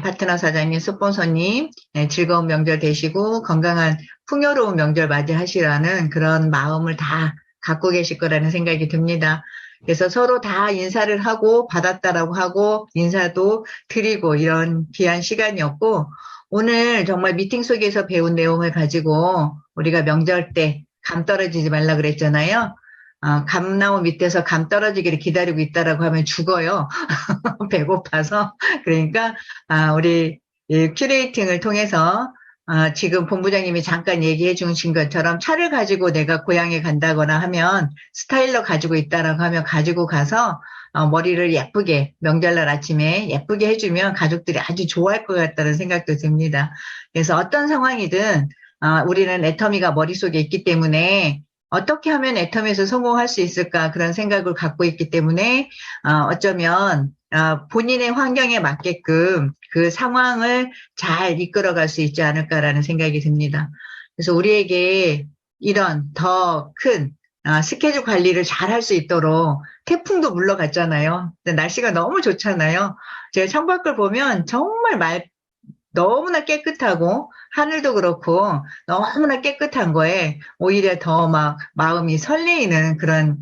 파트너 사장님, 스폰서님, 즐거운 명절 되시고 건강한 풍요로운 명절 맞이하시라는 그런 마음을 다 갖고 계실 거라는 생각이 듭니다. 그래서 서로 다 인사를 하고 받았다라고 하고 인사도 드리고 이런 귀한 시간이었고 오늘 정말 미팅 속에서 배운 내용을 가지고 우리가 명절 때 감 떨어지지 말라 그랬잖아요. 감나무 밑에서 감 떨어지기를 기다리고 있다라고 하면 죽어요. 배고파서. 그러니까, 우리 큐레이팅을 통해서, 지금 본부장님이 잠깐 얘기해 주신 것처럼 차를 가지고 내가 고향에 간다거나 하면 스타일러 가지고 있다라고 하면 가지고 가서, 머리를 예쁘게, 명절날 아침에 예쁘게 해주면 가족들이 아주 좋아할 것 같다는 생각도 듭니다. 그래서 어떤 상황이든, 우리는 애터미가 머릿속에 있기 때문에 어떻게 하면 애터미에서 성공할 수 있을까 그런 생각을 갖고 있기 때문에 어쩌면 본인의 환경에 맞게끔 그 상황을 잘 이끌어갈 수 있지 않을까라는 생각이 듭니다. 그래서 우리에게 이런 더 큰 스케줄 관리를 잘 할 수 있도록 태풍도 물러갔잖아요. 근데 날씨가 너무 좋잖아요. 제가 창밖을 보면 정말 너무나 깨끗하고 하늘도 그렇고 너무나 깨끗한 거에 오히려 더 막 마음이 설레이는 그런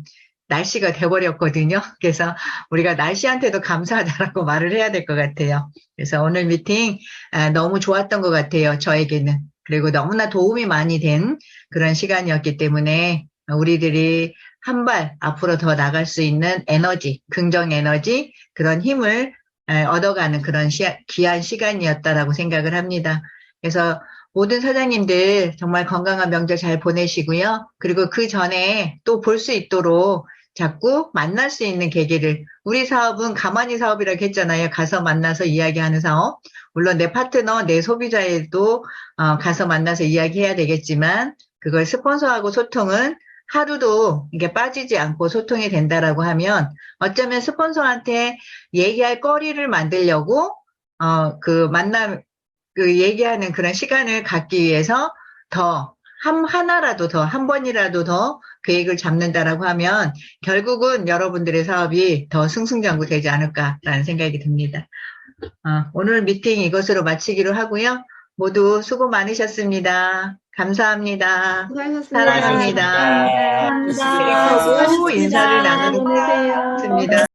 날씨가 돼버렸거든요. 그래서 우리가 날씨한테도 감사하다라고 말을 해야 될 것 같아요. 그래서 오늘 미팅 너무 좋았던 것 같아요. 저에게는. 그리고 너무나 도움이 많이 된 그런 시간이었기 때문에 우리들이 한 발 앞으로 더 나갈 수 있는 에너지, 긍정 에너지, 그런 힘을 얻어가는 그런 귀한 시간이었다라고 생각을 합니다. 그래서 모든 사장님들 정말 건강한 명절 잘 보내시고요. 그리고 그 전에 또 볼 수 있도록 자꾸 만날 수 있는 계기를 우리 사업은 가만히 사업이라고 했잖아요. 가서 만나서 이야기하는 사업. 물론 내 파트너, 내 소비자에도 가서 만나서 이야기해야 되겠지만 그걸 스폰서하고 소통은 하루도 이게 빠지지 않고 소통이 된다라고 하면 어쩌면 스폰서한테 얘기할 거리를 만들려고 얘기하는 그런 시간을 갖기 위해서 한 번이라도 더 계획을 잡는다라고 하면 결국은 여러분들의 사업이 더 승승장구 되지 않을까라는 생각이 듭니다. 오늘 미팅 이것으로 마치기로 하고요. 모두 수고 많으셨습니다. 감사합니다. 수고하셨습니다. 사랑합니다. 감사합니다. 하고 인사를 보내세요. 나누겠습니다.